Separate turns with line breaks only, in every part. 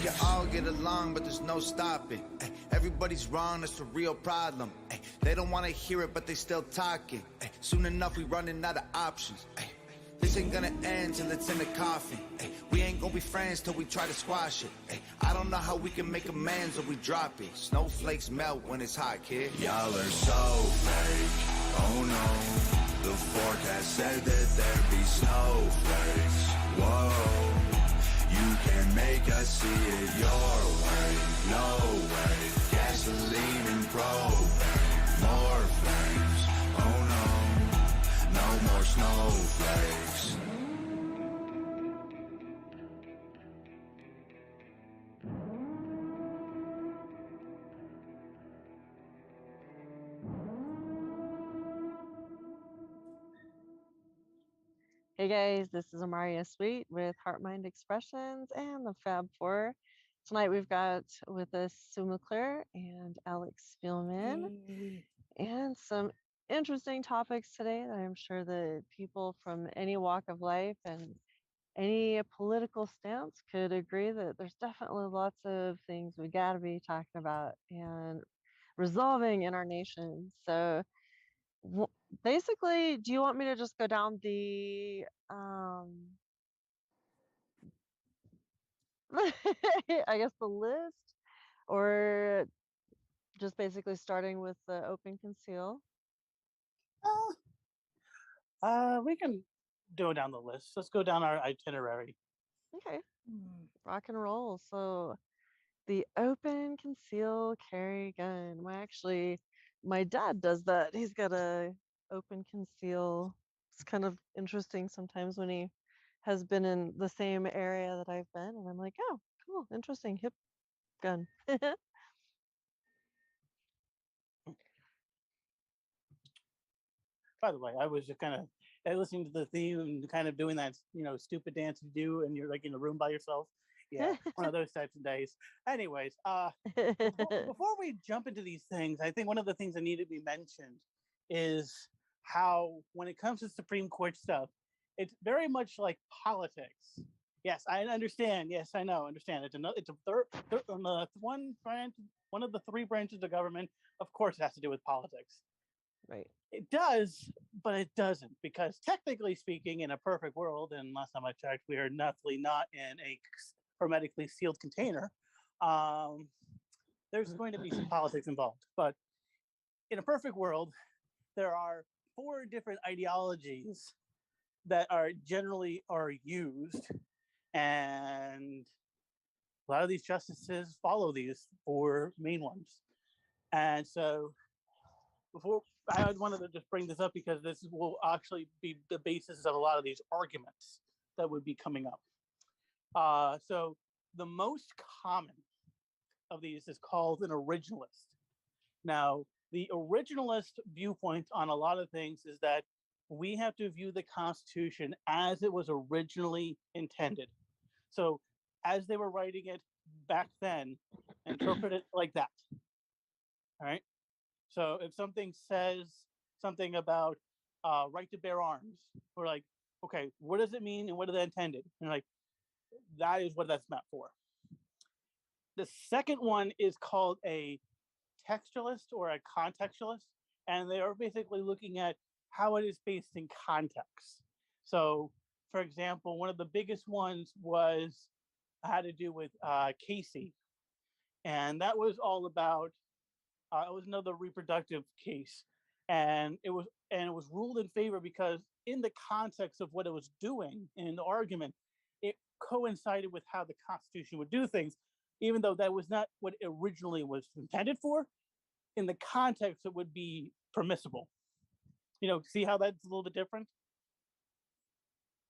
can all get along, but there's no stopping. Ay, everybody's wrong, that's the real problem. Ay, they don't want to hear it, but they still talking. Ay, soon enough, we running out of options. Ay, this ain't gonna end till it's in the coffin. Ay, we ain't gonna be friends till we try to squash it. Ay, I don't know how we can make amends or we drop it. Snowflakes melt when it's hot, kid.
Y'all are so fake, oh no. The forecast said that there'd be snowflakes. Whoa, you can make us see it your way. No way, gasoline and propane. More flames, oh no. No more snowflakes.
Hey guys, this is Amária Sweet with HeartMind Expressions and the Fab Four. Tonight we've got with us Soma McClure and AlexSpielman, and some interesting topics today that I'm sure that people from any walk of life and any political stance could agree that there's definitely lots of things we got to be talking about and resolving in our nation. So basically, do you want me to just go down the I guess the list, or just basically starting with the open conceal?
We can go down the list. Let's go down our itinerary.
Okay, rock and roll. So the open conceal carry gun. My dad does that. He's got a open conceal. It's kind of interesting sometimes when he has been in the same area that I've been, and I'm like, oh, cool, interesting, hip gun.
By the way, I was just kind of listening to the theme and kind of doing that, stupid dance you do, and you're like in a room by yourself. Yeah, one of those types of days. Anyways, before we jump into these things, I think one of the things that need to be mentioned is how, when it comes to Supreme Court stuff, it's very much like politics. Yes, I understand. Yes, I know. Understand. It's one of the three branches of government. Of course, it has to do with politics.
Right.
It does, but it doesn't, because technically speaking, in a perfect world, and last time I checked, we are definitely not in a hermetically sealed container. There's going to be some politics involved, but in a perfect world, there are 4 different ideologies that are generally used, and a lot of these justices follow these 4 main ones. And so before, I wanted to just bring this up because this will actually be the basis of a lot of these arguments that would be coming up. So the most common of these is called an originalist. Now, the originalist viewpoint on a lot of things is that we have to view the Constitution as it was originally intended. So as they were writing it back then, interpret it like that. All right. So if something says something about right to bear arms, we're like, okay, what does it mean and what is it intended? And like, that is what that's meant for. The second one is called a textualist or a contextualist, and they are basically looking at how it is based in context. So, for example, one of the biggest ones had to do with Casey, and that was all about. It was another reproductive case, and it was ruled in favor because in the context of what it was doing in the argument, it coincided with how the Constitution would do things, even though that was not what it originally was intended for. In the context, it would be permissible. See how that's a little bit different?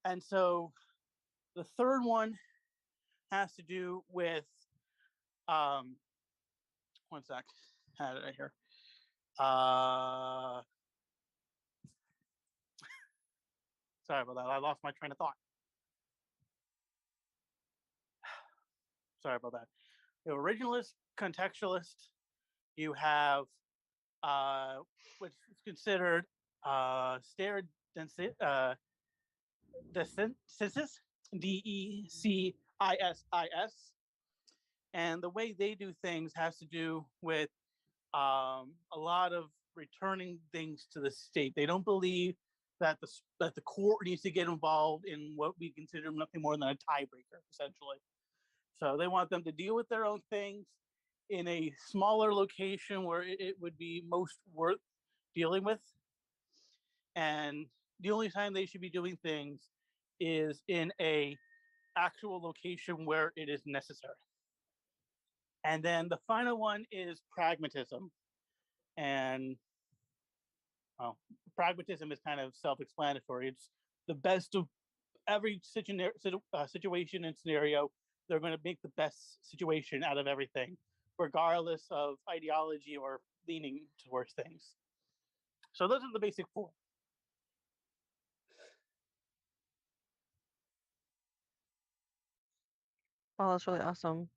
And so the third one has to do with, one sec, had it right here. Sorry about that. I lost my train of thought. Sorry about that. The originalist, contextualist, you have which is considered stare decisis, DECIS, And the way they do things has to do with a lot of returning things to the state. They don't believe that the court needs to get involved in what we consider nothing more than a tiebreaker, essentially. So they want them to deal with their own things in a smaller location where it would be most worth dealing with. And the only time they should be doing things is in a actual location where it is necessary. And then the final one is pragmatism. And well, pragmatism is kind of self-explanatory. It's the best of every situation and scenario. They're going to make the best situation out of everything, regardless of ideology or leaning towards things. So those are the basic four.
Oh, that's really awesome.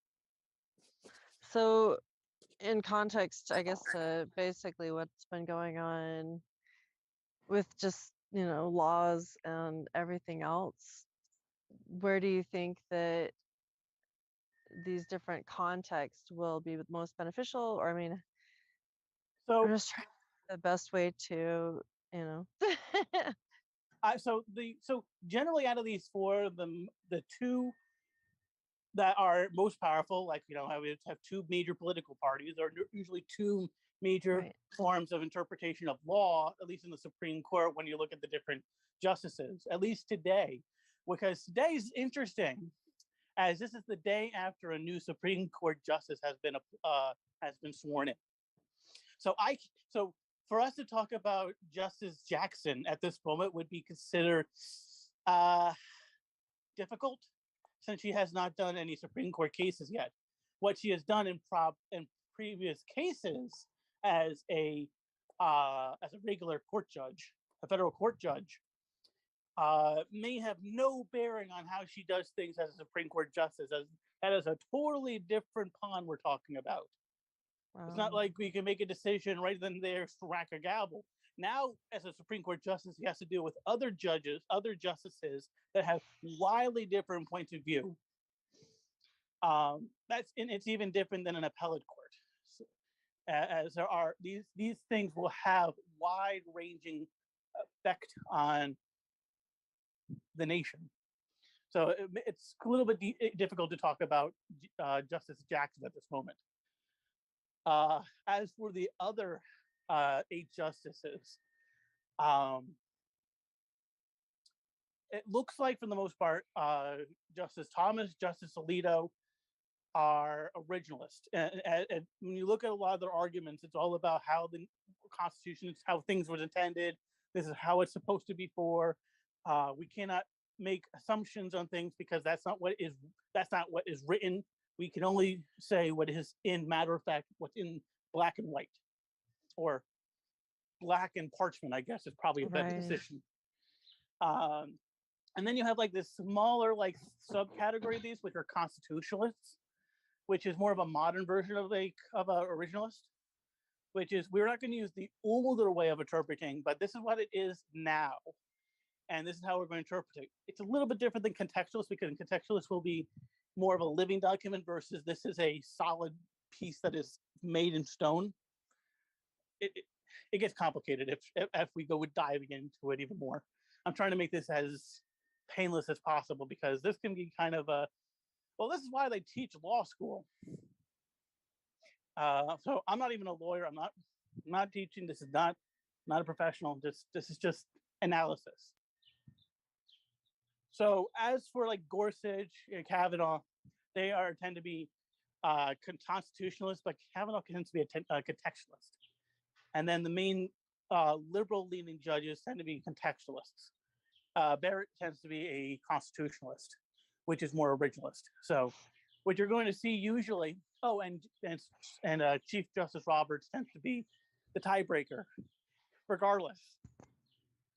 So, in context, I guess, to basically what's been going on with just, laws and everything else, where do you think that these different contexts will be most beneficial? Or, I mean, I'm
So,
just trying the best way to, you know.
so generally out of these four, the two that are most powerful, like I would have two major political parties, or usually two major
Right.
forms of interpretation of law, at least in the Supreme Court, when you look at the different justices, at least today, because today is interesting, as this is the day after a new Supreme Court justice has been sworn in. So for us to talk about Justice Jackson at this moment would be considered difficult, since she has not done any Supreme Court cases yet. What she has done in previous cases as a regular court judge, a federal court judge, may have no bearing on how she does things as a Supreme Court justice. That is a totally different pond we're talking about. It's not like we can make a decision right then and there, whack a gavel. Now, as a Supreme Court justice, he has to deal with other judges, other justices that have wildly different points of view. It's even different than an appellate court, so, as there are these things will have wide-ranging effect on the nation. So it's a little bit difficult to talk about Justice Jackson at this moment. As for the other 8 justices, it looks like, for the most part, Justice Thomas, Justice Alito are originalists. And when you look at a lot of their arguments, it's all about how the Constitution is, how things was intended. This is how it's supposed to be for. We cannot make assumptions on things because that's not what is written. We can only say what is in matter of fact, what's in black and white, or black and parchment, I guess is probably a better decision. And then you have like this smaller like subcategory of these, which are constitutionalists, which is more of a modern version of a originalist, which is, we're not going to use the older way of interpreting, but this is what it is now, and this is how we're going to interpret it. It's a little bit different than contextualists, because contextualists will be more of a living document versus this is a solid piece that is made in stone. It gets complicated if we go with diving into it even more. I'm trying to make this as painless as possible, because this can be kind of a, well, this is why they teach law school. So I'm not even a lawyer. I'm not teaching. This is not a professional. This is just analysis. So as for like Gorsuch and Kavanaugh, they tend to be constitutionalists, but Kavanaugh tends to be a contextualist. And then the main liberal-leaning judges tend to be contextualists. Barrett tends to be a constitutionalist, which is more originalist. So what you're going to see usually, and Chief Justice Roberts tends to be the tiebreaker, regardless.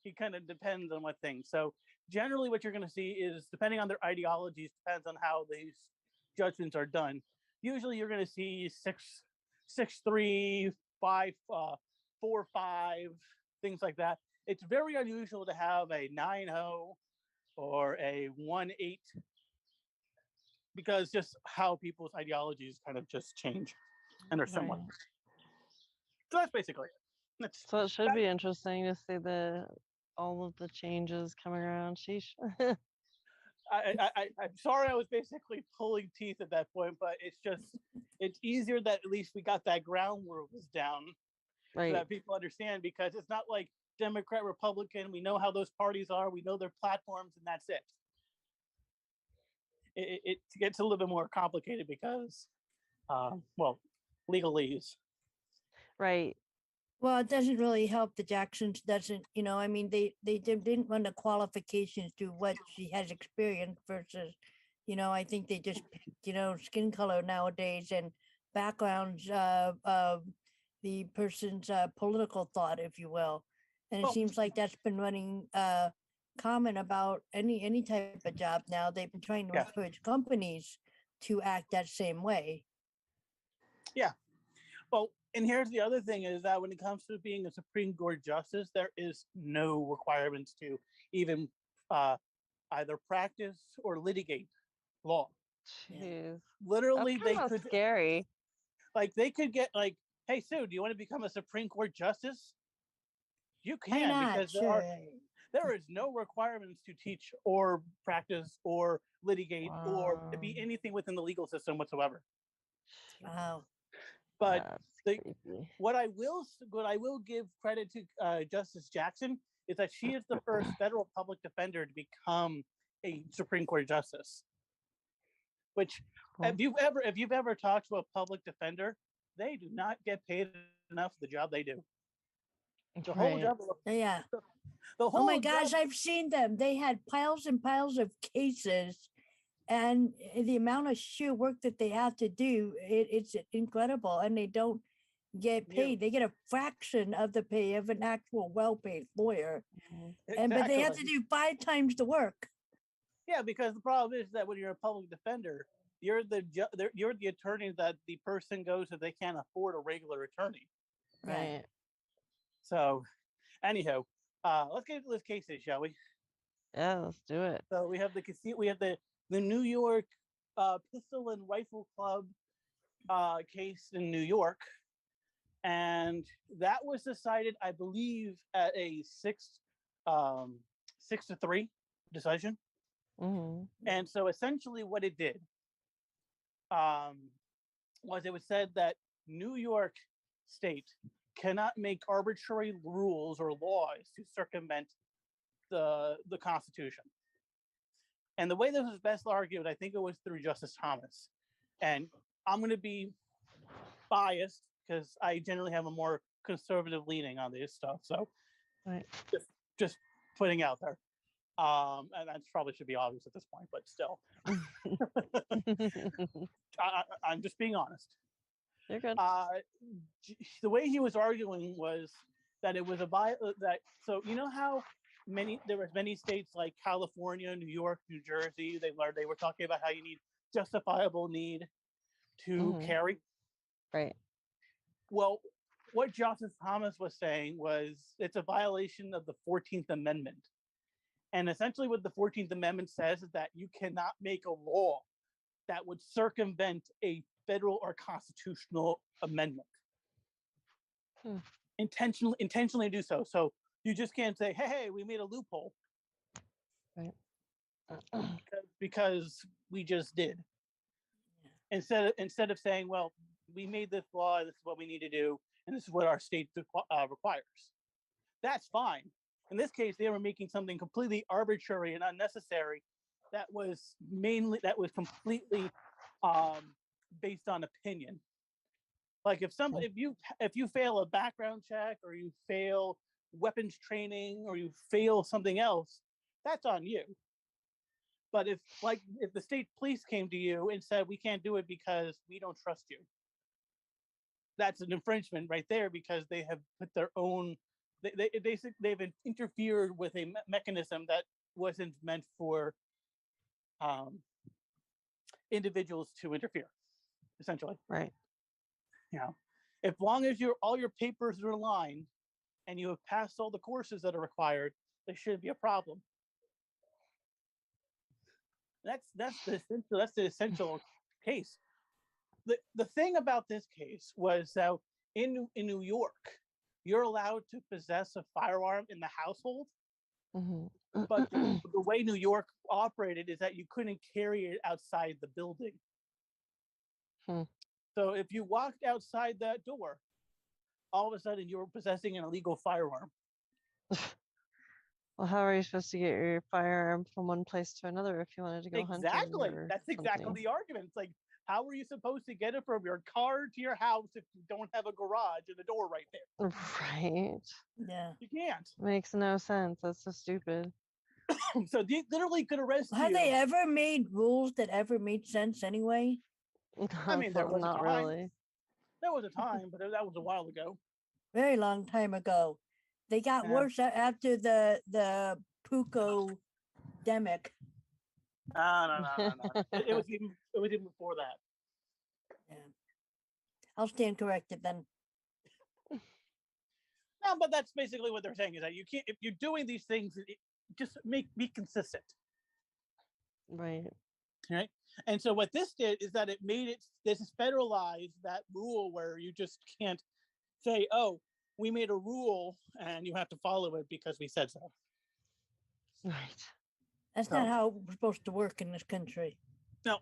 He kind of depends on what things. So generally what you're going to see is, depending on their ideologies, depends on how these judgments are done. Usually you're going to see 6-3, 5-4-5, things like that. It's very unusual to have a 9-0 or a 1-8 because just how people's ideologies kind of just change and are similar.
Right.
So that's basically it. That's,
So it should be interesting to see all of the changes coming around. Sheesh.
I'm sorry I was basically pulling teeth at that point, but it's easier that at least we got that ground rules down so
Right.
that people understand, because it's not like Democrat, Republican. We know how those parties are. We know their platforms, and that's it. It gets a little bit more complicated because, well, legalese.
Right.
Well, it doesn't really help. The Jacksons doesn't, I mean, they didn't run the qualifications to what she has experienced versus, I think they just picked, skin color nowadays and backgrounds of the person's political thought, if you will. And it
Well,
seems like that's been running common about any type of job now. They've been trying to
Yeah.
encourage companies to act that same way.
Yeah. Well, and here's the other thing is that when it comes to being a Supreme Court justice, there is no requirements to even either practice or litigate law.
Jeez.
Literally,
That's
they
kind of
could
scary.
they could get like, hey, Sue, do you want to become a Supreme Court justice? You
Why
can,
not?
because
Sure.
there is no requirements to teach or practice or litigate or to be
Wow.
anything within the legal system whatsoever.
Wow.
But
That's
the,
creepy.
what I will give credit to Justice Jackson is that she is the first federal public defender to become a Supreme Court justice. Which,
Cool.
if you've ever talked to a public defender, they do not get paid enough for the job they do. The whole
Right.
job.
Yeah.
The whole
Oh my gosh,
job,
I've seen them. They had piles and piles of cases, and the amount of sheer work that they have to do, it's incredible. And they don't get
Yeah.
paid. They get a fraction of the pay of an actual well-paid lawyer.
Mhm.
But they have to
exactly.
do 5 times the work.
Yeah, because the problem is that when you're a public defender, you're the attorney that the person goes if they can't afford a regular attorney.
Right.
So, anyhow, let's get into this case, shall we?
Yeah, let's do it.
So we have the New York Pistol and Rifle Club case in New York, and that was decided, I believe, at a 6-3 decision.
Hmm.
And so essentially, what it did was it was said that New York State cannot make arbitrary rules or laws to circumvent the Constitution. And the way this was best argued, I think it was through Justice Thomas. And I'm going to be biased because I generally have a more conservative leaning on this stuff. So
Right.
just putting out there. And that probably should be obvious at this point, but still, I'm just being honest.
You're good.
The way he was arguing was that it was so you know how there were many states like California, New York, New Jersey, they were talking about how you need justifiable need to carry.
Right.
Well, what Justice Thomas was saying was it's a violation of the 14th Amendment. And essentially what the 14th Amendment says is that you cannot make a law that would circumvent a federal or constitutional amendment. Intentionally do so. So you just can't say, hey, we made a loophole.
Right.
Because we just did. Instead of saying, well, we made this law, this is what we need to do, and this is what our state requires. That's fine. In this case, they were making something completely arbitrary and unnecessary that was completely based on opinion. Like if you fail a background check or you fail weapons training or you fail something else, that's on you. But if the state police came to you and said, we can't do it because we don't trust you, that's an infringement right there, because they have put their own, they've interfered with a mechanism that wasn't meant for individuals to interfere, essentially.
Right.
You know, as long as all your papers are aligned and you have passed all the courses that are required, there shouldn't be a problem. That's the essential case. The thing about this case was that in New York, you're allowed to possess a firearm in the household, but the way New York operated is that you couldn't carry it outside the building. So if you walked outside that door, all of a sudden you were possessing an illegal firearm.
Well, how are you supposed to get your firearm from one place to another if you wanted to go hunting?
Exactly.
Or
That's exactly
something?
the argument. It's like, how are you supposed to get it from your car to your house if you don't have a garage and a door right there?
Right.
Yeah.
You can't.
Makes no sense. That's so stupid.
So they literally could arrest
Have
you.
they ever made rules that ever made sense anyway?
I mean, there was
Not
a time.
really.
There was a time, but that was a while ago.
Very long time ago. They got
Yeah.
worse after the Puko demic.
No. It was even before that.
Yeah. I'll stand corrected then.
No, but that's basically what they're saying is that you can't, if you're doing these things, just be consistent.
Right.
Right. And so what this did is that this is federalized that rule where you just can't say, oh, we made a rule and you have to follow it because we said so.
Right.
That's not how we're supposed to work in this country.
No,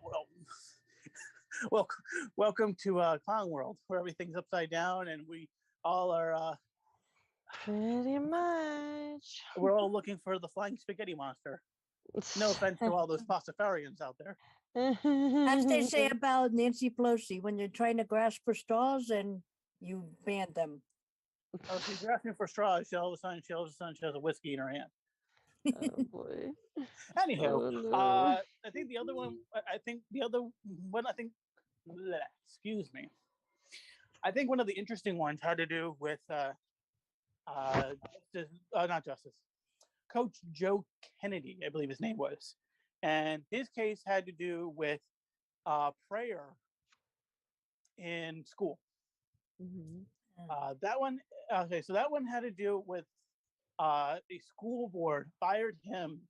well, welcome to Clown World, where everything's upside down and we all are
Pretty much.
we're all looking for the flying spaghetti monster. No offense to all those pastafarians out there.
As they say about Nancy Pelosi, when you're trying to grasp for straws and you ban them.
Oh, she's asking for straws. All of a sudden, she has a whiskey in her hand.
Oh boy.
Anyhow,
Oh, no.
I think the other one. Excuse me. I think one of the interesting ones had to do with not Justice, Coach Joe Kennedy, I believe his name was, and his case had to do with prayer in school. That one. Okay, so that one had to do with a school board fired him,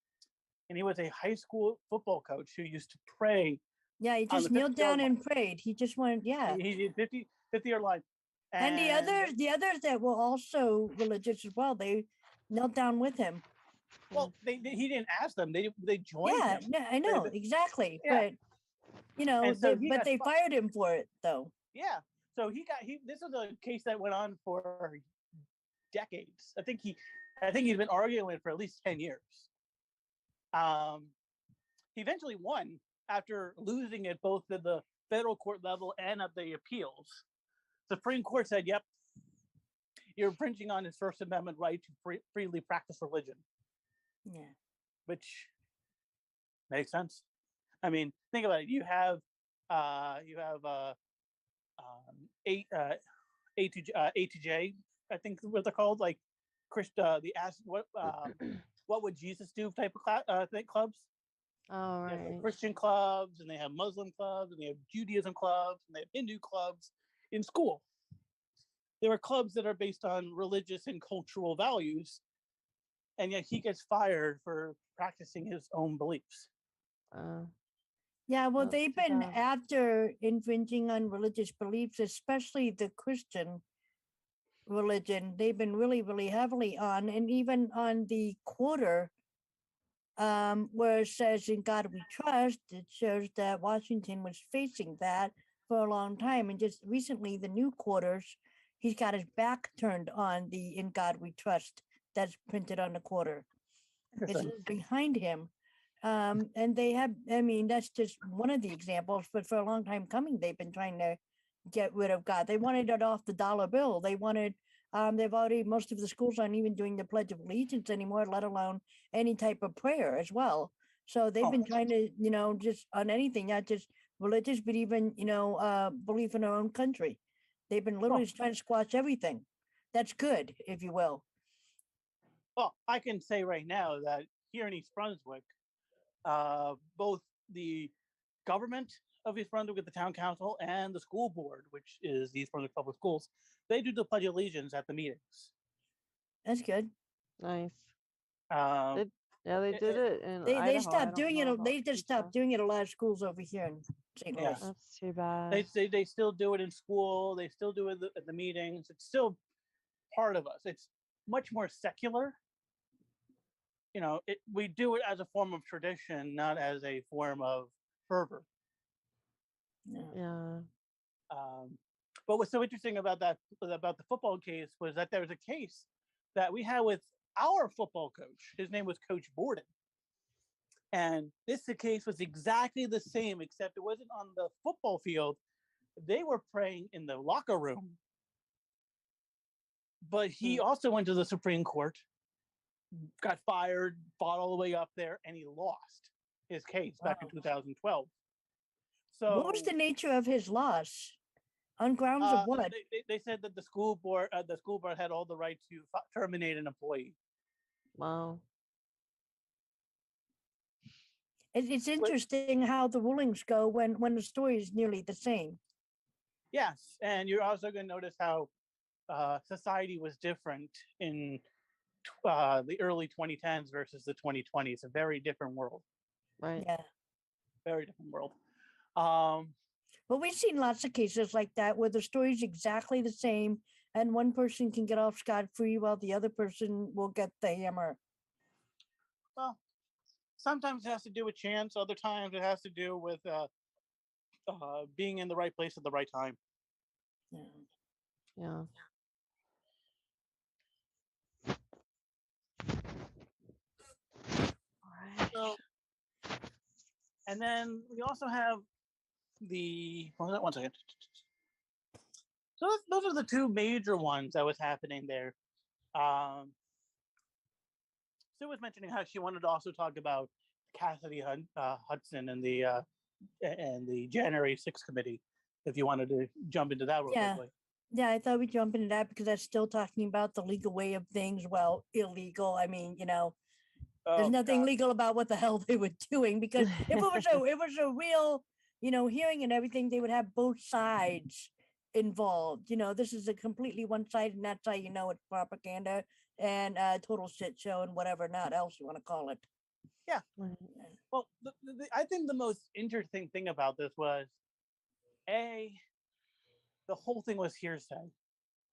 and he was a high school football coach who used to pray.
Yeah, he just kneeled down and prayed. He just wanted, yeah.
He did 50-yard line.
And the others that were also religious as well, they knelt down with him.
Well, he didn't ask them. They joined
Yeah,
him.
I know, exactly.
Yeah.
But
so
they fired him for it though.
Yeah. So this was a case that went on for decades. I think he's been arguing for at least 10 years. He eventually won after losing at both at the federal court level and at the appeals. Supreme Court said, yep, you're infringing on his First Amendment right to freely practice religion.
Yeah.
Which makes sense. I mean, think about it. You have A2J, I think is what they're called, like what would Jesus do type of clubs.
All right.
They have Christian clubs, and they have Muslim clubs, and they have Judaism clubs, and they have Hindu clubs in school. There are clubs that are based on religious and cultural values, and yet he gets fired for practicing his own beliefs.
Yeah, well,
That's
they've been
bad.
after infringing on religious beliefs, especially the Christian religion. They've been really, really heavily on, and even on the quarter, where it says "In God We Trust," it shows that Washington was facing that for a long time, and just recently, the new quarters, he's got his back turned on the "In God We Trust" that's printed on the quarter. It's behind him. And they have, I mean, that's just one of the examples, but for a long time coming, they've been trying to get rid of God. They wanted it off the dollar bill. They wanted, most of the schools aren't even doing the Pledge of Allegiance anymore, let alone any type of prayer as well. So they've been trying to, just on anything, not just religious, but even, belief in their own country. They've been literally trying to squash everything. That's good, if you will.
Well, I can say right now that here in East Brunswick, both the government of East Brunswick with the town council and the school board, which is the East Brunswick Public Schools, they do the Pledge of Allegiance at the meetings.
That's good.
Nice. Yeah, they did it in
They
Idaho. I
stopped
don't
doing
know
it.
about
They just
Utah.
stopped doing it at a lot of schools over here in St.
Yeah.
Louis.
That's too bad.
They still do it in school. They still do it at the meetings. It's still part of us. It's much more secular. You know, we do it as a form of tradition, not as a form of fervor.
Yeah.
But what's so interesting about the football case was that there was a case that we had with our football coach. His name was Coach Borden. And this case was exactly the same, except it wasn't on the football field. They were praying in the locker room. But he also went to the Supreme Court, got fired, fought all the way up there, and he lost his case back in 2012. So
what was the nature of his loss? On grounds of what?
They said that the school board had all the right to terminate an employee.
Wow.
It's interesting how the rulings go when the story is nearly the same.
Yes, and you're also going to notice how society was different in the early 2010s versus the 2020s. It's a very different world.
Right.
Yeah.
Very different world.
But we've seen lots of cases like that where the story's exactly the same and one person can get off scot-free while the other person will get the hammer.
Well, sometimes it has to do with chance. Other times it has to do with being in the right place at the right time.
Yeah. All right.
So, and then we also have one second. So those are the two major ones that was happening there. Sue was mentioning how she wanted to also talk about Cassidy Hudson and the January 6th committee. If you wanted to jump into that real quickly.
Yeah, I thought we'd jump into that because that's still talking about the legal way of things. Well, illegal. I mean, there's nothing legal about what the hell they were doing, because if it was a real, hearing and everything, they would have both sides involved. This is a completely one side, and that's how it's propaganda and total shit show and whatever not else you want to call it.
Yeah. Well, I think the most interesting thing about this was the whole thing was hearsay.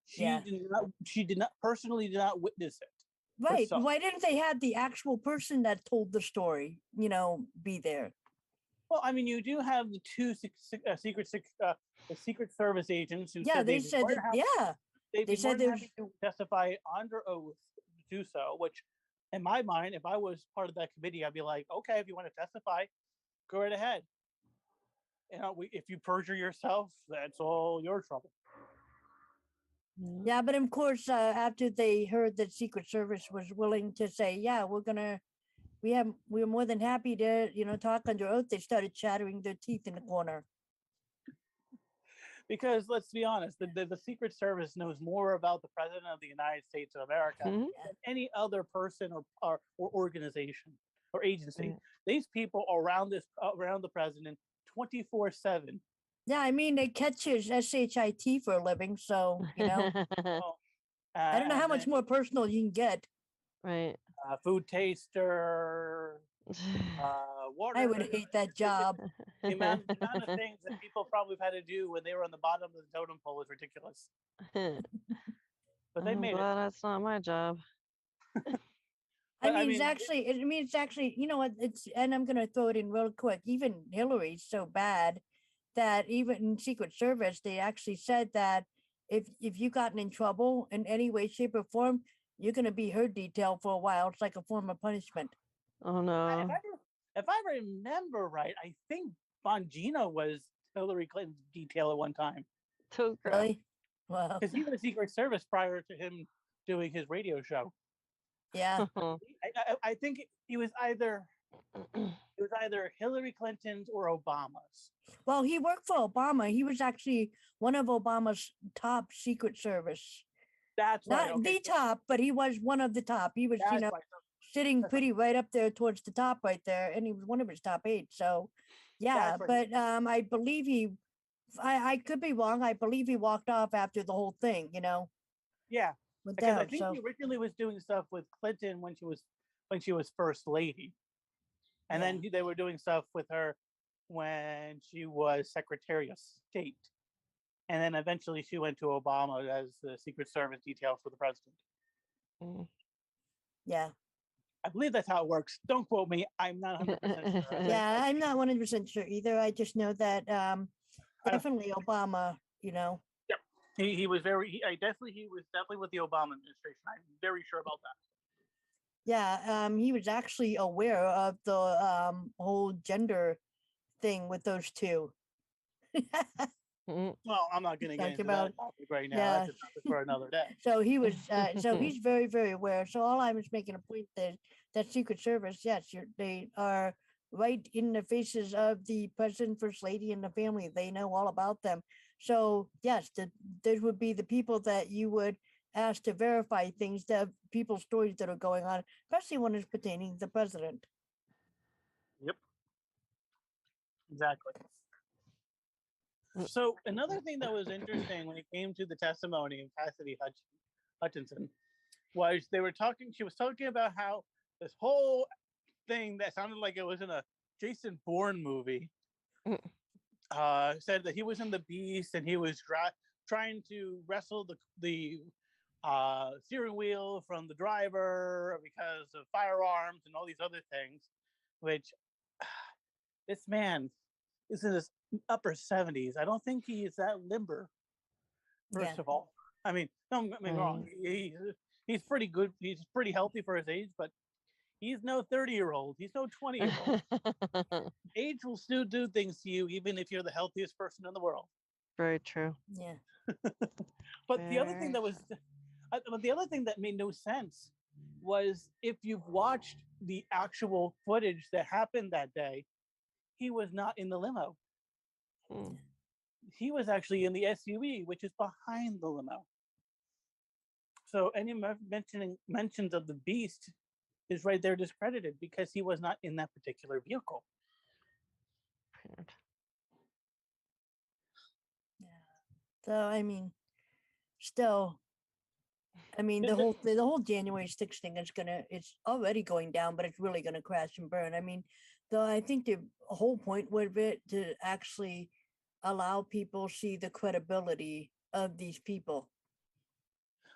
She did not personally witness it.
Right. Why didn't they have the actual person that told the story, be there?
Well, I mean, you do have the two Secret Service agents who said
they said that,
they said they happy to testify under oath to do so, which in my mind, if I was part of that committee, I'd be like, okay, if you want to testify, go right ahead. If you perjure yourself, that's all your trouble.
Yeah, but of course, after they heard that Secret Service was willing to say, yeah, we're more than happy to, talk under oath, they started chattering their teeth in the corner.
Because let's be honest, the Secret Service knows more about the President of the United States of America than any other person or organization or agency. These people are around the president 24/7.
Yeah, I mean, they catch his SHIT for a living, so, I don't know how much more personal you can get.
Right.
Food taster, water.
I would hate that job.
The amount of things that people probably had to do when they were on the bottom of the totem pole is ridiculous. But they made it.
That's not my job.
It's actually, you know what, and I'm going to throw it in real quick. Even Hillary's so bad that even in Secret Service, they actually said that if you've gotten in trouble in any way, shape, or form, you're going to be her detail for a while. It's like a form of punishment.
Oh, no.
If I remember right, I think Bongino was Hillary Clinton's detail at one time.
Really? Wow.
Because he was Secret Service prior to him doing his radio show.
Yeah.
I think he was either Hillary Clinton's or Obama's.
Well, he worked for Obama. He was actually one of Obama's top Secret Service.
That's right.
Not the top, but he was one of the top. He was, sitting pretty right up there towards the top right there, and he was one of his top 8. So, yeah, but I believe I could be wrong. I believe he walked off after the whole thing,
Yeah. Because I think he originally was doing stuff with Clinton when she was when she was first lady. And
Yeah.
then they were doing stuff with her when she was Secretary of State. And then eventually she went to Obama as the Secret Service detail for the president.
Mm.
Yeah.
I believe that's how it works. Don't quote me. I'm not 100% sure.
Yeah, I'm not 100% sure either. I just know that definitely Obama, you know.
Yep. He was very, he was definitely with the Obama administration. I'm very sure about that.
Yeah, he was actually aware of the whole gender thing with those two.
Mm.
Well, I'm not going to get
Talk
into
about-
that topic right now.
yeah.
That's a topic for another day.
So he was, so he's very, very aware. So all I was making a point that Secret Service, yes, they are right in the faces of the president, first lady, and the family. They know all about them. So yes, there would be the people that you would ask to verify things, that people's stories that are going on, especially when it's pertaining to the president.
Yep. Exactly. So another thing that was interesting when it came to the testimony of Cassidy Hutchinson was she was talking about how this whole thing that sounded like it was in a Jason Bourne movie said that he was in the Beast and he was trying to wrestle the steering wheel from the driver because of firearms and all these other things, which this man is in his upper 70s. I don't think he is that limber, first of all. I mean, don't get me wrong. He's pretty good. He's pretty healthy for his age, but he's no 30-year-old. He's no 20-year-old. Age will still do things to you, even if you're the healthiest person in the world.
Very true.
Yeah.
But the other thing that made no sense was if you've watched the actual footage that happened that day, he was not in the limo.
Mm.
He was actually in the SUV, which is behind the limo. So any mentions of the Beast is right there discredited because he was not in that particular vehicle.
Weird.
So I mean, still, I mean the whole January 6th thing it's already going down, but it's really gonna crash and burn. I mean, though I think the whole point would be to actually allow people see the credibility of these people.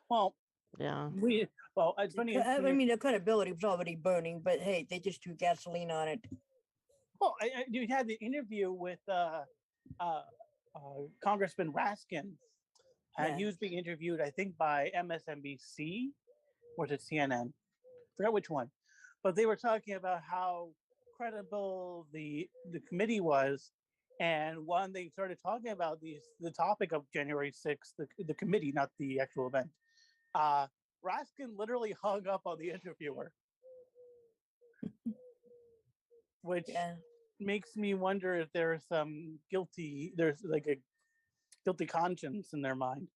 Well,
Yeah.
it's funny.
I mean, the credibility was already burning, but hey, they just threw gasoline on it.
Well, you had the interview with Congressman Raskin, and
Yeah.
he was being interviewed, I think, by MSNBC, or was it CNN? Forgot which one. But they were talking about how credible the committee was, and when they started talking about the topic of January 6th, the committee, not the actual event, Raskin literally hung up on the interviewer, which makes me wonder if there's like a guilty conscience in their mind.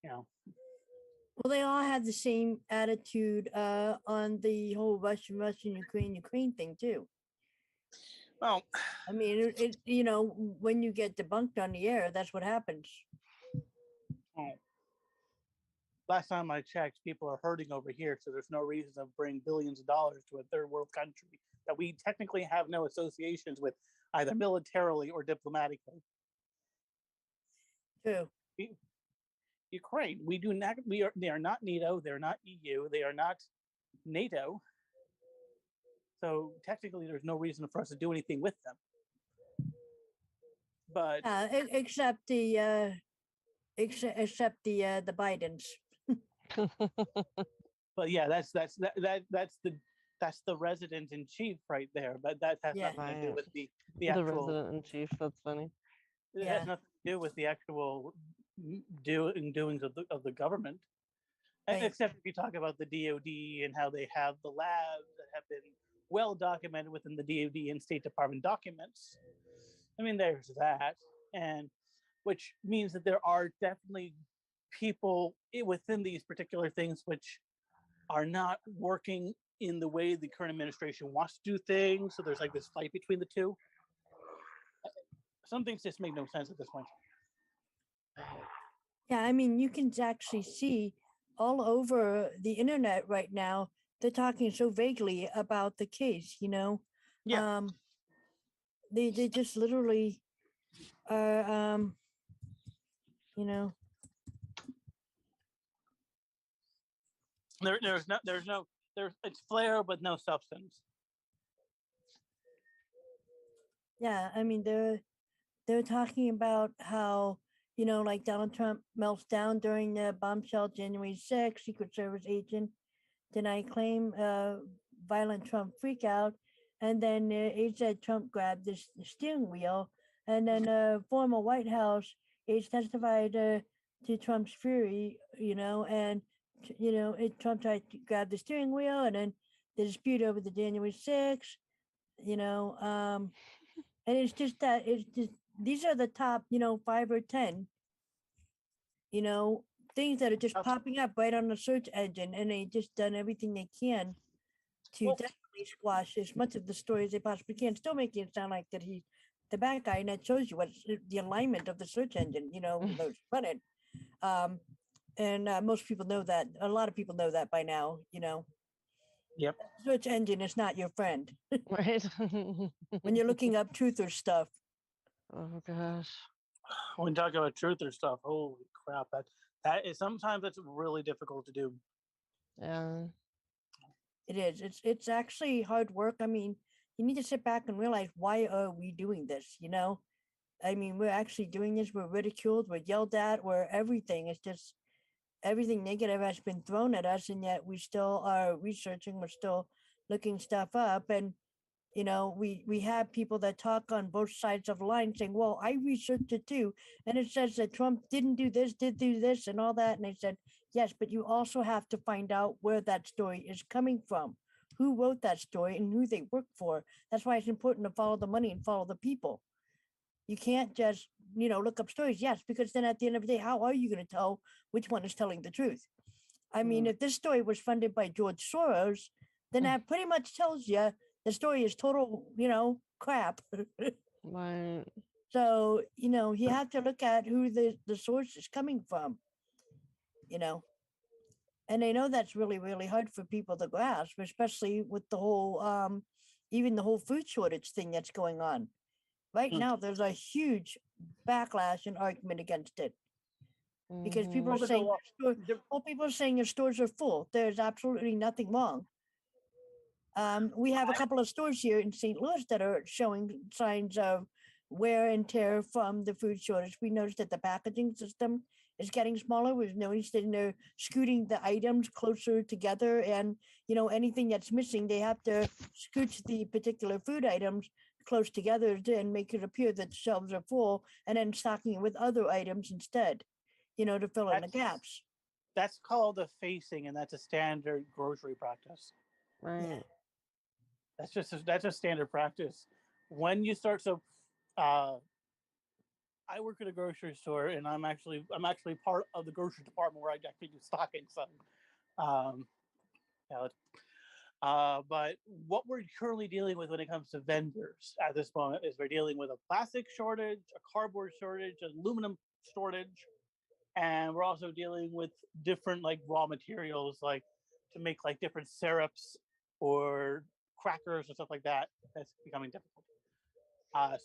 You know.
Well, they all had the same attitude on the whole Russian, Ukraine thing too.
Well,
I mean, it when you get debunked on the air, that's what happens.
Last time I checked, people are hurting over here, so there's no reason to bring billions of dollars to a third world country that we technically have no associations with, either militarily or diplomatically.
True.
Ukraine, they are not NATO, they're not EU, they are not NATO. So technically, there's no reason for us to do anything with them. But
except the Bidens.
But yeah, that's the resident in chief right there. But that has nothing to do with the actual
resident in chief. That's funny.
It has nothing to do with the actual doings of the government.
Right.
Except if you talk about the DoD and how they have the labs that have been well documented within the DoD and State Department documents. I mean, there's that, and which means that there are definitely people within these particular things which are not working in the way the current administration wants to do things. So there's like this fight between the two. Some things just make no sense at this point.
Yeah, I mean, you can actually see all over the internet right now they're talking so vaguely about the case, you know.
Yeah.
They just literally are you know.
There's it's flair but no substance.
Yeah, I mean they're talking about how, you know, like Donald Trump melts down during the bombshell January 6th, Secret Service agent deny claim, violent Trump freakout, and then it said Trump grabbed the steering wheel, and then former White House aides testified to Trump's fury, you know, and you know Trump tried to grab the steering wheel, and then the dispute over the January 6th, you know, and it's just that it's just these are the top, you know, 5 or 10, you know, things that are just popping up right on the search engine, and they just done everything they can to
Well,
definitely squash as much of the story as they possibly can, still making it sound like that he's the bad guy, and that shows you what's the alignment of the search engine, you know, those run it. And most people know that. A lot of people know that by now, you know.
yep.
Search engine is not your friend
Right.
when you're looking up truth or stuff.
Oh gosh.
When we talk about truth or stuff, holy crap, that is sometimes it's really difficult to do.
Yeah.
It is. It's actually hard work. I mean, you need to sit back and realize, why are we doing this? You know, I mean, we're actually doing this. We're ridiculed. We're yelled at. We're everything. It's just everything negative has been thrown at us, and yet we still are researching. We're still looking stuff up, and you know, we have people that talk on both sides of the line saying, well, I researched it too, and it says that Trump didn't do this, did do this, and all that. And they said, yes, but you also have to find out where that story is coming from, who wrote that story, and who they work for. That's why it's important to follow the money and follow the people. You can't just, you know, look up stories. Yes, because then at the end of the day, how are you going to tell which one is telling the truth? I mean, if this story was funded by George Soros, then that pretty much tells you the story is total, you know, crap.
Right.
So, you know, you have to look at who the source is coming from, you know. And I know that's really, really hard for people to grasp, especially with the whole, even the whole food shortage thing that's going on. Right now, there's a huge backlash and argument against it because people
Mhm.
are saying, people are saying your stores are full. There's absolutely nothing wrong. We have a couple of stores here in St. Louis that are showing signs of wear and tear from the food shortage. We noticed that the packaging system is getting smaller. We've noticed that they're scooting the items closer together, and you know, anything that's missing, they have to scooch the particular food items close together and make it appear that the shelves are full, and then stocking it with other items instead, you know, to fill in the gaps.
That's called a facing, and that's a standard grocery practice.
Right.
That's a standard practice. When you start, so I work at a grocery store, and I'm actually part of the grocery department where I actually do stocking. So, but what we're currently dealing with when it comes to vendors at this moment is we're dealing with a plastic shortage, a cardboard shortage, an aluminum shortage, and we're also dealing with different like raw materials, like to make like different syrups or crackers or stuff like that. That's becoming difficult.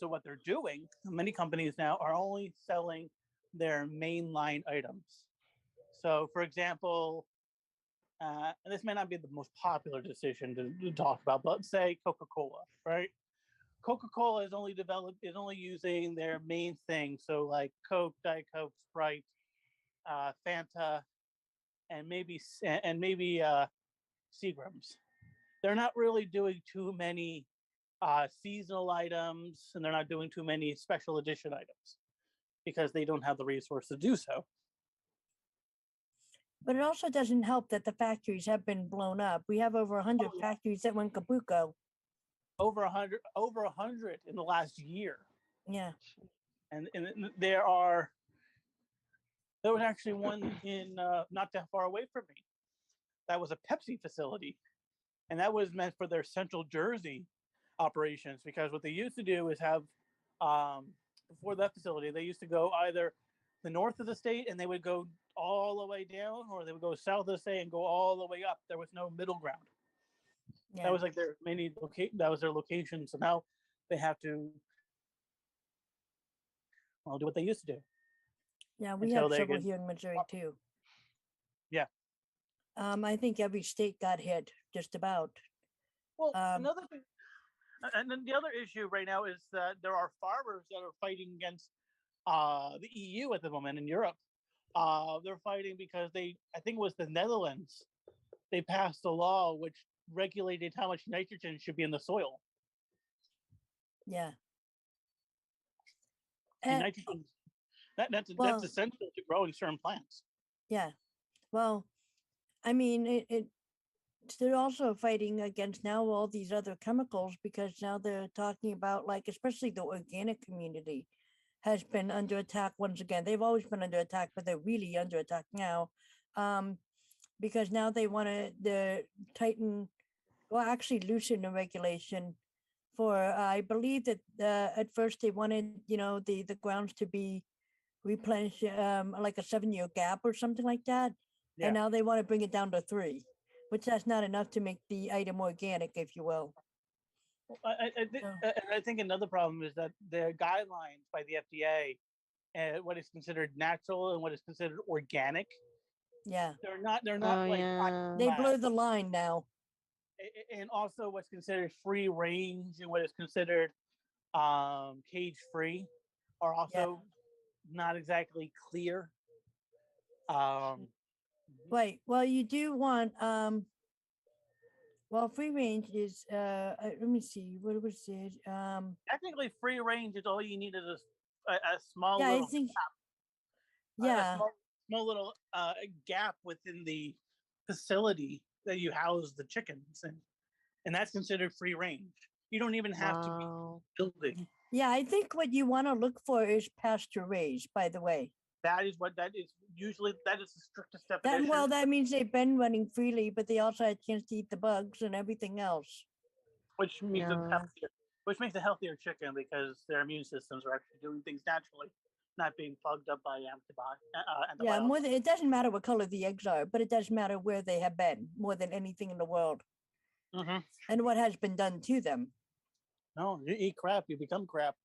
So what they're doing, many companies now are only selling their mainline items. So, for example, and this may not be the most popular decision to talk about, but say Coca-Cola, right? Coca-Cola is only using their main thing. So like Coke, Diet Coke, Sprite, Fanta, and maybe Seagrams. They're not really doing too many seasonal items, and they're not doing too many special edition items because they don't have the resource to do so.
But it also doesn't help that the factories have been blown up. We have over 100 factories that went kabuko.
Over 100 in the last year.
Yeah.
And there was actually one in not that far away from me. That was a Pepsi facility, and that was meant for their Central Jersey operations, because what they used to do is have before that facility, they used to go either the north of the state and they would go all the way down, or they would go south of the state and go all the way up. There was no middle ground.
Yeah.
That was like their that was their location. So now they have to, well, do what they used to do
Yeah, we
until
have
they
trouble
can.
here in Missouri too.
Yeah.
I think every state got hit just about.
Well,
Um,
another thing, and then the other issue right now is that there are farmers that are fighting against the EU at the moment in Europe. They're fighting because I think it was the Netherlands, they passed a law which regulated how much nitrogen should be in the soil.
yeah.
And
And,
nitrogen, that's
well,
essential to growing certain plants.
yeah. Well, I mean, they're also fighting against now all these other chemicals because now they're talking about, like, especially the organic community has been under attack once again. They've always been under attack, but they're really under attack now, because now they want to tighten, well, actually loosen the regulation for. I believe that at first they wanted, the grounds to be replenished, like a 7-year gap or something like that,
Yeah.
and now they want to bring it down to 3, which that's not enough to make the item organic, if you will.
I think another problem is that the guidelines by the FDA and what is considered natural and what is considered organic,
Yeah,
they're not
Oh,
like
yeah.
they blur the line now.
and also what's considered free range and what is considered cage free are also not exactly clear.
Right. Well, you do want well, free range is let me see, what was it?
Technically, free range is all you need is a small
Yeah, I
little
think
a
yeah.
small little gap within the facility that you house the chickens in, and that's considered free range. You don't even have to be
Wow.
building.
Yeah, I think what you want to look for is pasture raised, by the way.
That is usually the strictest
That
definition.
well, that means they've been running freely, but they also had a chance to eat the bugs and everything else.
Which makes it
Yeah.
healthier. Which makes a healthier chicken because their immune systems are actually doing things naturally, not being plugged up by antibiotics.
Yeah, more than it doesn't matter what color the eggs are, but it does matter where they have been more than anything in the world, and what has been done to them.
No, you eat crap, you become crap.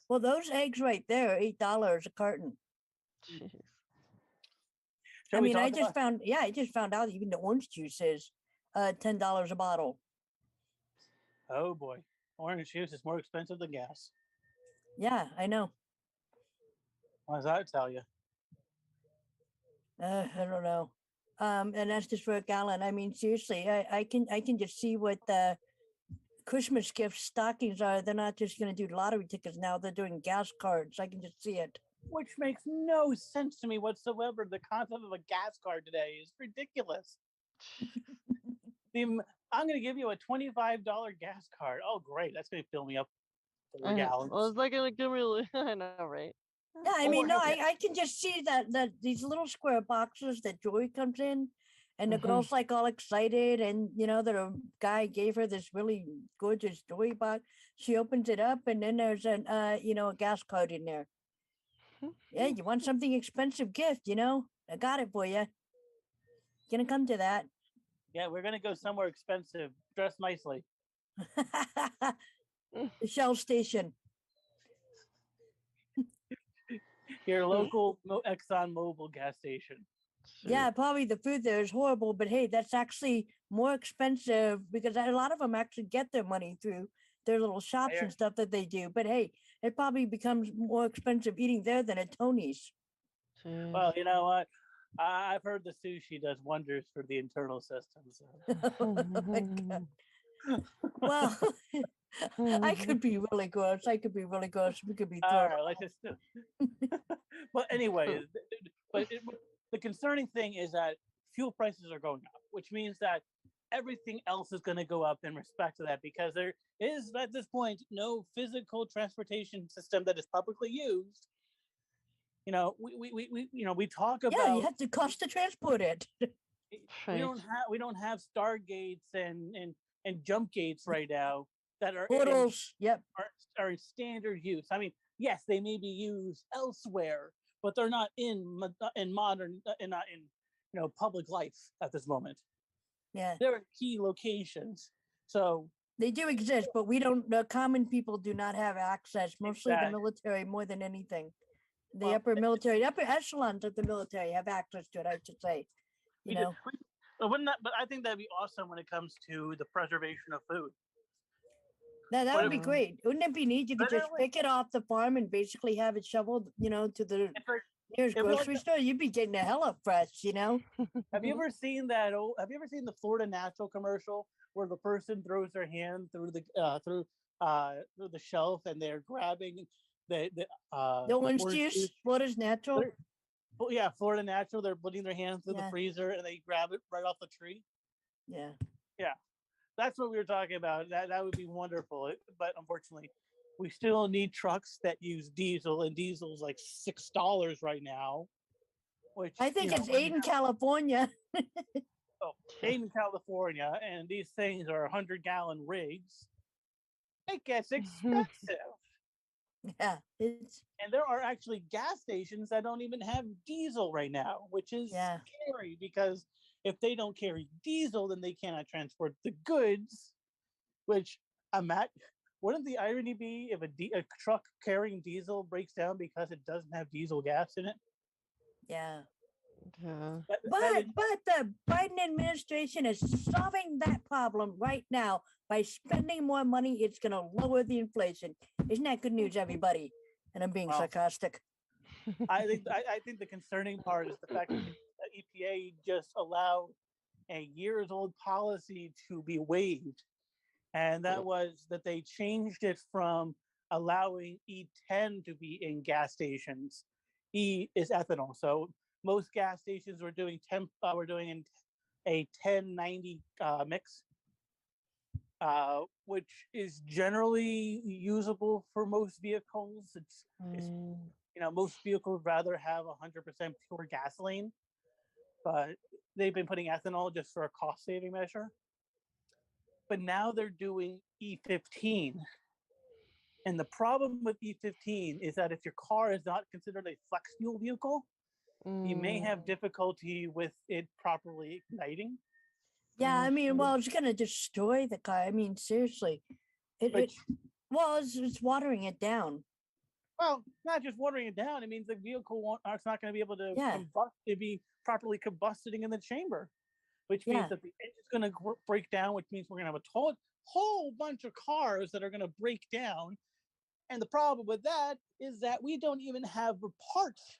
Well, those eggs right there, $8 a carton.
Jeez.
Shall
I
we
mean,
talk
I
about-
just found out even the orange juice is $10 a bottle.
Oh boy, orange juice is more expensive than gas.
Yeah, I know.
What does that tell you?
I don't know. And that's just for a gallon. I mean, seriously, I can just see what the Christmas gift stockings are. They're not just going to do lottery tickets now. They're doing gas cards. I can just see it.
Which makes no sense to me whatsoever. The concept of a gas card today is ridiculous. I'm going to give you a $25 gas card. Oh, great. That's going to fill me up 4 gallons.
Well, is that gonna give me? I know, right?
Yeah, I mean,
Or
no,
have
I can just see that these little square boxes that Joy comes in, and the
Mhm.
girl's like all excited, and that a guy gave her this really gorgeous Joy box. She opens it up, and then there's a gas card in there. Yeah, you want something expensive gift, I got it for you. Gonna come to that.
Yeah, we're going to go somewhere expensive. Dress nicely.
The Shell station.
Your local Exxon Mobil gas station.
Yeah, probably the food there is horrible, but hey, that's actually more expensive because a lot of them actually get their money through their little shops and stuff that they do. But hey, it probably becomes more expensive eating there than at Tony's.
Jeez.
Well, you know what? I've heard the sushi does wonders for the internal systems.
Oh my God. Well, I could be really gross. We could be
All right, let's just. But anyway, the concerning thing is that fuel prices are going up, which means that everything else is going to go up in respect to that because there is at this point no physical transportation system that is publicly used. We talk about.
Yeah, you have to cost to transport it.
We don't have stargates and jump gates right now that are
Portals. Yep.
are in standard use. I mean, yes, they may be used elsewhere, but they're not in modern, not in public life at this moment.
Yeah.
They're in key locations. So
They do exist, but we don't, the common people do not have access, mostly the
Exactly.
military more than anything. The
Well,
upper military, the upper echelons of the military have access to it, I should say. You know,
but I think that'd be awesome when it comes to the preservation of food.
that
What
would
if-
be great. Wouldn't it be neat? You could just
Literally.
pick it off the farm and basically have it shoveled, you know, to the
It's like,
nearest
if we like
grocery
the-
store. You'd be getting a hella fresh, you know?
have you ever seen that? Have you ever seen the Florida Natural commercial where the person throws their hand through the shelf and they're grabbing
The orange juice, Florida's natural.
They're- Well, yeah, Florida Natural. They're putting their hands through the
Yeah.
freezer and they grab it right off the tree.
Yeah.
That's what we were talking about. That would be wonderful. But unfortunately, we still need trucks that use diesel, and diesel's like $6 right now. Which
I think
you know,
it's 8 in California.
in California, and these things are 100-gallon rigs. It gets expensive.
Yeah. It's,
And there are actually gas stations that don't even have diesel right now, which is
Yeah.
scary because if they don't carry diesel, then they cannot transport the goods. Which wouldn't the irony be if a truck carrying diesel breaks down because it doesn't have diesel gas in it?
yeah.
Yeah.
But the Biden administration is solving that problem right now by spending more money. It's going to lower the inflation. Isn't that good news, everybody? And I'm being
Wow.
sarcastic.
I think the concerning part is the fact that the EPA just allowed a years-old policy to be waived, and that was that they changed it from allowing E10 to be in gas stations. E is ethanol, so most gas stations were doing a 1090 mix, which is generally usable for most vehicles. It's
Mm.
most vehicles rather have 100% pure gasoline, but they've been putting ethanol just for a cost saving measure. But now they're doing E15. And the problem with E15 is that if your car is not considered a flex fuel vehicle, you may have difficulty with it properly igniting.
Yeah, I mean, well, it's going to destroy the car. I mean, seriously.
Which-
It's watering it down.
Well, not just watering it down. It means the vehicle it's not going to be able to
Yeah.
combust, to be properly combusting in the chamber, which means
Yeah.
that the engine's going to break down, which means we're going to have a whole bunch of cars that are going to break down. And the problem with that is that we don't even have parts.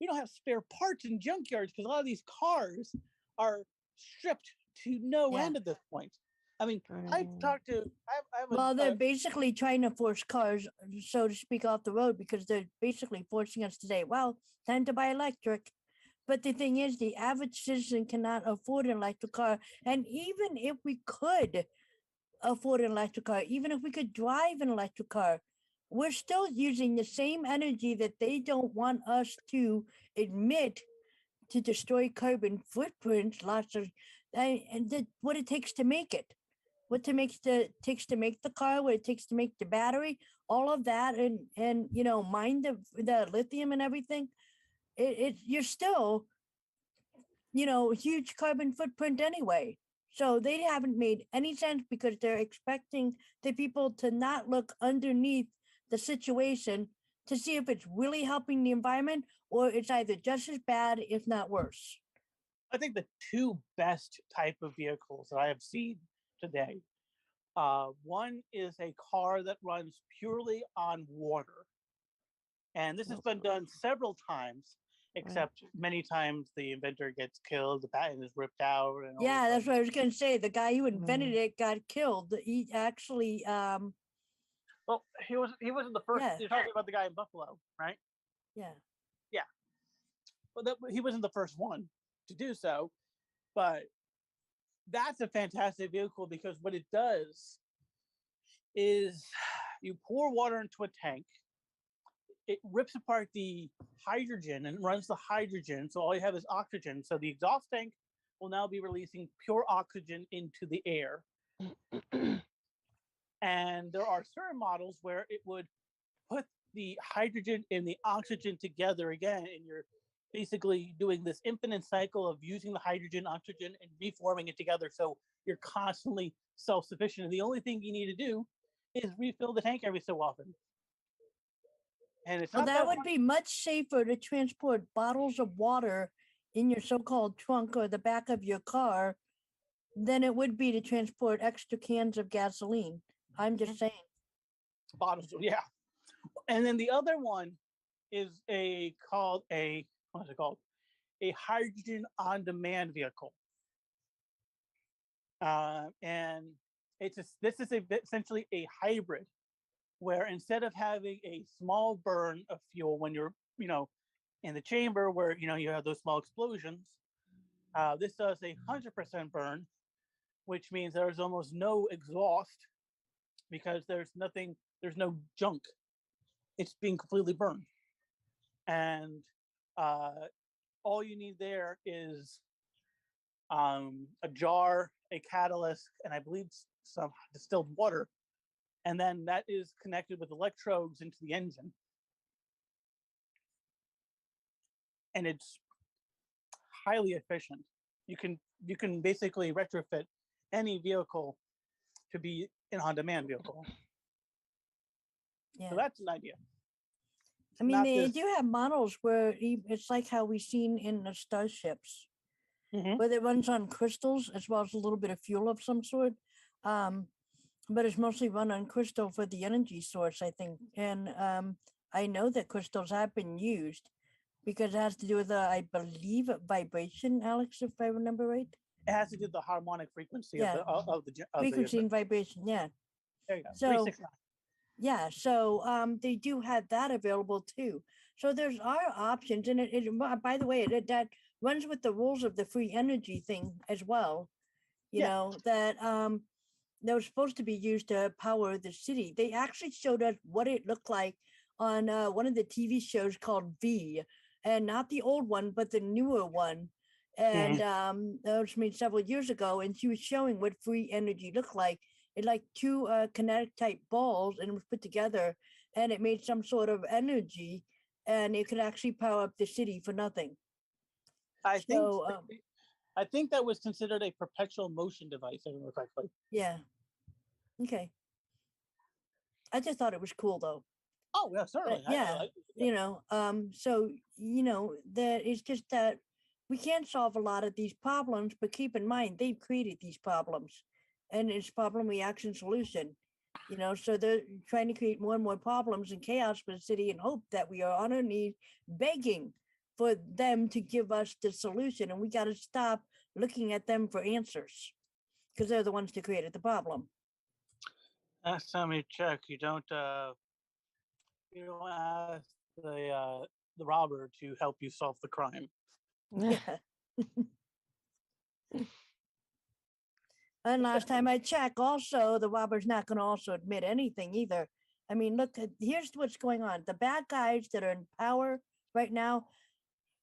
We don't have spare parts in junkyards because a lot of these cars are stripped to no
Yeah.
end at this point. I mean, I've
Right.
talked to. I have
Well, they're basically trying to force cars, so to speak, off the road because they're basically forcing us to say, well, time to buy electric. But the thing is, the average citizen cannot afford an electric car. And even if we could afford an electric car, even if we could drive an electric car, we're still using the same energy that they don't want us to admit to destroy carbon footprints, lots of, what it takes to make it. What takes to make the car, what it takes to make the battery, all of that, and mine the lithium and everything. You're still, huge carbon footprint anyway. So they haven't made any sense because they're expecting the people to not look underneath the situation to see if it's really helping the environment or it's either just as bad, if not worse.
I think the two best type of vehicles that I have seen today. One is a car that runs purely on water. And this has been done several times, except many times the inventor gets killed, the patent is ripped out. And all
Yeah,
this
that's
other
what I was going to say. The guy who invented it got killed. He actually,
Well, he wasn't the first.
Yeah.
You're talking about the guy in Buffalo, right?
yeah.
Well, he wasn't the first one to do so, but that's a fantastic vehicle because what it does is you pour water into a tank. It rips apart the hydrogen and runs the hydrogen, so all you have is oxygen. So the exhaust tank will now be releasing pure oxygen into the air. And there are certain models where it would put the hydrogen and the oxygen together again basically doing this infinite cycle of using the hydrogen, oxygen, and reforming it together. So you're constantly self-sufficient. And the only thing you need to do is refill the tank every so often. And it's
Well,
not
that would be much safer to transport bottles of water in your so-called trunk or the back of your car than it would be to transport extra cans of gasoline. I'm just saying.
bottles. Yeah. And then the other one is what is it called? A hydrogen on-demand vehicle. And this is essentially a hybrid, where instead of having a small burn of fuel when you're, in the chamber where, you have those small explosions, this does 100% burn, which means there's almost no exhaust because there's no junk. It's being completely burned. And all you need there is a jar, a catalyst, and I believe some distilled water. And then that is connected with electrodes into the engine. And it's highly efficient. You can basically retrofit any vehicle to be an on-demand vehicle.
Yeah.
So that's an idea.
I mean, they do have models where it's like how we've seen in the starships, where it runs on crystals as well as a little bit of fuel of some sort. But it's mostly run on crystal for the energy source, I think. And I know that crystals have been used because it has to do with, I believe, vibration, Alex, if I remember right.
It has to do with the harmonic frequency
Yeah.
of the
Frequency and vibration, yeah.
There you go.
So,
369.
yeah, so they do have that available too. So there's our options, and by the way, that runs with the rules of the free energy thing as well. You know that that was supposed to be used to power the city. They actually showed us what it looked like on one of the TV shows called V, and not the old one, but the newer one. And that was made several years ago, and she was showing what free energy looked like. It like two kinetic type balls, and it was put together, and it made some sort of energy, and it could actually power up the city for nothing.
I think that was considered a perpetual motion device, if I remember correctly.
Yeah. Okay. I just thought it was cool though.
Oh yeah, certainly.
But yeah, so that it's just that we can't solve a lot of these problems, but keep in mind they've created these problems, and it's problem reaction solution. So they're trying to create more and more problems and chaos for the city, and hope that we are on our knees begging for them to give us the solution, and we got to stop looking at them for answers because they're the ones that created the problem.
Last time you check, you don't ask the robber to help you solve the crime.
Yeah. And last time I checked, also the robber's not going to also admit anything either. I mean, look, here's what's going on. The bad guys that are in power right now,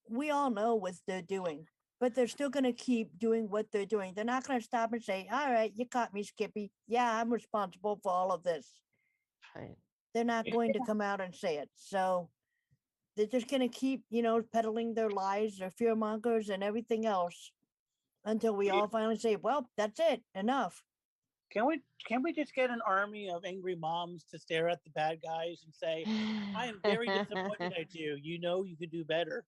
we all know what they're doing, but they're still going to keep doing what they're doing. They're not going to stop and say, all right, you caught me, Skippy. Yeah, I'm responsible for all of this.
Right.
They're not going to come out and say it. So they're just going to keep, peddling their lies, their fear mongers and everything else until we all finally say, well, that's it, enough.
Can we just get an army of angry moms to stare at the bad guys and say, I am very disappointed at you. You know you could do better.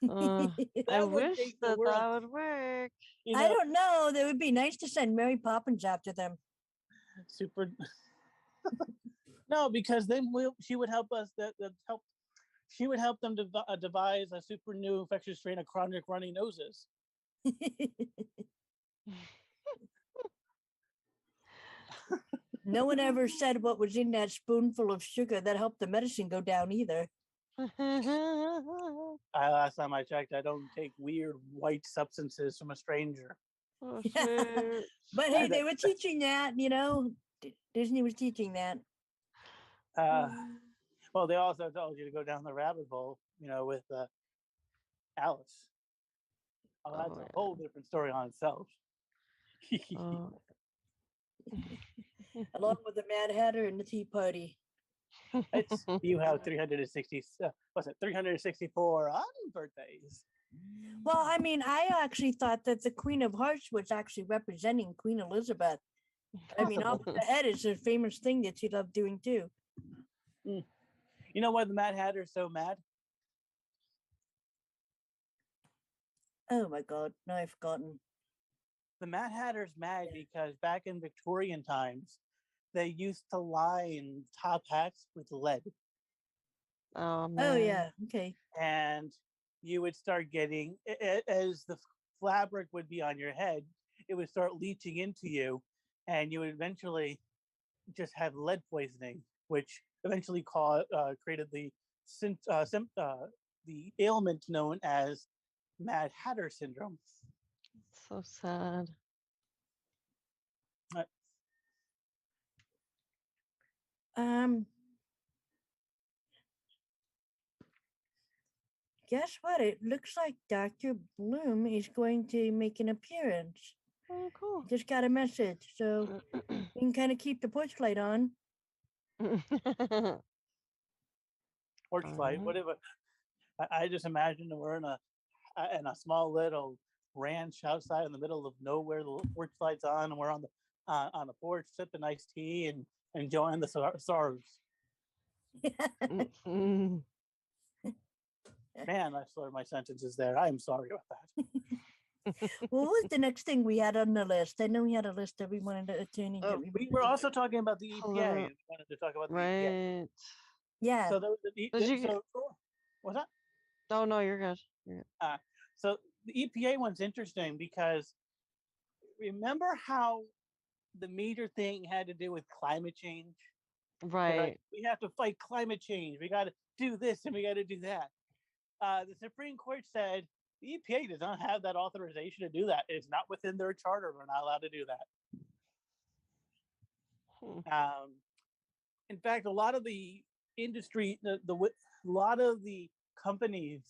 I wish that would work.
I don't know. It would be nice to send Mary Poppins after them.
Super. No, because then she would help us. She would help them devise a super new infectious strain of chronic runny noses.
No one ever said what was in that spoonful of sugar that helped the medicine go down either.
Last time I checked, I don't take weird white substances from a stranger.
Oh, shit.
But hey, they were teaching that, Disney was teaching that.
Well, they also told you to go down the rabbit hole, with Alice. Oh, that's a whole different story on itself.
Along with the Mad Hatter and the Tea Party.
It's you have 360. What's it? 364 birthdays.
Well, I mean, I actually thought that the Queen of Hearts was actually representing Queen Elizabeth. I mean, off the head is a famous thing that she loved doing too.
You know why the Mad Hatter's so mad?
Oh my God, no, I've forgotten.
The Mad Hatter's mad because back in Victorian times, they used to line top hats with lead.
Oh man.
Oh yeah, okay.
And you would start getting, as the fabric would be on your head, it would start leaching into you, and you would eventually just have lead poisoning, which eventually created the ailment known as Mad Hatter syndrome.
So sad.
Guess what? It looks like Dr. Bloom is going to make an appearance.
Oh, cool.
Just got a message, so we can kind of keep the porch light on.
Porch light, whatever. I just imagine we're in a small little ranch outside in the middle of nowhere. The little porch light's on, and we're on the porch sipping iced tea and enjoying the stars. Man, I slurred my sentences there. I'm sorry about that.
What was the next thing we had on the list? I know we had a list that we wanted to attend.
We were also talking about the EPA. We wanted to talk about the EPA.
Right.
Yeah.
So what's that?
Oh no, you're good.
So the EPA one's interesting because remember how the meter thing had to do with climate change?
Right.
We have to fight climate change. We got to do this and we got to do that. The Supreme Court said the EPA does not have that authorization to do that. It's not within their charter. We're not allowed to do that. In fact, a lot of the industry, a lot of the companies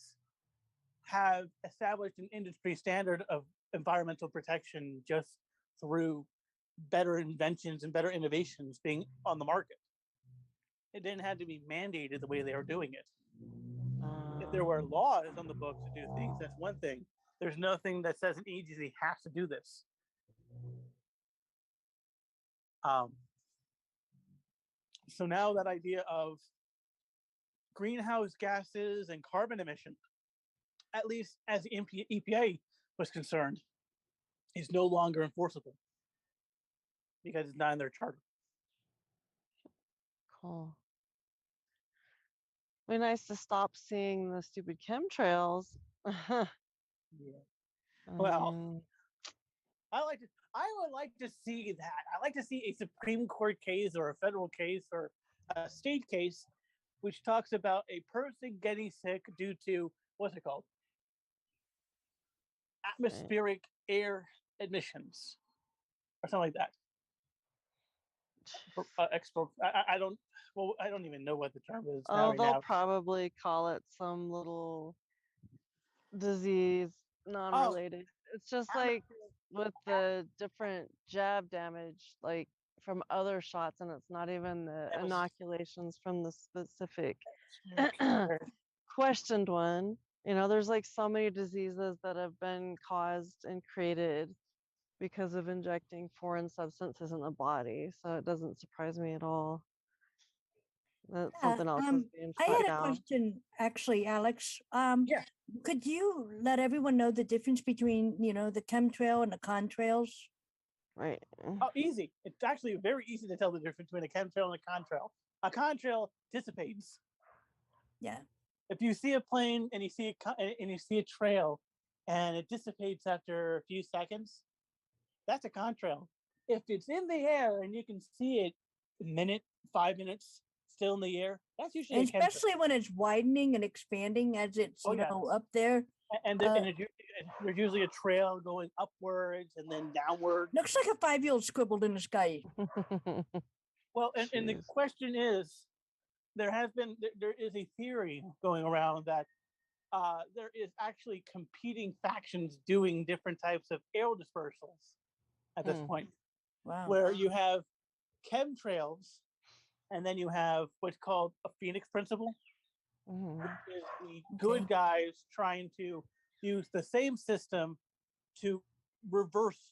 have established an industry standard of environmental protection just through better inventions and better innovations being on the market. It didn't have to be mandated the way they are doing it. If there were laws on the books to do things, that's one thing. There's nothing that says an agency has to do this. So now that idea of greenhouse gases and carbon emission, at least as the EPA was concerned, is no longer enforceable because it's not in their charter.
Cool. Be nice to stop seeing the stupid chemtrails.
Yeah. Well, I would like to see that. I like to see a Supreme Court case or a federal case or a state case which talks about a person getting sick due to, what's it called? Atmospheric air emissions or something like that. I don't even know what the term is.
They'll probably call it some little disease, non-related. It's just like with the different jab damage, like from other shots, and it's not even the inoculations from the specific questioned one. There's like so many diseases that have been caused and created because of injecting foreign substances in the body. So it doesn't surprise me at all that something else is being
I
shut
had a
down.
question, actually, Alex.
Yeah.
Could you let everyone know the difference between, the chemtrail and the contrails?
Right.
Oh, easy. It's actually very easy to tell the difference between a chemtrail and a contrail. A contrail dissipates.
Yeah.
If you see a plane and you see a trail and it dissipates after a few seconds, that's a contrail. If it's in the air and you can see it a minute, 5 minutes still in the air, that's usually
especially when it's widening and expanding as it's up there.
And there's usually a trail going upwards and then downward.
Looks like a 5-year-old scribbled in the sky.
Well, and the question is, there is a theory going around that there is actually competing factions doing different types of air dispersals at this point.
Wow.
Where you have chemtrails and then you have what's called a Phoenix principle,
Mhm.
which is the good guys trying to use the same system to reverse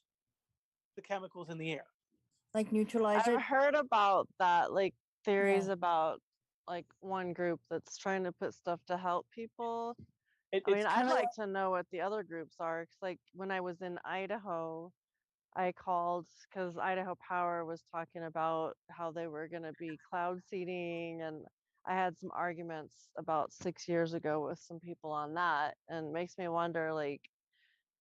the chemicals in the air.
Like neutralize it.
I've heard about that, like theories
Yeah.
about like one group that's trying to put stuff to help people. I
It's
mean, I'd
kind of
like to know what the other groups are, because like when I was in Idaho, I called because Idaho Power was talking about how they were going to be cloud seeding, and I had some arguments about 6 years ago with some people on that, and it makes me wonder like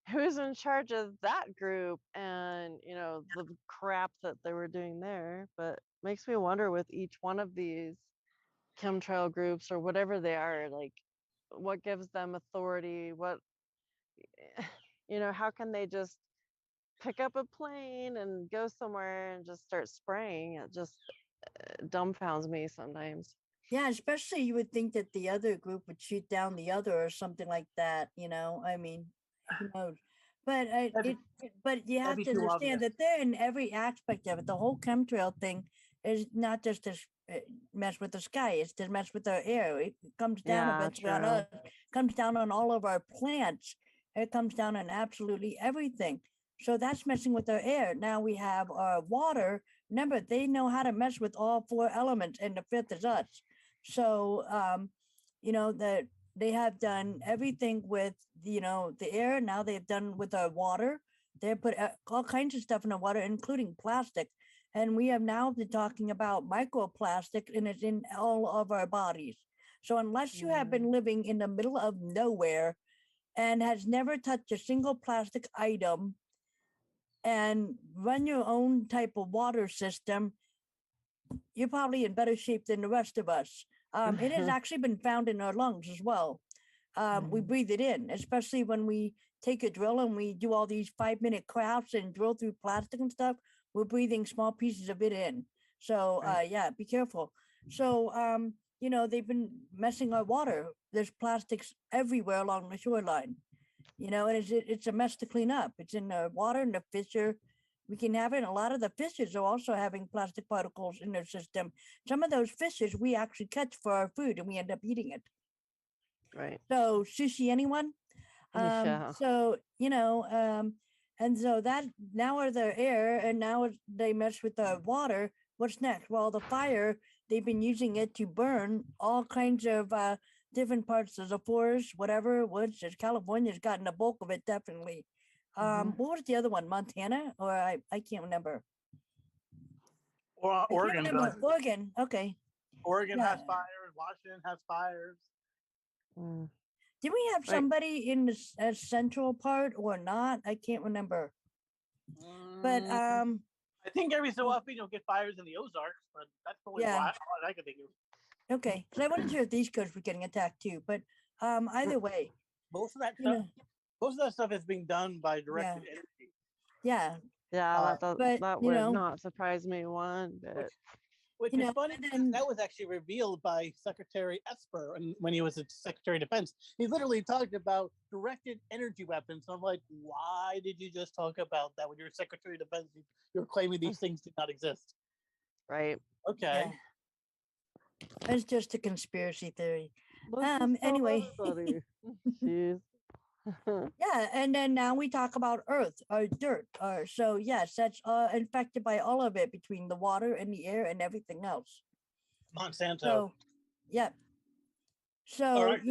who's in charge of that group and the crap that they were doing there. But makes me wonder with each one of these chemtrail groups or whatever they are, like what gives them authority, what how can they just pick up a plane and go somewhere and just start spraying? It just dumbfounds me sometimes.
Yeah, especially you would think that the other group would shoot down the other or something like that, you know. I mean, who knows? But but you
that'd
have
be
to
too obvious.
understand that they're in every aspect of it. The whole chemtrail thing is not just to mess with the sky; it's to mess with our air. It comes down
Yeah,
eventually on
true.
us. Comes down on all of our plants. It comes down on absolutely everything. So that's messing with our air. Now we have our water. Remember, they know how to mess with all four elements, and the fifth is us. So, that they have done everything with, the air. Now they've done with our water. They put all kinds of stuff in the water, including plastic. And we have now been talking about microplastic, and it's in all of our bodies. So unless you have been living in the middle of nowhere and has never touched a single plastic item and run your own type of water system, you're probably in better shape than the rest of us. It has actually been found in our lungs as well. We breathe it in, especially when we take a drill and we do all these 5-minute crafts and drill through plastic and stuff. We're breathing small pieces of it in. So yeah, be careful. So they've been messing our water. There's plastics everywhere along the shoreline. And it's a mess to clean up. It's in the water and the fish are. We can have it. And a lot of the fishes are also having plastic particles in their system. Some of those fishes we actually catch for our food and we end up eating it.
Right.
So sushi, anyone?
Yeah.
So, and so that now are their air and now they mess with the water. What's next? Well, the fire, they've been using it to burn all kinds of different parts of the forest, whatever, woods. California's gotten the bulk of it, definitely. What was the other one? Montana? Or I can't remember.
Or Oregon does.
Oregon, okay.
Oregon
Yeah.
has fires. Washington has fires.
Did we have somebody in the central part or not? I can't remember. But
I think every so often you'll get fires in the Ozarks, but that's probably
Yeah.
why I can think of.
Okay, so I wasn't sure if the East Coast were getting attacked too, but either way,
Most of that
you
stuff,
know,
most of that stuff is being done by directed energy.
yeah,
Yeah,
but,
that
you
would
know,
not surprise me one bit.
Which
You
is
know,
funny
and
because
then-
that was actually revealed by Secretary Esper when he was a Secretary of Defense. He literally talked about directed energy weapons. And I'm like, why did you just talk about that when you're Secretary of Defense? You're claiming these things did not exist.
Right.
Okay.
Yeah. It's just a conspiracy theory.
Let's just tell
Anyway.
everybody. Jeez.
Yeah, and then now we talk about Earth or dirt. So yes, that's infected by all of it between the water and the air and everything else.
Monsanto.
So, yeah. So
All right.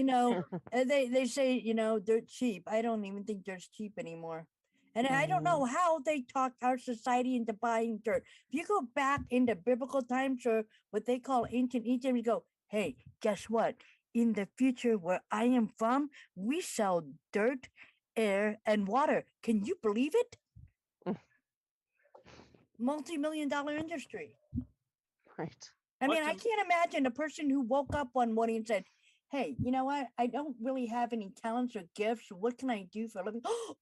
they say dirt's cheap. I don't even think dirt's cheap anymore, and I don't know how they talk our society into buying dirt. If you go back into biblical times or what they call ancient Egypt, you go, hey, guess what? In the future, where I am from, we sell dirt, air, and water. Can you believe it? Multi-million-dollar industry.
Right.
I mean, I can't imagine a person who woke up one morning and said, hey, you know what? I don't really have any talents or gifts. What can I do for a living? Oh,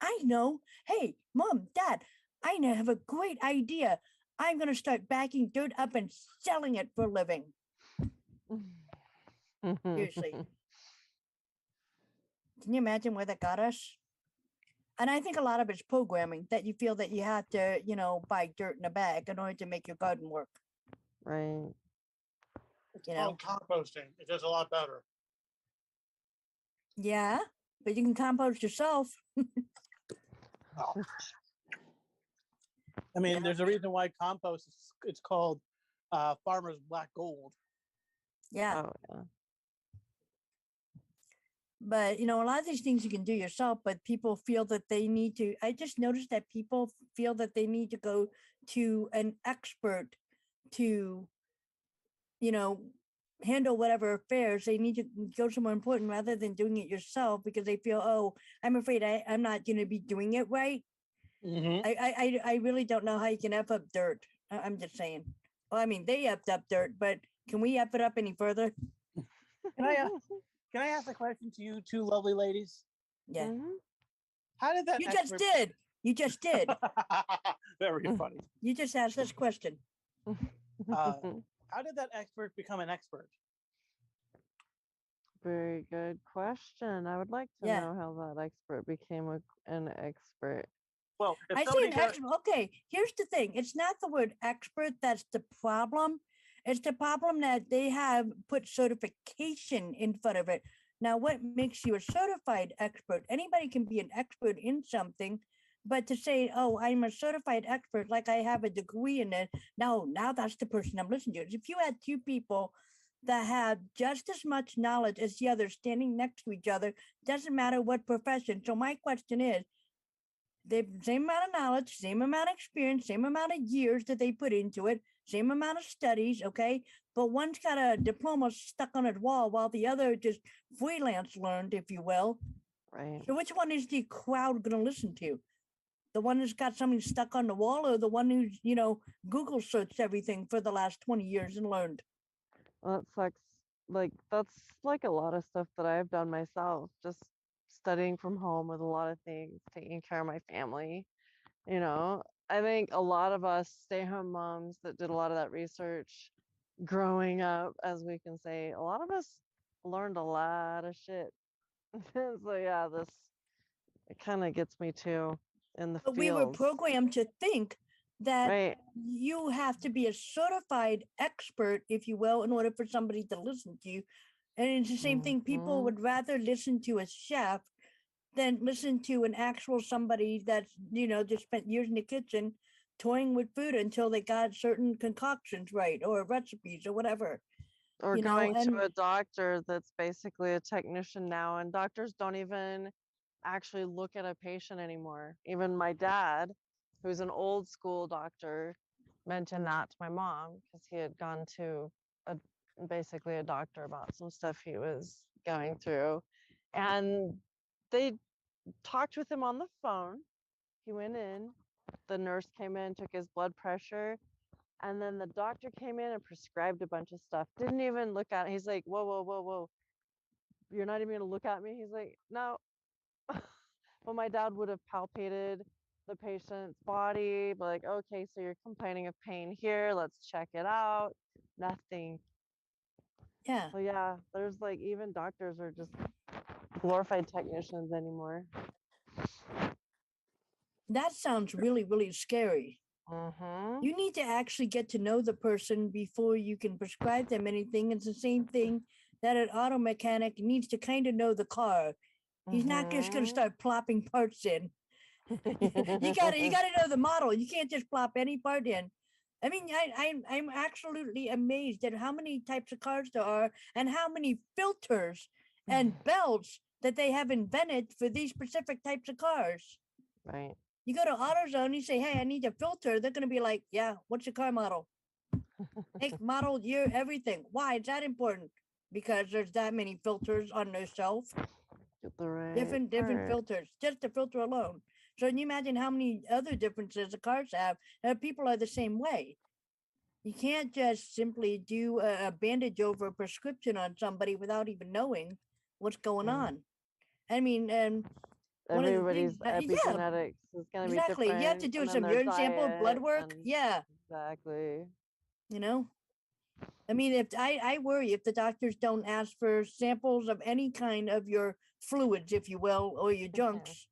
I know. Hey, Mom, Dad, I have a great idea. I'm going to start backing dirt up and selling it for a living. Seriously. Can you imagine where that got us? And I think a lot of it's programming that you feel that you have to, buy dirt in a bag in order to make your garden work.
Right.
It's
you know.
called composting. It's just a lot better.
Yeah, but you can compost yourself.
Oh. I mean,
Yeah.
there's a reason why compost it's called farmer's black gold.
Yeah.
Oh, yeah.
But you know, a lot of these things you can do yourself, but people feel that they need to. I just noticed that people feel that they need to go to an expert to, you know, handle whatever affairs. They need to go somewhere important rather than doing it yourself because they feel, oh, I'm afraid I'm not going to be doing it right.
Mm-hmm.
I really don't know how you can F up dirt. I'm just saying. Well, I mean, they effed up dirt, but can we F it up any further?
Can I ask a question to you two lovely ladies?
Yeah.
Mhm.
How did that
You just did. You just did.
Very funny.
You just asked this question.
How did that expert become an expert?
Very good question. I would like to
Yeah.
know how that expert became an expert.
Well, if
I say
somebody
an
got-
expert. Okay, here's the thing. It's not the word expert that's the problem. It's the problem that they have put certification in front of it. Now, what makes you a certified expert? Anybody can be an expert in something, but to say, oh, I'm a certified expert, like I have a degree in it, no, now that's the person I'm listening to. If you had two people that have just as much knowledge as the other standing next to each other, doesn't matter what profession. So my question is, the same amount of knowledge, same amount of experience, same amount of years that they put into it, same amount of studies, okay? But one's got a diploma stuck on his wall while the other just freelance learned, if you will.
Right.
So which one is the crowd going to listen to? The one that's got something stuck on the wall or the one who's, you know, Google searched everything for the last 20 years and learned?
Well, that sucks. Like, that's like a lot of stuff that I've done myself, just studying from home with a lot of things, taking care of my family. You know, I think a lot of us stay-home moms that did a lot of that research growing up, as we can say, a lot of us learned a lot of shit. So yeah, this it kind of gets me too in the
But we were
fields.
programmed to think that
Right.
you have to be a certified expert, if you will, in order for somebody to listen to you. And it's the same thing. People
Mhm.
would rather listen to a chef than listen to an actual somebody that's, you know, just spent years in the kitchen toying with food until they got certain concoctions right or recipes or whatever.
Or
You know,
going to
and
a doctor that's basically a technician now, and doctors don't even actually look at a patient anymore. Even my dad, who's an old school doctor, mentioned that to my mom because he had gone to a basically a doctor about some stuff he was going through, and they talked with him on the phone. He went in, the nurse came in, took his blood pressure, and then the doctor came in and prescribed a bunch of stuff. Didn't even look at it. He's like, whoa, whoa, whoa, whoa. You're not even gonna look at me? He's like, no. Well, my dad would have palpated the patient's body, be like, okay, so you're complaining of pain here. Let's check it out. Nothing.
yeah,
So yeah, there's like even doctors are just glorified technicians anymore.
that sounds really, really scary.
Mm-hmm.
You need to actually get to know the person before you can prescribe them anything. It's the same thing that an auto mechanic needs to kind of know the car. He's not just going to start plopping parts in. you gotta know the model. You can't just plop any part in. I mean, I'm absolutely amazed at how many types of cars there are and how many filters and belts that they have invented for these specific types of cars.
Right.
You go to AutoZone, you say, hey, I need a filter. They're going to be like, yeah, what's your car model? Make, model, year, everything. Why is that important? Because there's that many filters on their shelf.
Get the right
Different
part.
filters, just the filter alone. So can you imagine how many other differences the cars have? People are the same way. You can't just simply do a bandage over a prescription on somebody without even knowing what's going
Mm.
on. I mean, one of the
Everybody's
things, yeah,
epigenetics is gonna be
exactly.
different.
You have to do
and then
some
their
urine sample, blood
diet
work.
and-
Yeah,
Exactly.
you know. I mean, if I worry if the doctors don't ask for samples of any kind of your fluids, if you will, or your junks,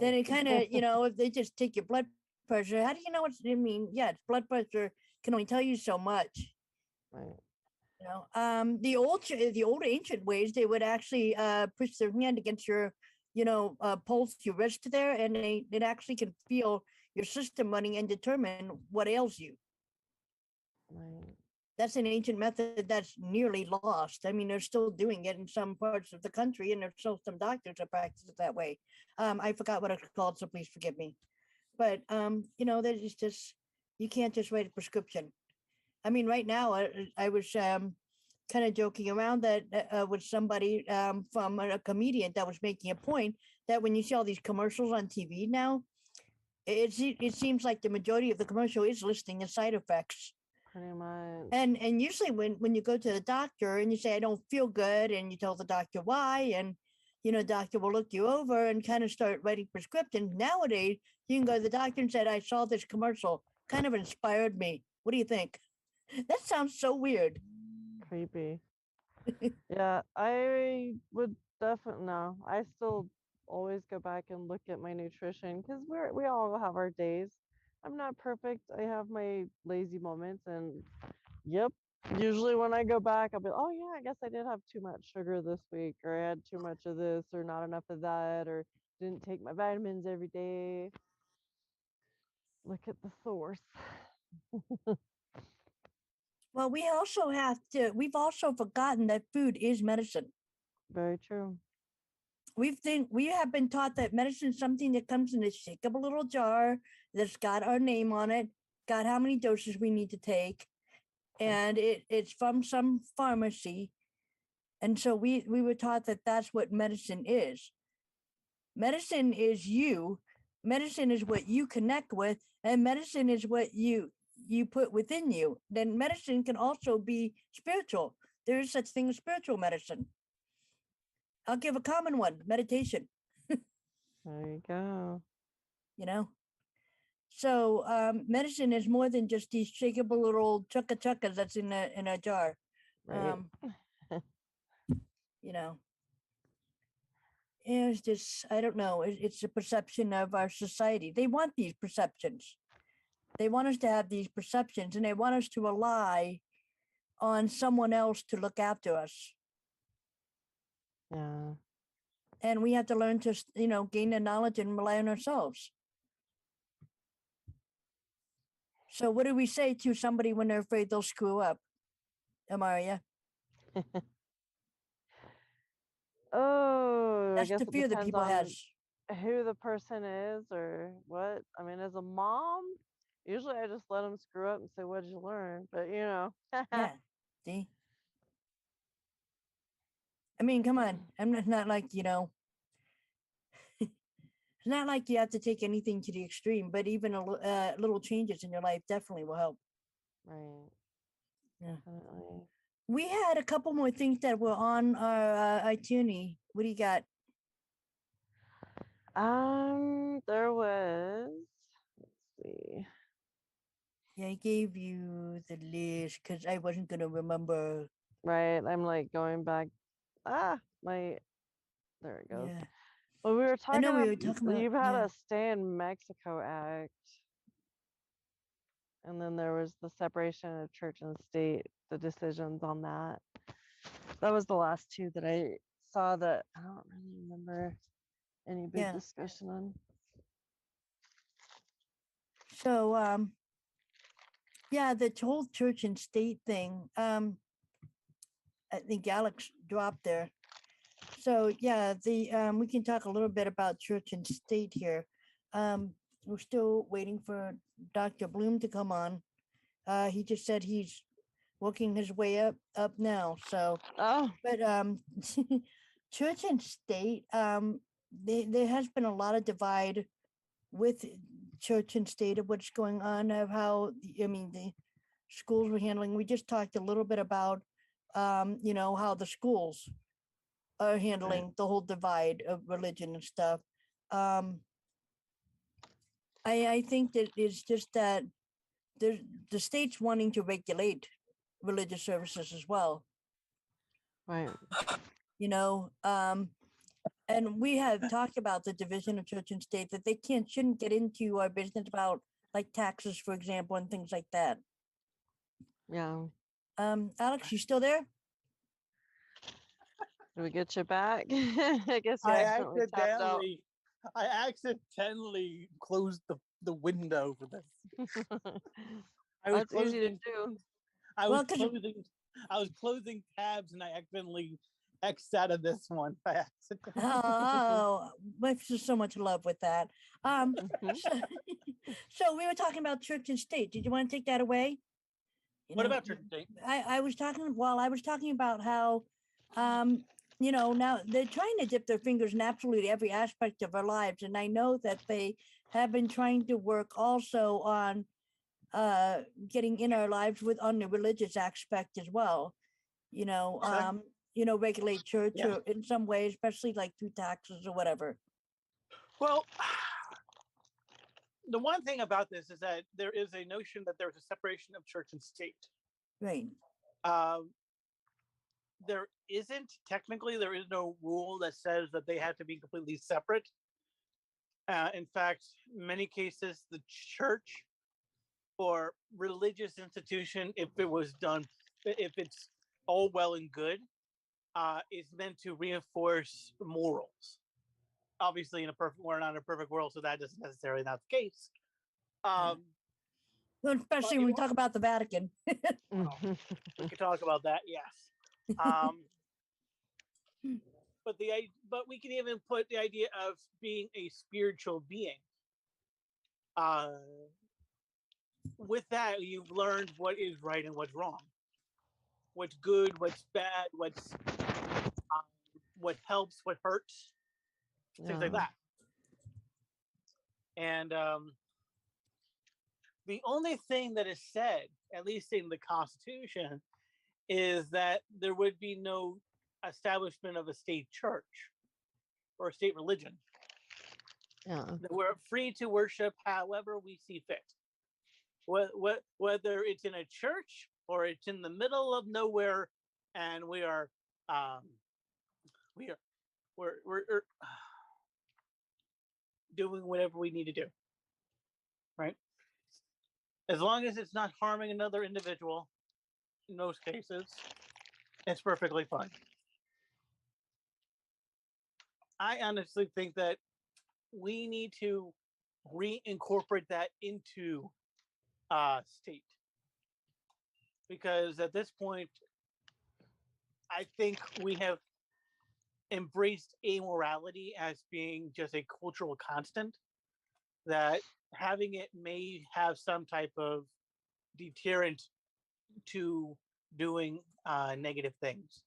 then
Right.
it kind of, you know, if they just take your blood pressure, how do you know what's, I mean, yeah, it's blood pressure can only tell you so much.
Right.
You know, the old ancient ways, they would actually push their hand against your, pulse, your wrist there, and it actually can feel your system running and determine what ails you.
Right.
That's an ancient method that's nearly lost. I mean, they're still doing it in some parts of the country, and there's still some doctors that practice it that way. I forgot what it's called, so please forgive me. But that is just, you can't just write a prescription. I mean, right now, I was kind of joking around that with somebody from a comedian that was making a point that when you see all these commercials on TV now, it seems like the majority of the commercial is listing the side effects.
Pretty much.
And usually when you go to the doctor and you say, I don't feel good, and you tell the doctor why, and doctor will look you over and kind of start writing prescriptions. Nowadays, you can go to the doctor and say, I saw this commercial, kind of inspired me. What do you think? That sounds so weird.
Creepy. Yeah, I would definitely no. I still always go back and look at my nutrition because we all have our days. I'm not perfect. I have my lazy moments, and yep. Usually when I go back, I'll be, oh yeah, I guess I did have too much sugar this week, or I had too much of this, or not enough of that, or didn't take my vitamins every day. Look at the source.
Well, we've also forgotten that food is medicine.
Very true.
We have been taught that medicine is something that comes in a shakeable little jar that's got our name on it, got how many doses we need to take, and it's from some pharmacy. And so we were taught that that's what medicine is. Medicine is you. Medicine is what you connect with, and medicine is what you put within you. Then medicine can also be spiritual. There is such thing as spiritual medicine. I'll give a common one: meditation.
There you go.
So medicine is more than just these shakeable little chukkas that's in a jar.
Right.
It's just, I don't know. It's a perception of our society. They want these perceptions. They want us to have these perceptions, and they want us to rely on someone else to look after us.
Yeah.
And we have to learn to, gain the knowledge and rely on ourselves. So what do we say to somebody when they're afraid they'll screw up, Amária?
Oh, I
That's
guess
the
it
fear that
depends
people
on
has.
who the person is or what. I mean, as a mom, usually I just let them screw up and say, "What did you learn?" But
Yeah. See? I mean, come on. It's not like, it's not like you have to take anything to the extreme, but even little changes in your life definitely will help.
Right.
Yeah.
Definitely.
We had a couple more things that were on our itinerary. What do you got?
There was. Let's see.
Yeah, I gave you the list because I wasn't gonna remember.
Right, I'm like going back. There it goes.
Yeah,
Well, we were
I
talking
know we
about
were talking about.
you've had
Yeah,
a Stay in Mexico Act, and then there was the separation of church and state, the decisions on that. That was the last two that I saw that I don't really remember any big
yeah.
discussion on.
So, yeah, the whole church and state thing. I think Alex dropped there. So yeah, we can talk a little bit about church and state here. We're still waiting for Dr. Bloom to come on. He just said he's working his way up now. So,
Oh,
but church and state, there has been a lot of divide with church and state of what's going on, of how the schools were handling. We just talked a little bit about how the schools are handling the whole divide of religion and stuff. I think that it's just that the state's wanting to regulate religious services as well.
right.
And we have talked about the division of church and state, that they shouldn't get into our business about like taxes, for example, and things like that.
Yeah.
Alex, you still there?
Did we get you back? I guess you accidentally tapped out.
I accidentally closed the window for this.
That's easy to do.
I
Well,
was closing tabs and I accidentally X'd out of this one by accident.
Oh, there's just so much love with that.
Mhm.
So we were talking about church and state. Did you want to take that away?
What about church and state?
I was talking about how, now they're trying to dip their fingers in absolutely every aspect of our lives. And I know that they have been trying to work also on getting in our lives on the religious aspect as well. Regulate church or in some way, especially like through taxes or whatever.
Well, the one thing about this is that there is a notion that there's a separation of church and state.
Right.
There is no rule that says that they have to be completely separate. In fact, many cases, the church or religious institution, if it's all well and good, is meant to reinforce morals. Obviously, we're not in a perfect world, so that isn't necessarily not the case.
Well, especially when we talk about the Vatican.
We could talk about that, yes. But we can even put the idea of being a spiritual being. With that, you've learned what is right and what's wrong, what's good, what's bad, what helps, what hurts, things like that. And the only thing that is said, at least in the Constitution, is that there would be no establishment of a state church or a state religion.
Yeah.
That we're free to worship however we see fit. Whether it's in a church or it's in the middle of nowhere, and we're doing whatever we need to do, right? As long as it's not harming another individual, in most cases, it's perfectly fine. I honestly think that we need to reincorporate that into state, because at this point, I think we have embraced amorality as being just a cultural constant, that having it may have some type of deterrent to doing negative things.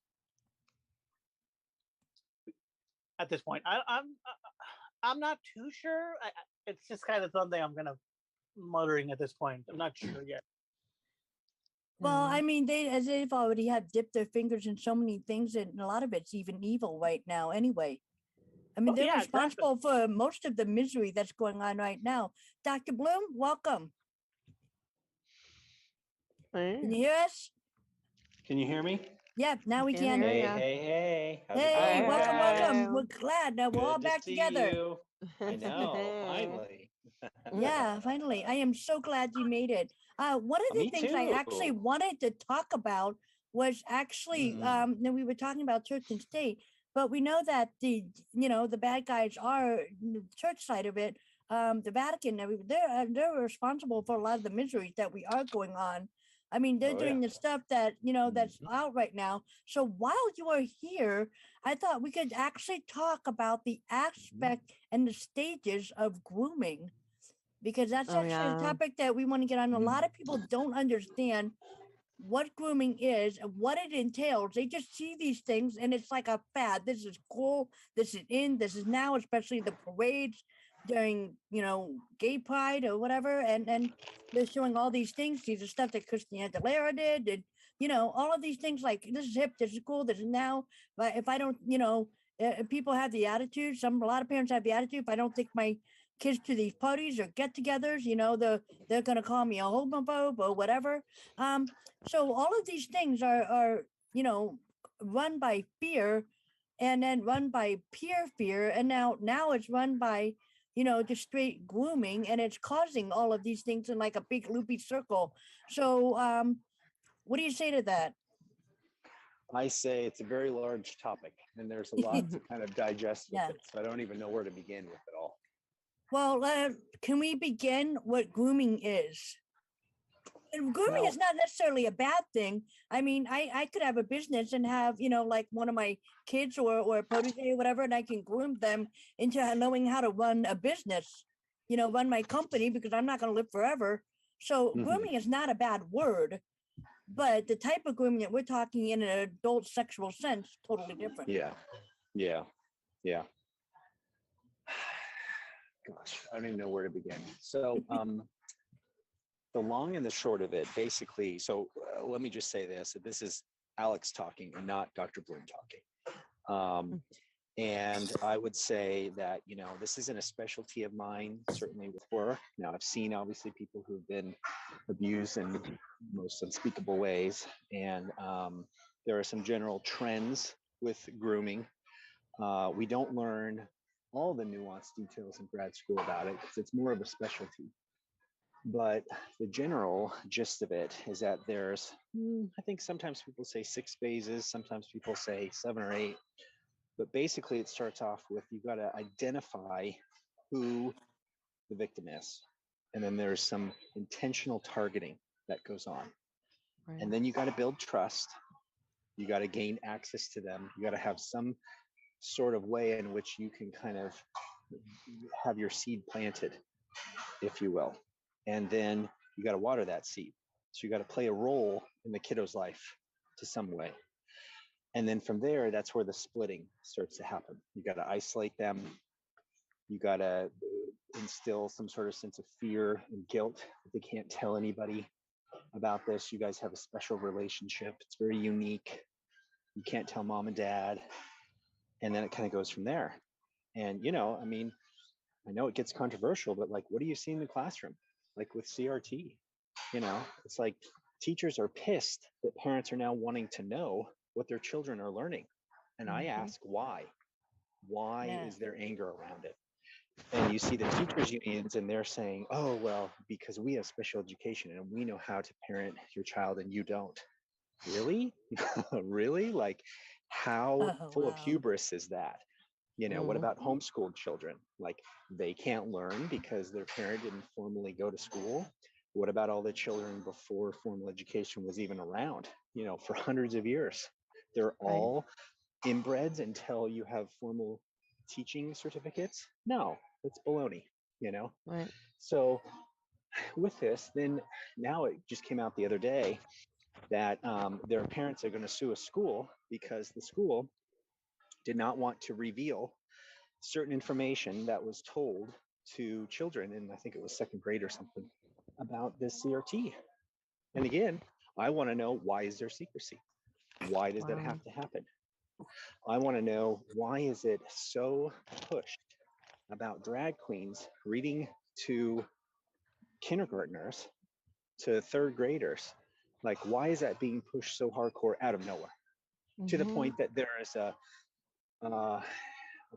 At this point, I'm not too sure. It's just kind of something I'm gonna muttering at this point. I'm not sure yet.
Well, I mean, they've already have dipped their fingers in so many things, and a lot of it's even evil right now anyway. I mean, they're responsible for most of the misery that's going on right now. Dr. Bloom, welcome. Can you hear us?
Can you hear me?
Yeah, now we can.
Hey. How's it
Hey,
going,
welcome.
guys?
We're glad that we're all
Good to
back
see
together.
you. I know, finally.
Yeah, finally. I am so glad you made it. One of the
Me
things I actually
too.
wanted to talk about was actually, we were talking about church and state, but we know that the bad guys are the church side of it. The Vatican, they're responsible for a lot of the miseries that we are going on. I mean, they're doing the stuff that, that's out right now. So while you are here, I thought we could actually talk about the aspect and the stages of grooming, because that's actually a topic that we want to get on. A lot of people don't understand what grooming is and what it entails. They just see these things and it's like a fad. This is cool. This is in. This is now, especially the parades during, gay pride or whatever. And they're showing all these things. These are stuff that Christina Aguilera did. And, all of these things like this is hip, this is cool, this is now. But if I don't, people have the attitude, a lot of parents have the attitude, if I don't take my kids to these parties or get-togethers, they're going to call me a homophobe or whatever. So all of these things are run by fear, and then run by peer fear, and now it's run by just straight grooming, and it's causing all of these things in like a big loopy circle. So What do you say to that?
I say it's a very large topic, and there's a lot to kind of digest with
Yeah.
it. So I don't even know where to begin with it all.
Well, can we begin what grooming is? And grooming
Well-
is not necessarily a bad thing. I mean, I could have a business and have, like one of my kids or a protege or whatever, and I can groom them into knowing how to run a business, run my company, because I'm not going to live forever. So
Mhm.
grooming is not a bad word, but the type of grooming that we're talking in an adult sexual sense, totally different.
Yeah. Gosh, I don't even know where to begin. So the long and the short of it, basically, so let me just say this. This is Alex talking and not Dr. Bloom talking. And I would say that, this isn't a specialty of mine, certainly with work. Now, I've seen, obviously, people who've been abused in most unspeakable ways. And there are some general trends with grooming. We don't learn all the nuanced details in grad school about it because it's more of a specialty. But the general gist of it is that there's, I think sometimes people say 6 phases, sometimes people say 7 or 8. But basically, it starts off with you've got to identify who the victim is. And then there's some intentional targeting that goes on.
Right.
And then you got to build trust. You got to gain access to them. You got to have some sort of way in which you can kind of have your seed planted, if you will. And then you got to water that seed. So you got to play a role in the kiddo's life to some way. And then from there, that's where the splitting starts to happen. You got to isolate them. You got to instill some sort of sense of fear and guilt that they can't tell anybody about this. You guys have a special relationship. It's very unique. You can't tell mom and dad. And then it kind of goes from there. And, I mean, I know it gets controversial, but like, what do you see in the classroom? Like with CRT, it's like teachers are pissed that parents are now wanting to know what their children are learning. And I ask why? Why is there anger around it? And you see the teachers unions and they're saying, oh, well, because we have special education and we know how to parent your child and you don't. Really? Really? Like how full of hubris is that? What about homeschooled children? Like they can't learn because their parent didn't formally go to school. What about all the children before formal education was even around, for hundreds of years? They're all inbreds until you have formal teaching certificates? No, that's baloney,
Right.
So with this, then now it just came out the other day that their parents are going to sue a school because the school did not want to reveal certain information that was told to children in, I think it was 2nd grade or something, about this CRT. And again, I want to know, why is there secrecy? Why does that have to happen? I want to know, why is it so pushed about drag queens reading to kindergartners, to 3rd graders? Like, why is that being pushed so hardcore out of nowhere? To the point that there is a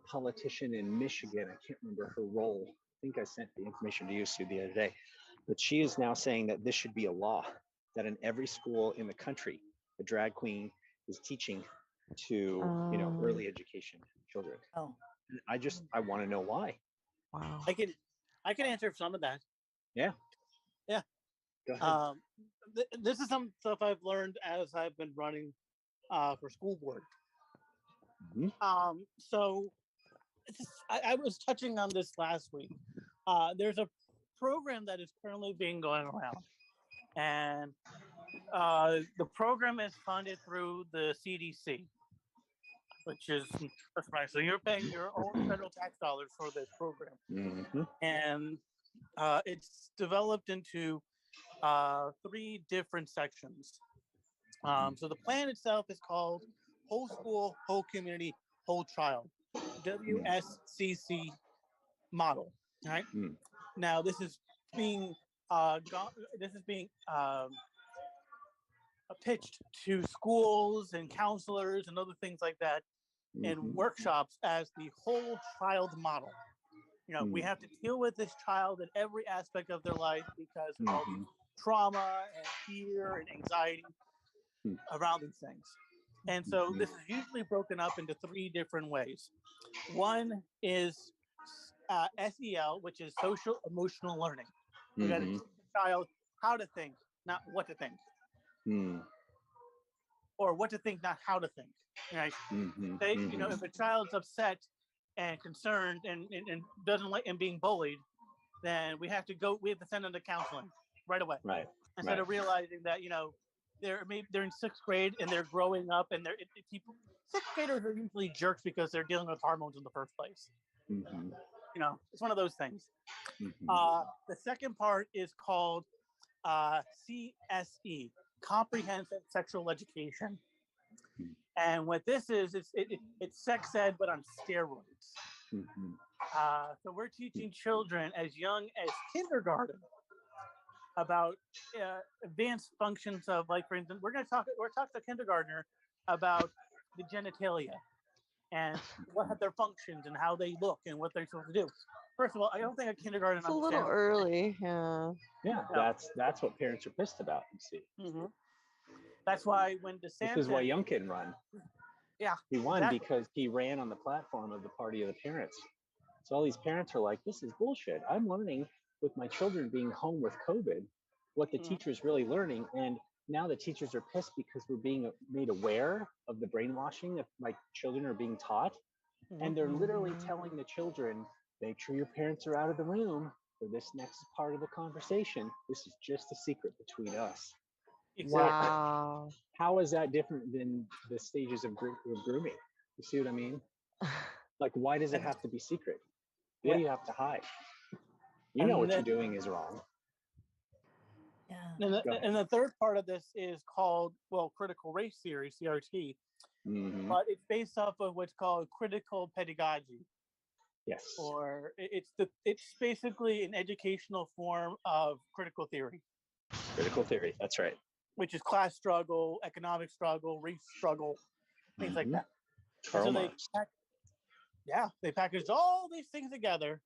politician in Michigan, I can't remember her role. I think I sent the information to you, Sue, the other day. But she is now saying that this should be a law, that in every school in the country, a drag queen is teaching to, early education children.
Oh.
I want to know why.
Wow.
I can answer some of that.
Yeah. Go ahead.
This is some stuff I've learned as I've been running for school board. So I was touching on this last week. There's a program that is currently being going around, and the program is funded through the CDC, which is right. So you're paying your own federal tax dollars for this program, and it's developed into 3 different sections. So the plan itself is called Whole School, Whole Community, Whole Child, WSCC model. Right now, this is being pitched to schools and counselors and other things like that in workshops as the whole child model. We have to deal with this child in every aspect of their life because of all the trauma and fear and anxiety. around these things. And so this is usually broken up into 3 different ways. One is SEL, which is social emotional learning. We got to teach the child how to think, not what to think. Or what to think, not how to think. Right? They, you know, if a child's upset and concerned and doesn't like and being bullied, then we have to send them to counseling right away.
Right.
Instead of realizing that, you know, they're in 6th grade and they're growing up, and people 6th graders are usually jerks because they're dealing with hormones in the first place. You know, it's one of those things. The second part is called CSE, Comprehensive Sexual Education. And what this is, it's sex ed, but on steroids. So we're teaching children as young as kindergarten about advanced functions of, like, for instance, we're talking to a kindergartner about the genitalia and what their functions and how they look and what they're supposed to do. First of all, I don't think a kindergarten.
It's a little early. Yeah.
Yeah, that's what parents are pissed about. You see.
That's why when DeSantis.
This is why Youngkin run.
Yeah.
He won because he ran on the platform of the party of the parents. So all these parents are like, this is bullshit. I'm learning with my children being home with COVID what the teacher's really learning. And now the teachers are pissed because we're being made aware of the brainwashing that my children are being taught. And they're literally telling the children, make sure your parents are out of the room for this next part of the conversation. This is just a secret between us.
Exactly.
Wow.
How is that different than the stages of grooming? You see what I mean? Like, why does it have to be secret? What do you have to hide? You know what you're doing is wrong.
Yeah.
And the third part of this is called, critical race theory, CRT, but it's based off of what's called critical pedagogy.
Yes.
Or it's basically an educational form of critical theory.
Critical theory, that's right.
Which is class struggle, economic struggle, race struggle, things like that.
Karl
So
Marx.
they packaged all these things together,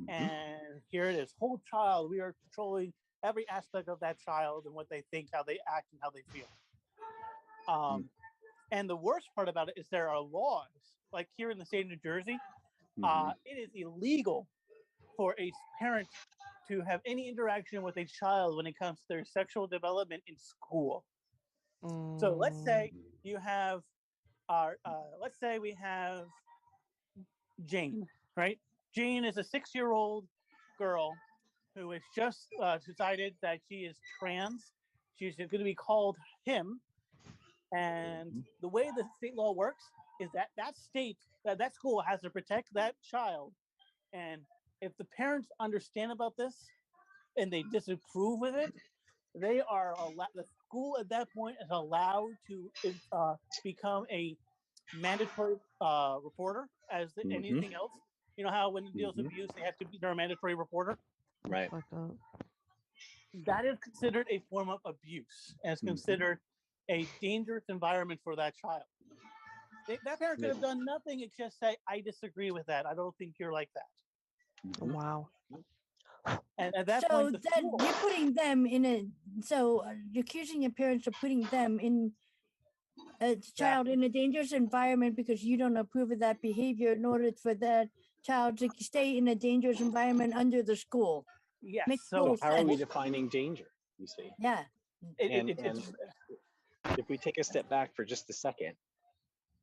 and here it is. Whole child, we are controlling every aspect of that child and what they think, how they act, and how they feel. And the worst part about it is there are laws, like here in the state of New Jersey, it is illegal for a parent to have any interaction with a child when it comes to their sexual development in school. So let's say you have let's say we have Jane, right? Jane is a 6-year-old girl who has just decided that she is trans. She's going to be called him. And the way the state law works is that school has to protect that child. And if the parents understand about this and they disapprove with it, they are the school at that point is allowed to become a mandatory reporter as anything else. You know how when it deals with abuse, they're a mandatory reporter?
Right.
That is considered a form of abuse, and it's considered a dangerous environment for that child. That parent could have done nothing except say, I disagree with that. I don't think you're like that.
Wow.
And at that point,
you're putting them in you're accusing your parents of putting them in a child in a dangerous environment because you don't approve of that behavior in order for that child to stay in a dangerous environment under the school.
Yes.
So how are we defining danger, you see?
Yeah.
And if we take a step back for just a second,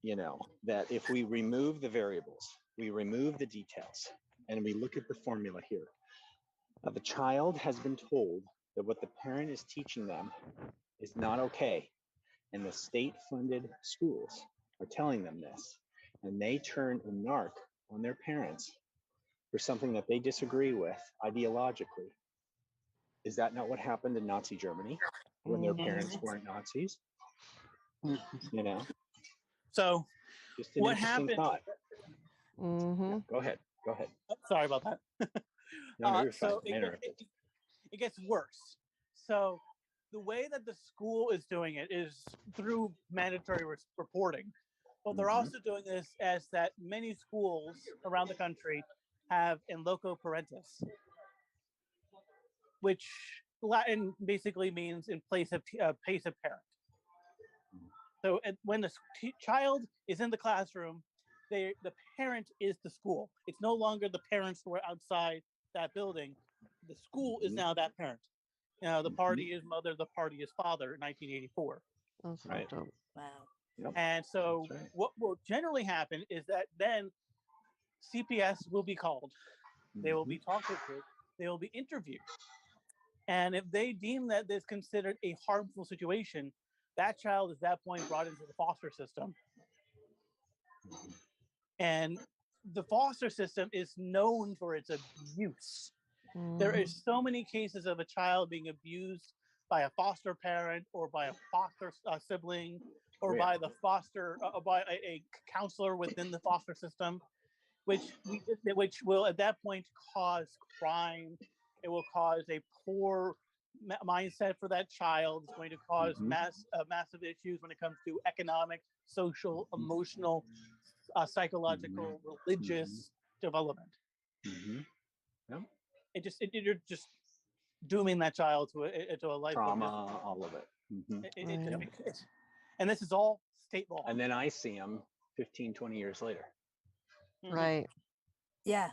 you know, that if we remove the variables, we remove the details, and we look at the formula here, the child has been told that what the parent is teaching them is not okay. And the state-funded schools are telling them this. And they turn a narc on their parents for something that they disagree with ideologically. Is that not what happened in Nazi Germany when their parents weren't Nazis? You know?
So
just an
what happened?
Thought. Yeah, go ahead.
Sorry about that.
No, you're fine.
So it gets worse. So the way that the school is doing it is through mandatory reporting. But they're also doing this as that many schools around the country have in loco parentis, which Latin basically means in place of parent. So when the child is in the classroom, the parent is the school. It's no longer the parents who are outside that building. The school is now that parent. The party is mother, the party is father in 1984.
That's so
Right.
dope.
Wow.
Yep.
And so
That's right.
what will generally happen is that then CPS will be called. They will be talked to. They will be interviewed. And if they deem that this is considered a harmful situation, that child is at that point brought into the foster system. And the foster system is known for its abuse. There is so many cases of a child being abused by a foster parent or by a foster sibling or by the foster by a counselor within the foster system, which will at that point cause crime. It will cause a poor mindset for that child. It's going to cause massive issues when it comes to economic, social, emotional, psychological, religious development.
Yep.
You're just dooming that child to a life
Trauma, all of it.
And this is all state law.
And then I see them 15, 20 years later.
Right.
Yeah.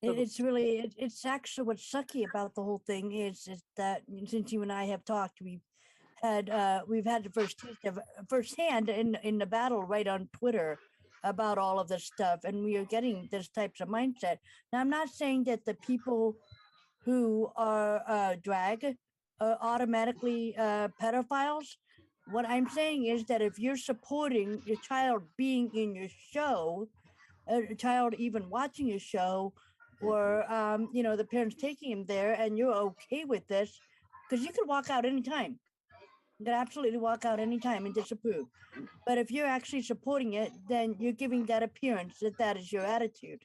It's really, it's actually what's sucky about the whole thing is that since you and I have talked, we've had the firsthand in the battle right on Twitter about all of this stuff, and we are getting this types of mindset. Now, I'm not saying that the people who are drag are automatically pedophiles. What I'm saying is that if you're supporting your child being in your show, a child even watching your show, or the parents taking him there, and you're okay with this, because you could walk out anytime. You could absolutely walk out anytime and disapprove. But if you're actually supporting it, then you're giving that appearance that is your attitude.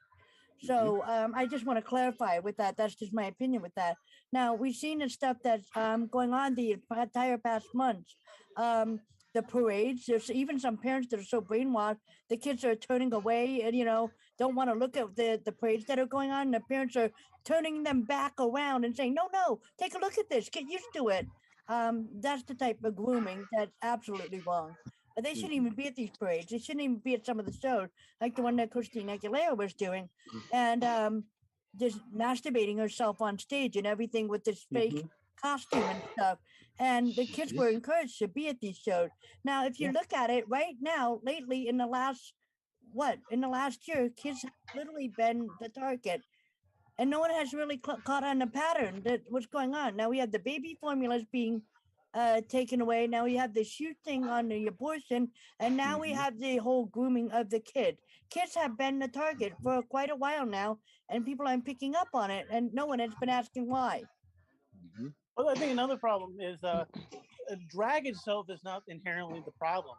So I just want to clarify with that. That's just my opinion with that. Now, we've seen the stuff that's going on the entire past months. The parades, there's even some parents that are so brainwashed, the kids are turning away and, don't want to look at the parades that are going on. And the parents are turning them back around and saying, no, take a look at this, get used to it. That's the type of grooming that's absolutely wrong. They shouldn't even be at these parades. They shouldn't even be at some of the shows, like the one that Christina Aguilera was doing, and just masturbating herself on stage and everything with this fake costume and stuff. And the kids were encouraged to be at these shows. Now, if you look at it right now, lately in the last year, kids have literally been the target. And no one has really caught on the pattern that what's going on. Now we have the baby formulas being taken away. Now we have this huge thing on the abortion, and now we have the whole grooming of the kid. Kids have been the target for quite a while now, and people aren't picking up on it, and no one has been asking why.
Well, I think another problem is drag itself is not inherently the problem.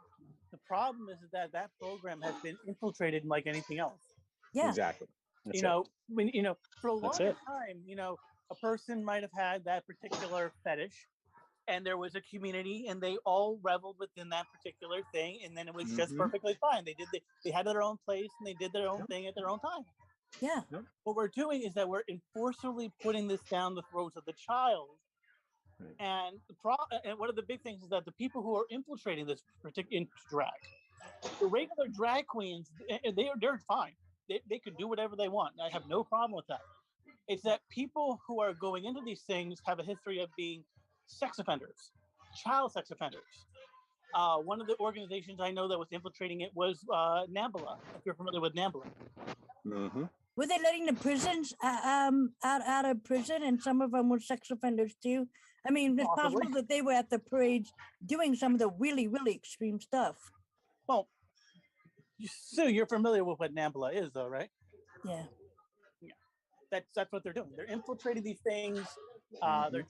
The problem is that program has been infiltrated like anything else.
Yeah,
exactly. That's
For a long time, a person might have had that particular fetish, and there was a community, and they all reveled within that particular thing, and then it was just perfectly fine. They had their own place, and they did their own thing at their own time.
Yeah.
What we're doing is that we're enforcibly putting this down the throats of the child. And one of the big things is that the people who are infiltrating this particular drag, the regular drag queens, they're fine. They can do whatever they want. I have no problem with that. It's that people who are going into these things have a history of being sex offenders, child sex offenders. One of the organizations I know that was infiltrating it was NAMBLA, if you're familiar with NAMBLA.
Were they letting the prisons out of prison, and some of them were sex offenders too? I mean, it's possible that they were at the parades doing some of the really, really extreme stuff.
Well, Sue, you're familiar with what NAMBLA is, though, right?
Yeah.
That's what they're doing. They're infiltrating these things. They're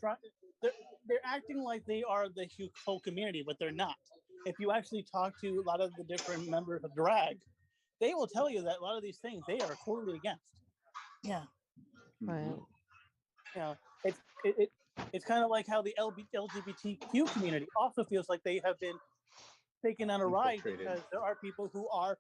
acting like they are the whole community, but they're not. If you actually talk to a lot of the different members of drag, they will tell you that a lot of these things they are totally against.
Yeah.
Right.
It's kind of like how the LGBTQ community also feels like they have been taken on a ride because there are people who are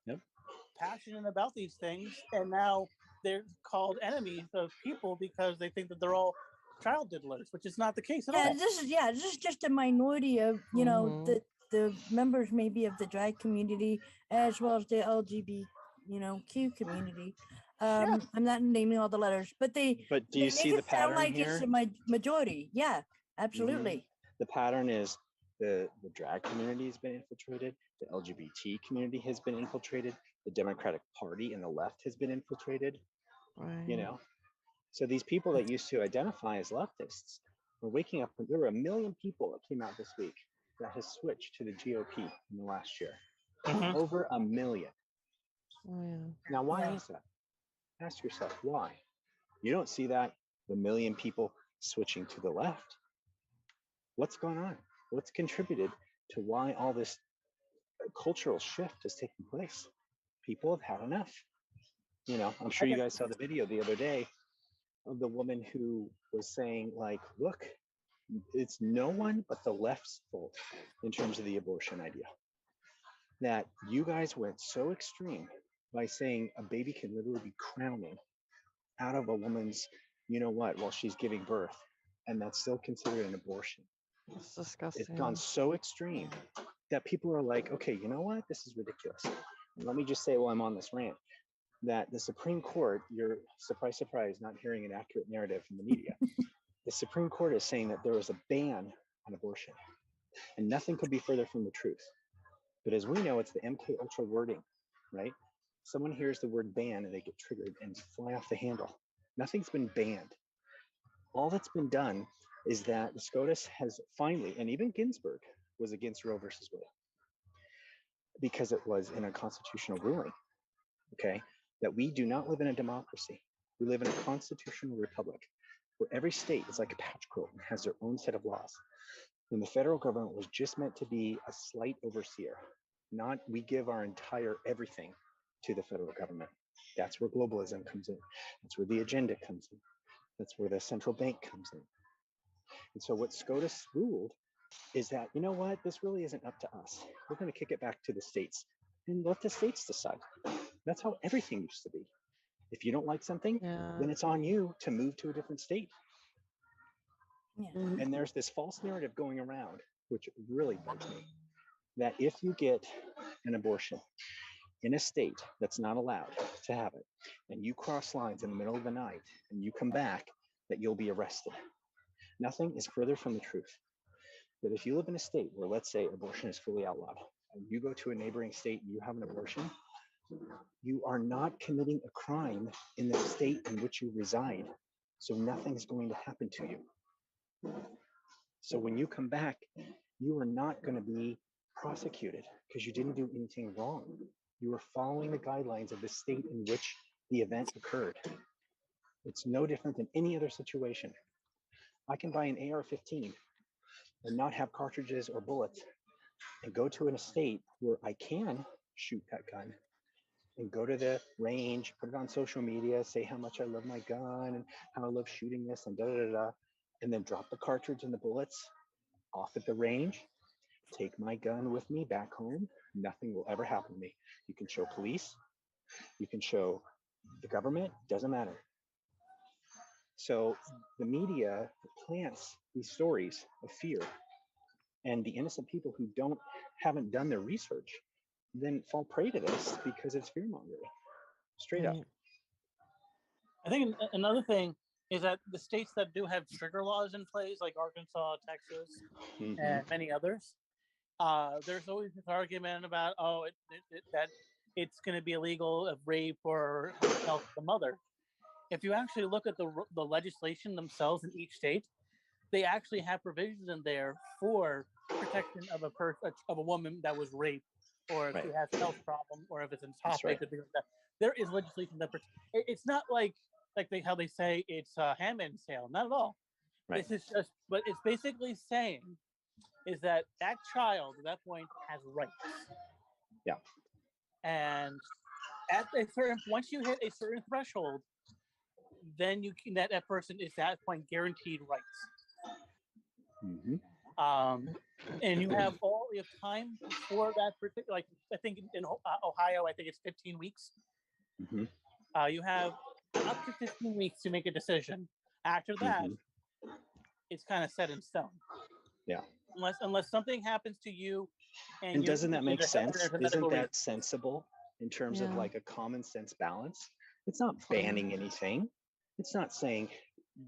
passionate about these things, and now they're called enemies of people because they think that they're all child diddlers, which is not the case at all.
This is just a minority of the the members maybe of the drag community as well as the LGBT, Q community. I'm not naming all the letters, but they
But do
they
you
make
see the
it sound
pattern
like it's
here?
the majority. Yeah, absolutely.
The pattern is the drag community has been infiltrated, the LGBT community has been infiltrated, the Democratic Party and the left has been infiltrated, you
Right.
know? So these people that used to identify as leftists are waking up. There were 1 million people that came out this week that has switched to the GOP in the last year. Over 1 million.
Oh, yeah.
Now, why
Yeah.
is that? Ask yourself why. You don't see that 1 million people switching to the left. What's going on? What's contributed to why all this cultural shift is taking place? People have had enough. I'm sure you guys saw the video the other day of the woman who was saying, like, look, it's no one but the left's fault in terms of the abortion idea. That you guys went so extreme by saying a baby can literally be crowning out of a woman's, while she's giving birth, and that's still considered an abortion.
It's disgusting.
It's gone so extreme that people are like, okay, you know what? This is ridiculous. And let me just say while I'm on this rant, that the Supreme Court, you're surprise, not hearing an accurate narrative from the media. The Supreme Court is saying that there is a ban on abortion, and nothing could be further from the truth. But as we know, it's the MK Ultra wording, right? Someone hears the word ban and they get triggered and fly off the handle. Nothing's been banned. All that's been done is that the SCOTUS has finally, and even Ginsburg was against Roe versus Wade because it was in a constitutional ruling, okay? That we do not live in a democracy. We live in a constitutional republic where every state is like a patch quilt and has their own set of laws. And the federal government was just meant to be a slight overseer, not we give our entire everything to the federal government. That's where globalism comes in. That's where the agenda comes in. That's where the central bank comes in. And so what SCOTUS ruled is that, you know what, this really isn't up to us. We're going to kick it back to the states and let the states decide. That's how everything used to be. If you don't like something, then it's on you to move to a different state.
Yeah.
And there's this false narrative going around, which really bugs me, that if you get an abortion in a state that's not allowed to have it, and you cross lines in the middle of the night and you come back, that you'll be arrested. Nothing is further from the truth. That if you live in a state where, let's say, abortion is fully outlawed, and you go to a neighboring state and you have an abortion, you are not committing a crime in the state in which you reside. So nothing is going to happen to you. So when you come back, you are not going to be prosecuted because you didn't do anything wrong. You are following the guidelines of the state in which the event occurred. It's no different than any other situation. I can buy an AR-15 and not have cartridges or bullets and go to an estate where I can shoot that gun and go to the range, put it on social media, say how much I love my gun and how I love shooting this and and then drop the cartridge and the bullets off at the range, take my gun with me back home. Nothing will ever happen to me. You can show police, you can show the government, doesn't matter. So the media plants these stories of fear, and the innocent people who haven't done their research then fall prey to this because it's fear mongering. Straight up.
I think another thing is that the states that do have trigger laws in place, like Arkansas, Texas, and many others, there's always this argument about, that it's going to be illegal if rape or health of the mother. If you actually look at the legislation themselves in each state, they actually have provisions in there for protection of a woman that was raped, or if she has a health problem, or if it's in topic, or things like that. There is legislation that it's not like how they say it's a Handmaid's Tale. Not at all.
Right.
This is just, but it's basically saying is that child at that point has rights.
Yeah.
And at a certain, once you hit a certain threshold, then you can that person is at that point guaranteed rights. And you have time for that particular, like I think in Ohio, I think it's 15 weeks. You have up to 15 weeks to make a decision. After that, it's kind of set in stone.
Yeah.
unless something happens to you,
And
you
doesn't that make
there's
sense?
a medical
Isn't
reason.
that sensible in terms of
Yeah.
like a common sense balance? It's not banning anything. It's not saying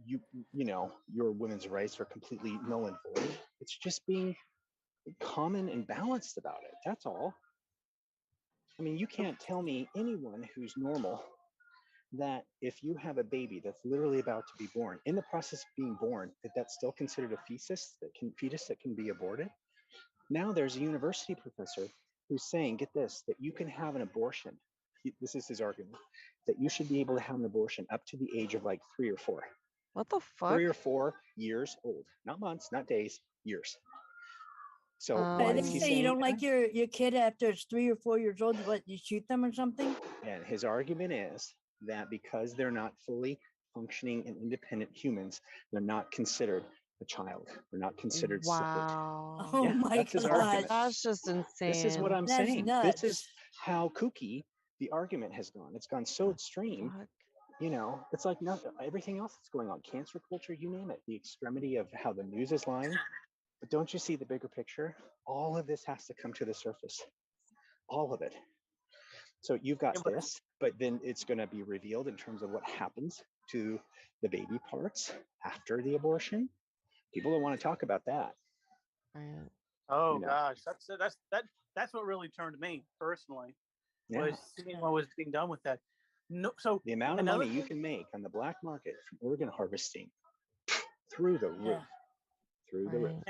your women's rights are completely null and void. It's just being common and balanced about it. That's all. I mean, you can't tell me anyone who's normal that if you have a baby that's literally about to be born, in the process of being born, that's still considered a fetus that can be aborted. Now there's a university professor who's saying, get this, that you can have an abortion. This is his argument, that you should be able to have an abortion up to the age of like 3 or 4.
What the fuck?
3 or 4 years old, not months, not days, years. So
Oh.
why
But
is
they
he
say
saying
you don't
that?
like your kid after it's 3 or 4 years old, what, you shoot them or something?
And his argument is that because they're not fully functioning and independent humans, they're not considered a child. They're not considered separate.
Wow.
Oh
Yeah,
my
that's his
God.
argument.
That's just insane.
This is what I'm
That's
saying.
nuts.
This is how kooky the argument has gone. It's gone so extreme.
Fuck.
It's like everything else that's going on, cancer culture, you name it, the extremity of how the news is lying. But don't you see the bigger picture? All of this has to come to the surface. All of it. So you've got this, but then it's going to be revealed in terms of what happens to the baby parts after the abortion. People don't want to talk about that.
Right.
Oh gosh, that's what really turned me personally.
Yeah.
Was seeing what was being done with that. No, so
The amount of money you can make on the black market from organ harvesting through the roof. Through the roof.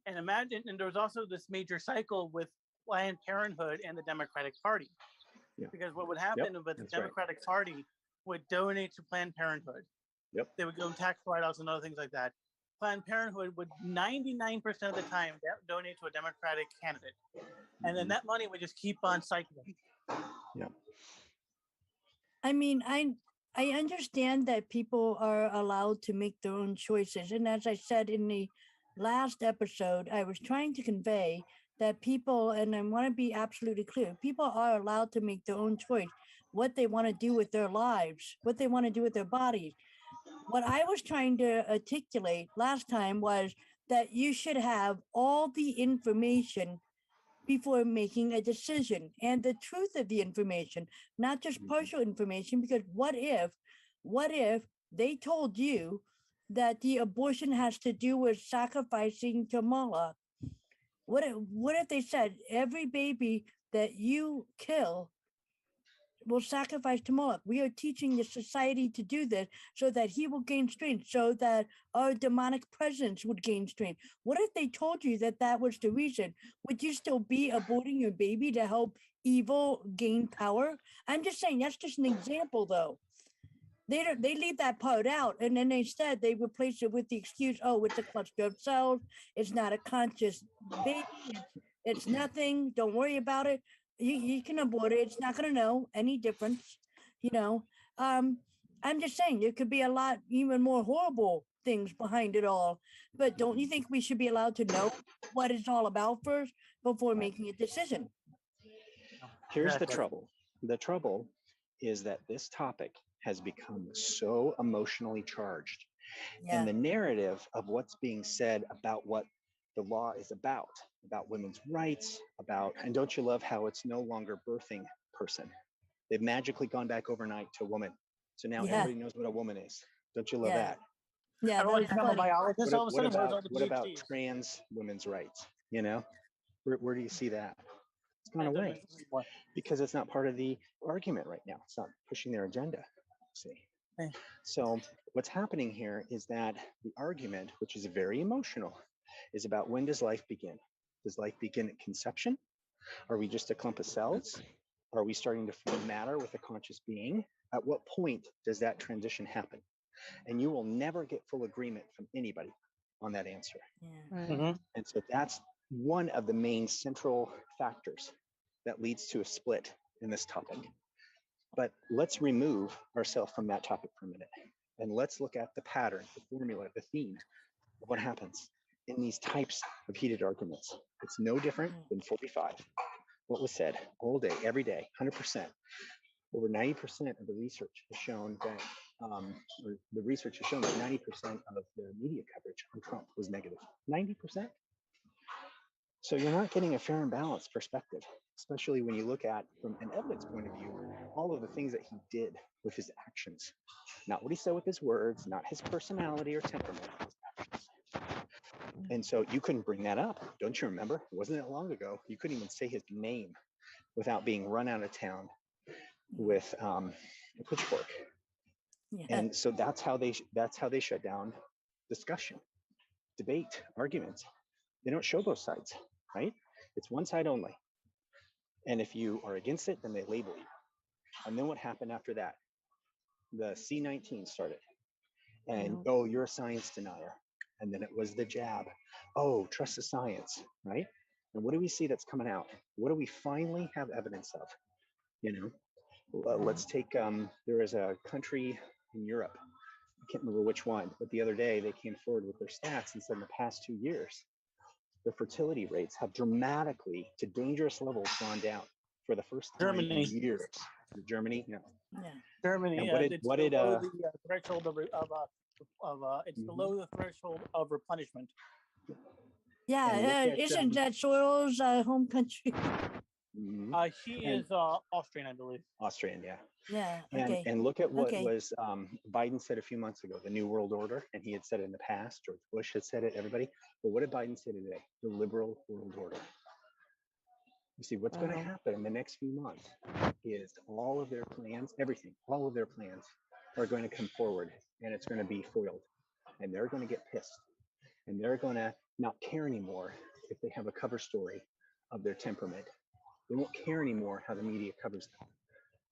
And imagine, and there was also this major cycle with Planned Parenthood and the Democratic Party.
Yeah.
Because what would happen is the Democratic Party would donate to Planned Parenthood.
Yep.
They would give them tax write-offs and other things like that. Planned Parenthood would 99% of the time donate to a Democratic candidate. And then that money would just keep on cycling.
Yeah.
I mean, I understand that people are allowed to make their own choices. And as I said in the last episode, I was trying to convey that people, and I want to be absolutely clear, people are allowed to make their own choice, what they want to do with their lives, what they want to do with their bodies. What I was trying to articulate last time was that you should have all the information before making a decision, and the truth of the information, not just partial information, because what if they told you that the abortion has to do with sacrificing to Moloch? What if they said every baby that you kill will sacrifice to Moloch? We are teaching the society to do this so that he will gain strength, so that our demonic presence would gain strength. What if they told you that that was the reason? Would you still be aborting your baby to help evil gain power? I'm just saying, that's just an example, though. They leave that part out, and then instead they replace it with the excuse, oh, it's a cluster of cells, it's not a conscious baby, it's nothing, don't worry about it. You can abort it, it's not going to know any difference, I'm just saying there could be a lot even more horrible things behind it all. But don't you think we should be allowed to know what it's all about first before making a decision?
Here's the trouble. The trouble is that this topic has become so emotionally charged. And the narrative of what's being said about what the law is about women's rights, and don't you love how it's no longer birthing person? They've magically gone back overnight to a woman. So now everybody knows what a woman is. Don't you love that?
Yeah,
I don't want to become a biologist all of a sudden.
What about trans women's rights? Where do you see that? It's gone away because it's not part of the argument right now. It's not pushing their agenda. See? So what's happening here is that the argument, which is very emotional, is about when does life begin? Does life begin at conception? Are we just a clump of cells? Are we starting to form matter with a conscious being? At what point does that transition happen? And you will never get full agreement from anybody on that answer. And so that's one of the main central factors that leads to a split in this topic. But let's remove ourselves from that topic for a minute. And let's look at the pattern, the formula, the theme of what happens in these types of heated arguments. It's no different than 45. What was said all day, every day, 100%. Over 90% of the research has shown that or the research has shown that 90% of the media coverage on Trump was negative. 90%. So you're not getting a fair and balanced perspective, especially when you look at, from an evidence point of view, all of the things that he did with his actions. Not what he said with his words, not his personality or temperament, his actions. And so you couldn't bring that up. Don't you remember? It wasn't that long ago. You couldn't even say his name without being run out of town with a pitchfork.
Yeah.
And so that's how they shut down discussion, debate, arguments. They don't show both sides, right? It's one side only. And if you are against it, then they label you. And then what happened after that? The C-19 started. And, oh, you're a science denier. And then it was the jab. Oh, trust the science, right? And what do we see that's coming out? What do we finally have evidence of? You know, let's take, there is a country in Europe, I can't remember which one, but the other day they came forward with their stats and said in the past 2 years, the fertility rates have dramatically, to dangerous levels, gone down for the first time
Germany.
in years. Germany, yeah.
Germany.
And
It's below the threshold it's below the threshold of replenishment.
Yeah, isn't that Sorrel's home country?
He is Austrian, I believe.
Austrian, yeah.
Yeah. Okay.
And look at what was Biden said a few months ago, the New World Order, and he had said it in the past. George Bush had said it. Everybody. But what did Biden say today? The liberal world order. You see, what's going to happen in the next few months is all of their plans, everything, all of their plans are going to come forward, and it's going to be foiled, and they're going to get pissed, and they're going to not care anymore if they have a cover story of their temperament. They won't care anymore how the media covers them.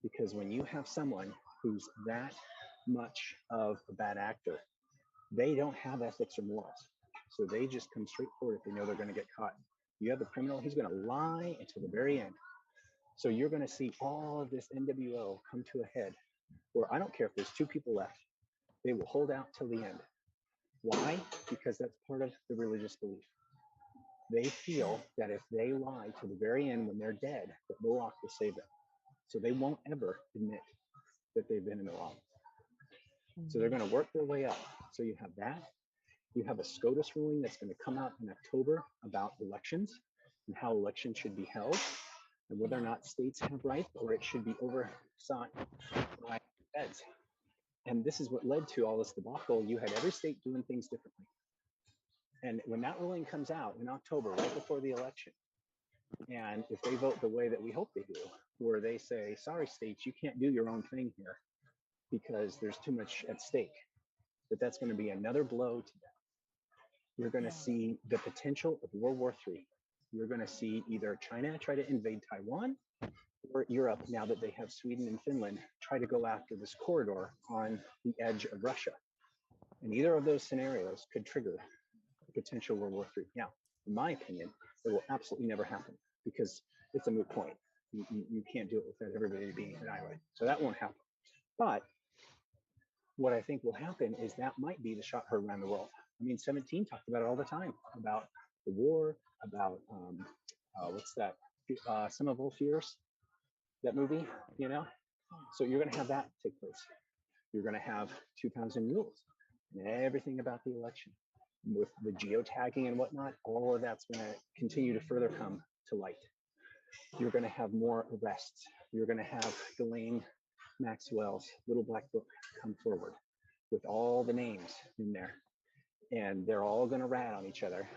Because when you have someone who's that much of a bad actor, they don't have ethics or morals. So they just come straight forward if they know they're going to get caught. You have the criminal, he's going to lie until the very end. So you're going to see all of this NWO come to a head where I don't care if there's 2 people left, they will hold out till the end. Why? Because that's part of the religious belief. They feel that if they lie to the very end when they're dead, that Moloch will save them. So they won't ever admit that they've been in the wrong. So they're going to work their way up. So you have that. You have a SCOTUS ruling that's going to come out in October about elections and how elections should be held and whether or not states have rights or it should be overseen by feds. And this is what led to all this debacle. You had every state doing things differently. And when that ruling comes out in October, right before the election, and if they vote the way that we hope they do, where they say, sorry, states, you can't do your own thing here because there's too much at stake, that's going to be another blow to them. You're going to see the potential of World War III. You're going to see either China try to invade Taiwan or Europe, now that they have Sweden and Finland, try to go after this corridor on the edge of Russia. And either of those scenarios could trigger a potential World War III. Now, in my opinion, it will absolutely never happen because it's a moot point. You can't do it without everybody being annihilated. So that won't happen. But what I think will happen is that might be the shot heard around the world. I mean, 17 talked about it all the time, about the war, about what's that? Some of All Fears, that movie, you know? So you're going to have that take place. You're going to have 2 pounds and mules and everything about the election with the geotagging and whatnot. All of that's going to continue to further come to light. You're going to have more arrests. You're going to have Ghislaine Maxwell's Little Black Book come forward with all the names in there. And they're all going to rat on each other.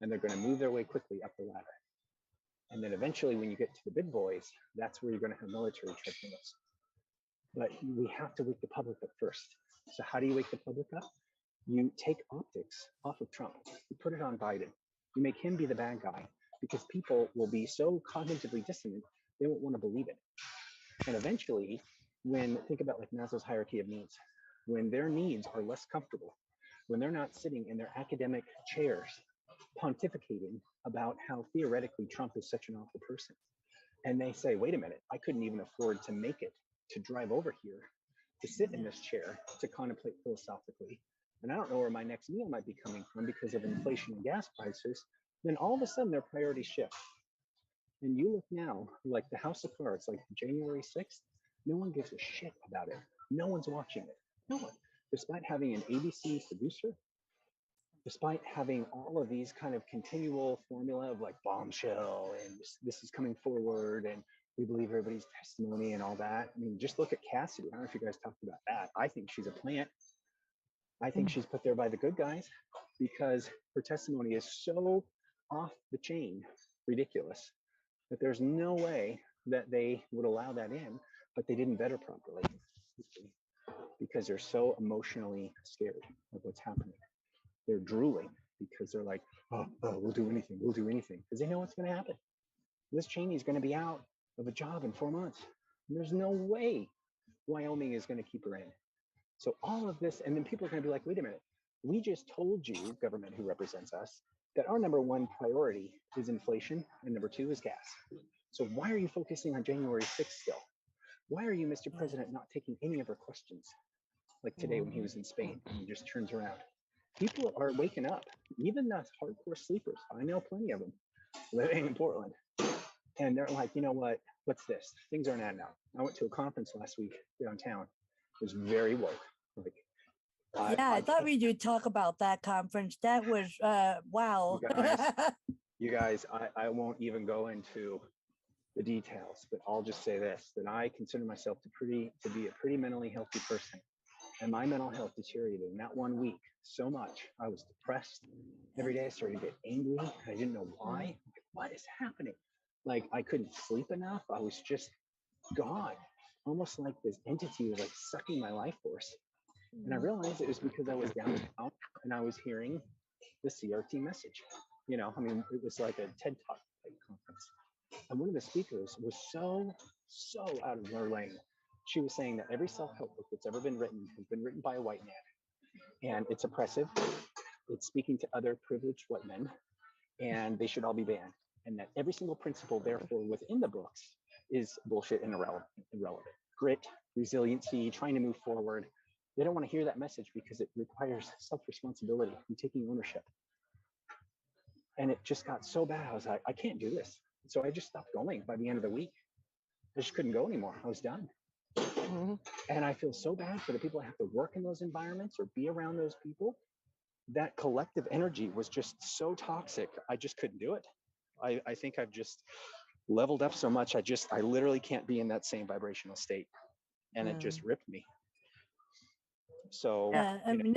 And they're going to move their way quickly up the ladder. And then eventually, when you get to the big boys, that's where you're going to have military tribunals. But we have to wake the public up first. So how do you wake the public up? You take optics off of Trump. You put it on Biden. You make him be the bad guy because people will be so cognitively dissonant, they won't want to believe it. And eventually, think about like Maslow's hierarchy of needs, when their needs are less comfortable, when they're not sitting in their academic chairs pontificating about how theoretically Trump is such an awful person. And they say, wait a minute, I couldn't even afford to make it, to drive over here, to sit in this chair, to contemplate philosophically. And I don't know where my next meal might be coming from because of inflation and gas prices. Then all of a sudden their priorities shift. And you look now, like the House of Cards, like January 6th, no one gives a shit about it. No one's watching it. No one. Despite having an ABC producer, despite having all of these kind of continual formula of like bombshell and this is coming forward and we believe everybody's testimony and all that. I mean, just look at Cassidy. I don't know if you guys talked about that. I think she's a plant. I think she's put there by the good guys because her testimony is so off the chain ridiculous that there's no way that they would allow that in, but they didn't vet her properly because they're so emotionally scared of what's happening. They're drooling because they're like, oh, we'll do anything, because they know what's going to happen. Liz Cheney's going to be out of a job in 4 months. And there's no way Wyoming is going to keep her in. So all of this, and then people are going to be like, wait a minute, we just told you, government who represents us, that our number one priority is inflation and number two is gas. So why are you focusing on January 6th still? Why are you, Mr. President, not taking any of our questions? Like today when he was in Spain, and he just turns around. People are waking up, even the hardcore sleepers. I know plenty of them living in Portland. And they're like, you know what, what's this? Things aren't adding up. I went to a conference last week downtown. It was very woke. Like,
I thought we would talk about that conference. That was, wow.
You guys, I won't even go into the details, but I'll just say this, that I consider myself to be a pretty mentally healthy person. And my mental health deteriorated in that 1 week so much. I was depressed. Every day I started to get angry. I didn't know why. What is happening? Like I couldn't sleep enough. I was just gone. Almost like this entity was like sucking my life force. And I realized it was because I was downtown and I was hearing the CRT message. You know, I mean, it was like a TED Talk type conference. And one of the speakers was so out of her lane. She was saying that every self-help book that's ever been written has been written by a white man. And it's oppressive. It's speaking to other privileged white men. And they should all be banned. And that every single principle, therefore, within the books is bullshit and irrelevant. Grit, resiliency, trying to move forward. They don't want to hear that message because it requires self-responsibility and taking ownership. And it just got so bad. I was like, I can't do this. So I just stopped going by the end of the week. I just couldn't go anymore. I was done. And I feel so bad for the people that have to work in those environments or be around those people. That collective energy was just so toxic. I just couldn't do it. I think I've just leveled up so much. I literally can't be in that same vibrational state. And it just ripped me. So
I mean,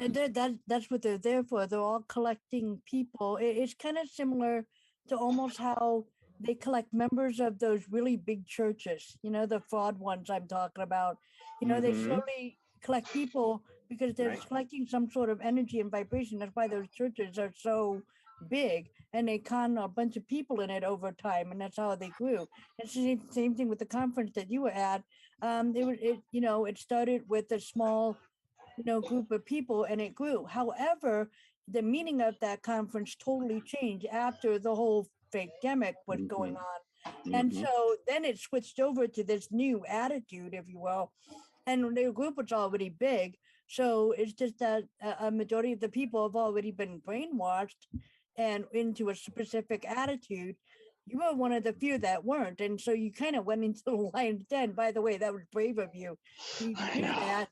that's what they're there for. They're all collecting people. It's kind of similar to almost how they collect members of those really big churches, you know, the fraud ones I'm talking about. You know, they slowly collect people because they're collecting some sort of energy and vibration. That's why those churches are so big, and they con a bunch of people in it over time, and that's how they grew. It's the same thing with the conference that you were at. It started with a small, group of people, and it grew. However, the meaning of that conference totally changed after the whole fakemic was going on. And so then it switched over to this new attitude, if you will. And the group was already big. So it's just that a majority of the people have already been brainwashed and into a specific attitude. You were one of the few that weren't. And so you kind of went into the lion's den. By the way, that was brave of you to do that.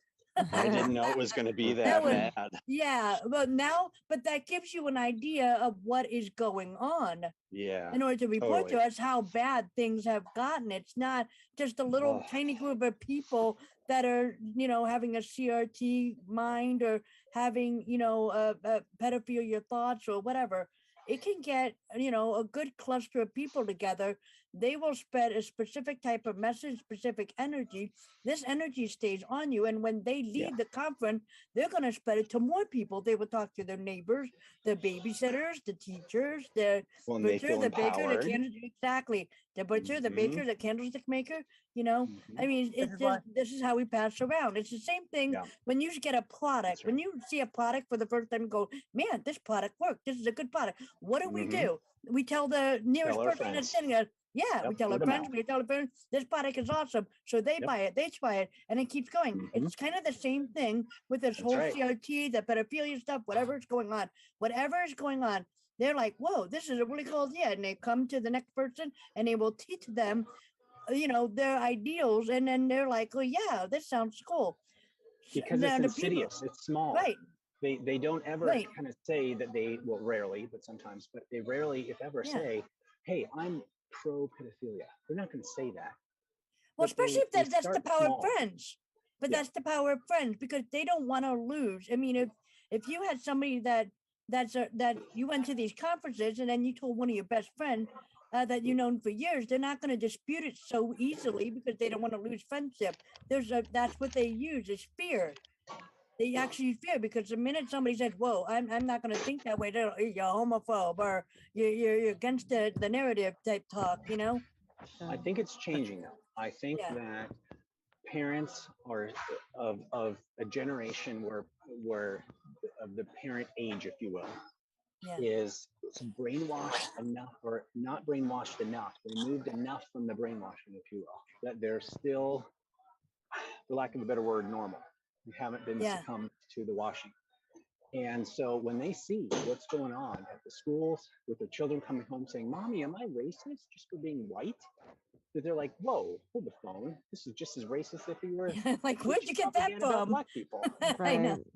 I didn't know it was going to be that bad.
Yeah, but that gives you an idea of what is going on.
Yeah.
In order to report to us how bad things have gotten. It's not just a little tiny group of people that are, having a CRT mind or having, pedophilia thoughts or whatever. It can get, a good cluster of people together. They will spread a specific type of message, specific energy. This energy stays on you. And when they leave the conference, they're going to spread it to more people. They will talk to their neighbors, the babysitters, the teachers, the butcher, the baker, the candlestick. Exactly. The butcher, the baker, the candlestick maker. I mean, this is how we pass around. It's the same thing when you get a product. When you see a product for the first time, go, man, this product worked. This is a good product. What do? We tell the nearest person that's sitting there. Yeah, we tell our friends, this product is awesome. So they buy it, they try it, and it keeps going. It's kind of the same thing with this whole CRT, the pedophilia stuff, whatever is going on. They're like, whoa, this is a really cool idea. And they come to the next person and they will teach them, their ideals. And then they're like, oh, yeah, this sounds cool.
Because
now
it's
the people,
insidious. It's small.
right,
They don't ever
right.
kind of say that they, well, rarely, but sometimes, but they rarely, if ever,
Yeah.
say, hey, I'm pro pedophilia. They're not going to say that.
Well,
But
especially if
they
that's the
start
power of
small.
friends. But
Yeah.
that's the power of friends because they don't want to lose. I mean, if you had somebody that you went to these conferences and then you told one of your best friends that you've known for years, they're not going to dispute it so easily because they don't want to lose friendship. That's what they use is fear. They actually fear because the minute somebody says, "Whoa, I'm not going to think that way," they're you're homophobe or you're against the narrative type talk, you know.
I think it's changing though. I think
Yeah.
that parents are of a generation where of the parent age, if you will,
Yeah.
is brainwashed enough or not brainwashed enough, removed enough from the brainwashing, if you will, that they're still, for lack of a better word, normal. We haven't been
Yeah.
succumbed to the washing. And so when they see what's going on at the schools with their children coming home saying, "Mommy, am I racist just for being white?" That they're like, "Whoa, hold the phone. This is just as racist if you were
Like, where'd you get that
propaganda about
from?
Black people."
I know.
Right.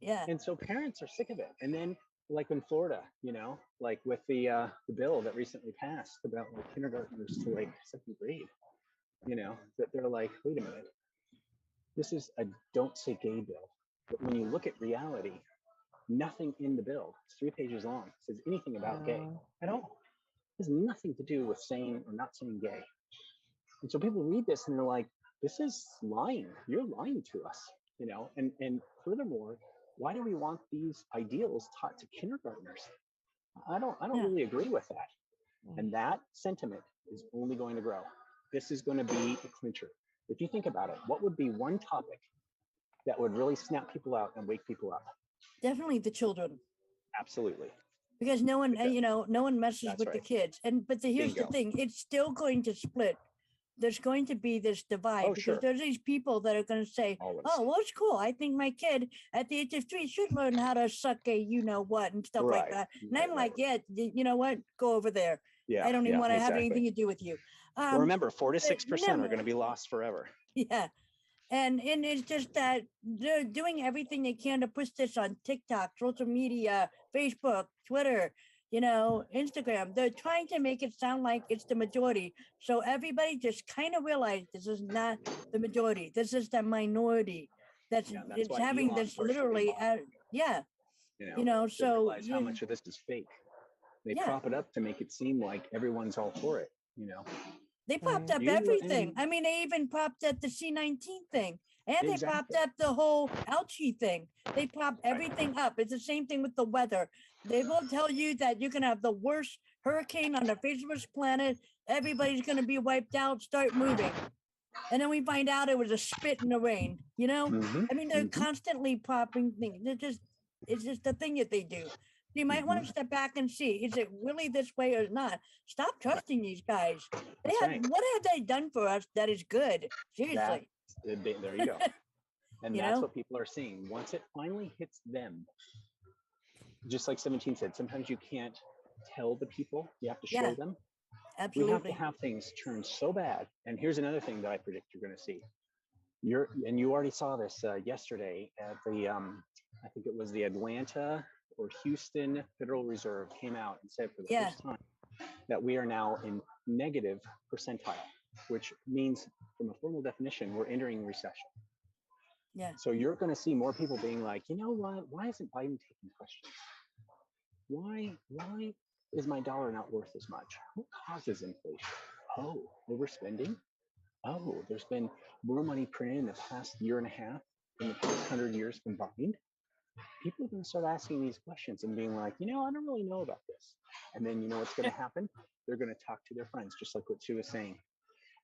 Yeah.
And so parents are sick of it. And then like in Florida, you know, like with the bill that recently passed about like kindergartners to like 2nd grade, you know, that they're like, wait a minute, this is a don't say gay bill. But when you look at reality, nothing in the bill, it's 3 pages long, says anything about gay at all. It has nothing to do with saying or not saying gay. And so people read this and they're like, this is lying. You're lying to us, you know? And furthermore, why do we want these ideals taught to kindergartners? I don't
Yeah.
really agree with that. And that sentiment is only going to grow. This is going to be a clincher. If you think about it, what would be one topic that would really snap people out and wake people up?
Definitely the children.
Absolutely.
Because no one,
Because-
you know, no one messes
That's
with the
right.
kids. But here's the
Bingo.
thing, it's still going to split. There's going to be this divide
Oh,
because
sure.
there's these people that are going to say,
Always.
"Oh, well, it's cool. I think my kid at the age of 3 should learn how to suck a you know what and stuff like
Right.
that." And
Right,
I'm
right.
like, "Yeah, you know what? Go over there.
Yeah.
I don't even want to have
exactly.
anything to do with you."
Well, remember, 4 to
but
6% are
never-
going to be lost forever.
Yeah. And it's just that they're doing everything they can to push this on TikTok, social media, Facebook, Twitter, you know, Instagram. They're trying to make it sound like it's the majority. So everybody just kind of realize this is not the majority. This is the minority. That's
Yeah, that's
it's
why
having
Elon
this
pushed the
literally,
remote.
yeah,
You know,
so
realize how much of this is fake. They
Yeah.
prop it up to make it seem like everyone's all for it, you know.
they popped up
You
everything.
and-
I mean, they even popped up the C-19 thing. And they popped
Exactly.
up the whole Algae thing. They popped everything up. It's the same thing with the weather. They will tell you that you can have the worst hurricane on the face of this planet. Everybody's going to be wiped out. Start moving. And then we find out it was a spit in the rain. You know,
Mhm,
I mean, they're
mhm.
constantly popping things. It's just the thing that they do. You might want to step back and see, is it really this way or not? Stop trusting these guys.
That's right.
What have they done for us that is good? Seriously.
There you go. And
You
that's
know?
what people are seeing. Once it finally hits them, just like 17 said, sometimes you can't tell the people, you have to show
Yeah,
them. We have
absolutely.
to have things turn so bad. And here's another thing that I predict you're going to see. You already saw this yesterday at the, I think it was the Atlanta or Houston Federal Reserve came out and said for the
Yeah.
first time that we are now in negative percentile, which means from a formal definition, we're entering recession.
Yeah.
So you're going to see more people being like, you know what? Why isn't Biden taking questions? Why is my dollar not worth as much? What causes inflation? Oh, overspending. Oh, there's been more money printed in the past year and a half than the past 100 years combined. People are going to start asking these questions and being like, you know, I don't really know about this. And then you know what's going to happen? They're going to talk to their friends, just like what Sue was saying.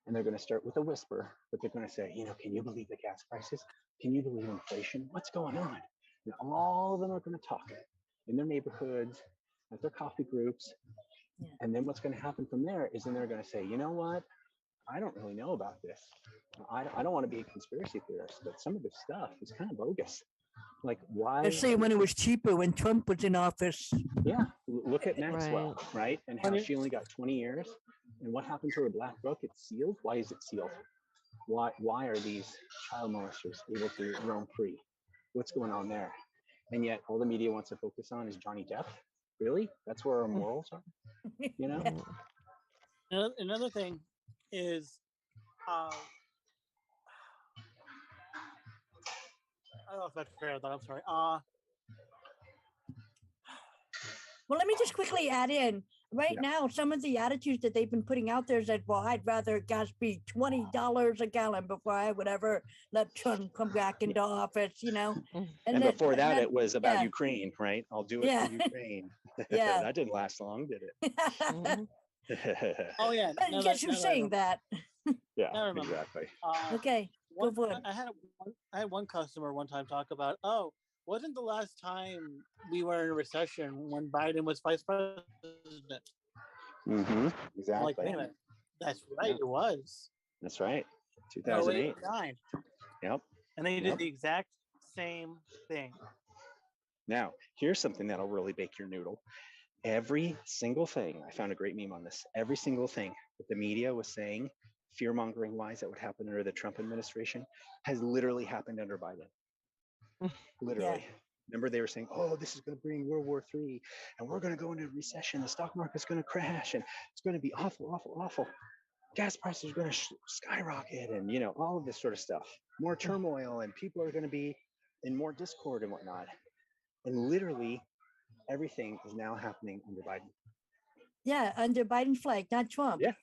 And they're going to start with a whisper, but they're going to say, you know, can you believe the gas prices? Can you believe inflation? What's going on? And all of them are going to talk in their neighborhoods, at their coffee groups.
Yeah.
And then what's going to happen from there is then they're going to say, you know what? I don't really know about this. I don't want to be a conspiracy theorist, but some of this stuff is kind of bogus. Like why?
Especially when it was cheaper when Trump was in office.
Yeah, look at Maxwell, right? And how she only got 20 years. And what happened to her black book? It's sealed. Why is it sealed? Why are these child molesters able to roam free? What's going on there? And yet all the media wants to focus on is Johnny Depp. Really? That's where our morals are, you know?
Another thing is, I lost my train of thought. I'm sorry.
Well, let me just quickly add in. Right
Yeah.
now, some of the attitudes that they've been putting out there is that, well, I'd rather gas be $20 a gallon before I would ever let Trump come back into office, you know.
And before that, it was about
yeah.
Ukraine, right? I'll do it
Yeah.
for Ukraine.
Yeah.
That didn't last long, did it?
Oh yeah.
I guess you're saying that.
Yeah,
I remember.
exactly.
Okay, go for it.
I had one customer one time talk about, oh, wasn't the last time we were in a recession when Biden was vice president?
Mm-hmm.
I'm
Exactly.
like, wait a minute. That's right,
Yeah.
it was.
That's right.
2008,
2008.
9.
Yep.
And they did
Yep.
the exact same thing.
Now, here's something that'll really bake your noodle. Every single thing, I found a great meme on this. Every single thing that the media was saying, fear mongering wise, that would happen under the Trump administration, has literally happened under Biden. Literally.
Yeah.
Remember, they were saying, oh, this is going to bring World War III, and we're going to go into a recession. The stock market's going to crash, and it's going to be awful, awful, awful. Gas prices are going to skyrocket, and, you know, all of this sort of stuff. More turmoil, and people are going to be in more discord and whatnot. And literally, everything is now happening under Biden.
Yeah, under Biden's flag, not Trump.
Yeah.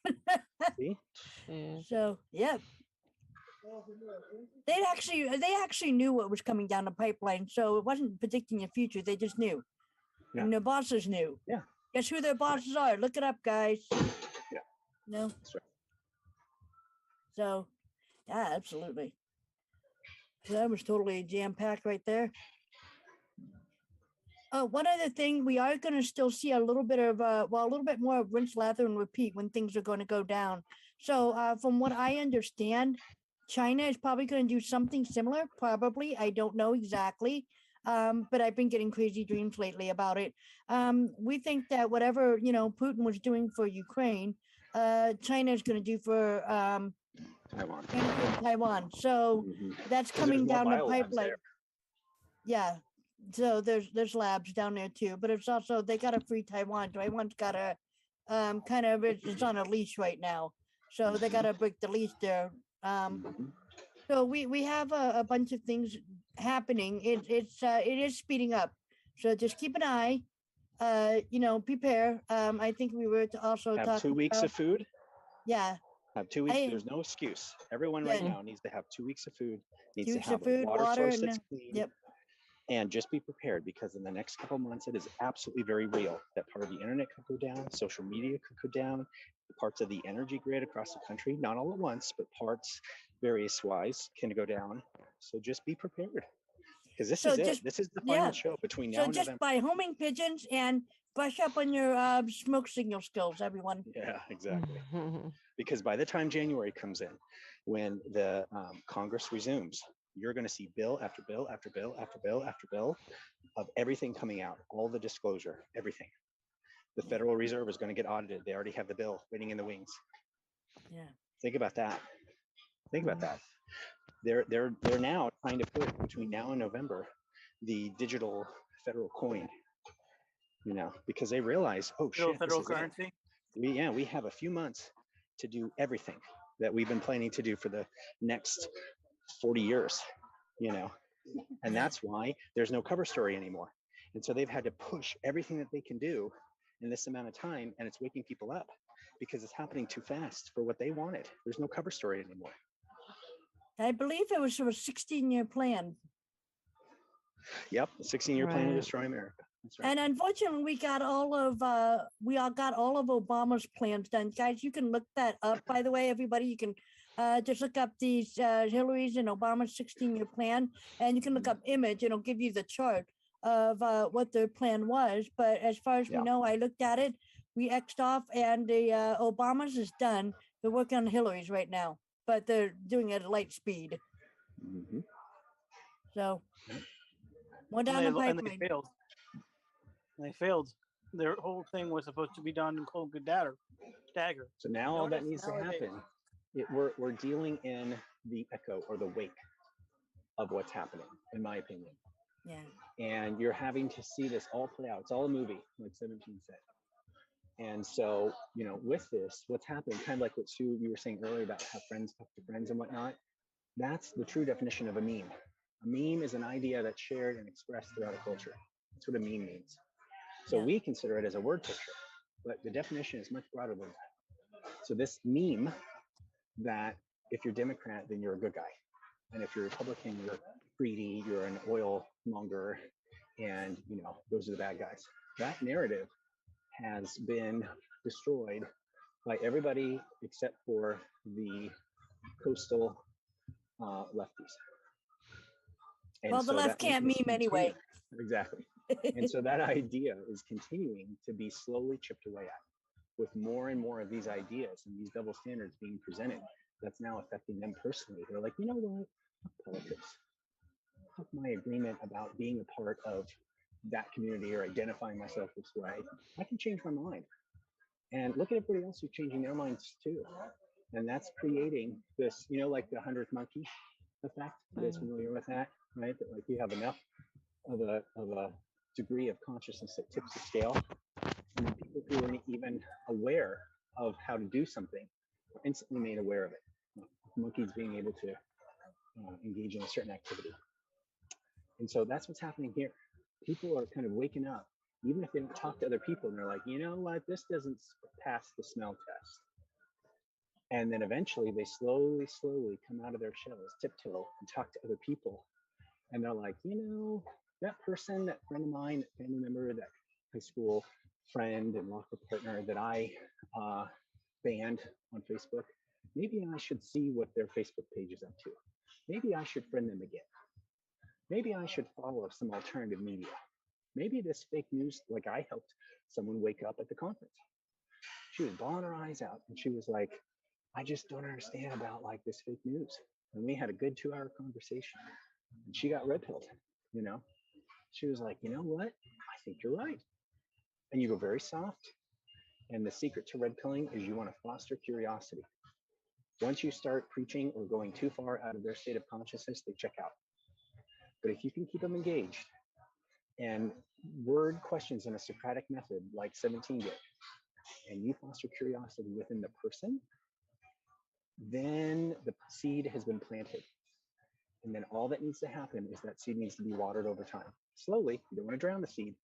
See?
So, yeah. They actually knew what was coming down the pipeline, so it wasn't predicting the future. They just knew.
Yeah.
And their bosses knew.
Yeah.
Guess who their bosses are? Look it up, guys.
Yeah.
No.
That's right.
So, yeah, absolutely. That was totally jam-packed right there. One other thing, we are going to still see a little bit of, a little bit more of rinse, lather, and repeat when things are going to go down. So from what I understand, China is probably going to do something similar, probably. I don't know exactly, but I've been getting crazy dreams lately about it. We think that whatever, you know, Putin was doing for Ukraine, China is going to do for Taiwan. So that's coming down the pipeline. Yeah. So there's labs down there too, but it's also, they got to free Taiwan. Taiwan's got to kind of, it's on a leash right now. So they got to break the leash there. So we have a bunch of things happening. It is speeding up. So just keep an eye, you know, prepare. I think we were to also
have 2 weeks of food.
Yeah.
Have 2 weeks. There's no excuse. Everyone right now needs to have 2 weeks of food. Needs to have water source that's clean.
Yep.
And just be prepared, because in the next couple of months, it is absolutely very real that part of the internet could go down, social media could go down, parts of the energy grid across the country, not all at once, but parts various wise can go down. So just be prepared, because this is it. This is the final show between now and
November. So just by homing pigeons and brush up on your smoke signal skills, everyone.
Yeah, exactly. Because by the time January comes in, when the Congress resumes, you're going to see bill after bill after bill after bill after bill of everything coming out, all the disclosure, everything. The Federal Reserve is going to get audited. They already have the bill waiting in the wings.
Yeah.
Think about that. Think about that. They're now trying to put, between now and November, the digital federal coin, you know, because they realize, oh shit,
federal currency.
We have a few months to do everything that we've been planning to do for the next 40 years, you know, and that's why there's no cover story anymore. And so they've had to push everything that they can do in this amount of time, and it's waking people up because it's happening too fast for what they wanted. There's no cover story anymore.
I believe it was a 16-year plan.
Yep, a 16-year plan to destroy America. That's right.
And unfortunately, we got all of Obama's plans done. Guys, you can look that up, by the way, everybody. You can just look up these Hillary's and Obama's 16-year plan, and you can look up image. It'll give you the chart of what their plan was. But as far as we know, I looked at it, we X'd off, and the Obama's is done. They're working on Hillary's right now, but they're doing it at light speed. So, more down the pipeline.
And they failed. They failed. Their whole thing was supposed to be done in cold dagger.
So now all that needs to happen we're dealing in the echo or the wake of what's happening, in my opinion.
Yeah.
And you're having to see this all play out. It's all a movie, like 17 said. And so, you know, with this, what's happening, kind of like what Sue, you were saying earlier about how friends talk to friends and whatnot, that's the true definition of a meme. A meme is an idea that's shared and expressed throughout a culture. That's what a meme means. So
Yeah.
we consider it as a word picture, but the definition is much broader than that. So this meme that if you're Democrat, then you're a good guy. And if you're Republican, you're greedy, you're an oil monger, and you know, those are the bad guys. That narrative has been destroyed by everybody except for the coastal lefties. And
Well, the
so
left
that
can't
is
meme anyway.
Exactly. And so that idea is continuing to be slowly chipped away at, with more and more of these ideas and these double standards being presented. That's now affecting them personally. They're like, you know what? Fuck politics. Fuck my agreement about being a part of that community or identifying myself this way. I can change my mind. And look at everybody else who's changing their minds too. And that's creating this, you know, like the 100th monkey effect. You guys familiar with that, right? That like you have enough of a degree of consciousness that tips the scale, and then people who aren't even aware of how to do something are instantly made aware of it. Monkeys being able to engage in a certain activity. And so that's what's happening here. People are kind of waking up, even if they don't talk to other people, and they're like, you know what, this doesn't pass the smell test. And then eventually they slowly come out of their shells, tiptoe, and talk to other people. And they're like, you know, that person, that friend of mine, that family member, that high school friend and locker partner that I banned on Facebook, maybe I should see what their Facebook page is up to. Maybe I should friend them again. Maybe I should follow some alternative media. Maybe this fake news, like I helped someone wake up at the conference. She was bawling her eyes out and she was like, I just don't understand about like this fake news. And we had a good 2-hour conversation and she got red pilled, you know? She was like, you know what? I think you're right. And you go very soft. And the secret to red pilling is you want to foster curiosity. Once you start preaching or going too far out of their state of consciousness, they check out. But if you can keep them engaged and word questions in a Socratic method like 17 did, and you foster curiosity within the person, then the seed has been planted. And then all that needs to happen is that seed needs to be watered over time. Slowly, you don't want to drown the seed.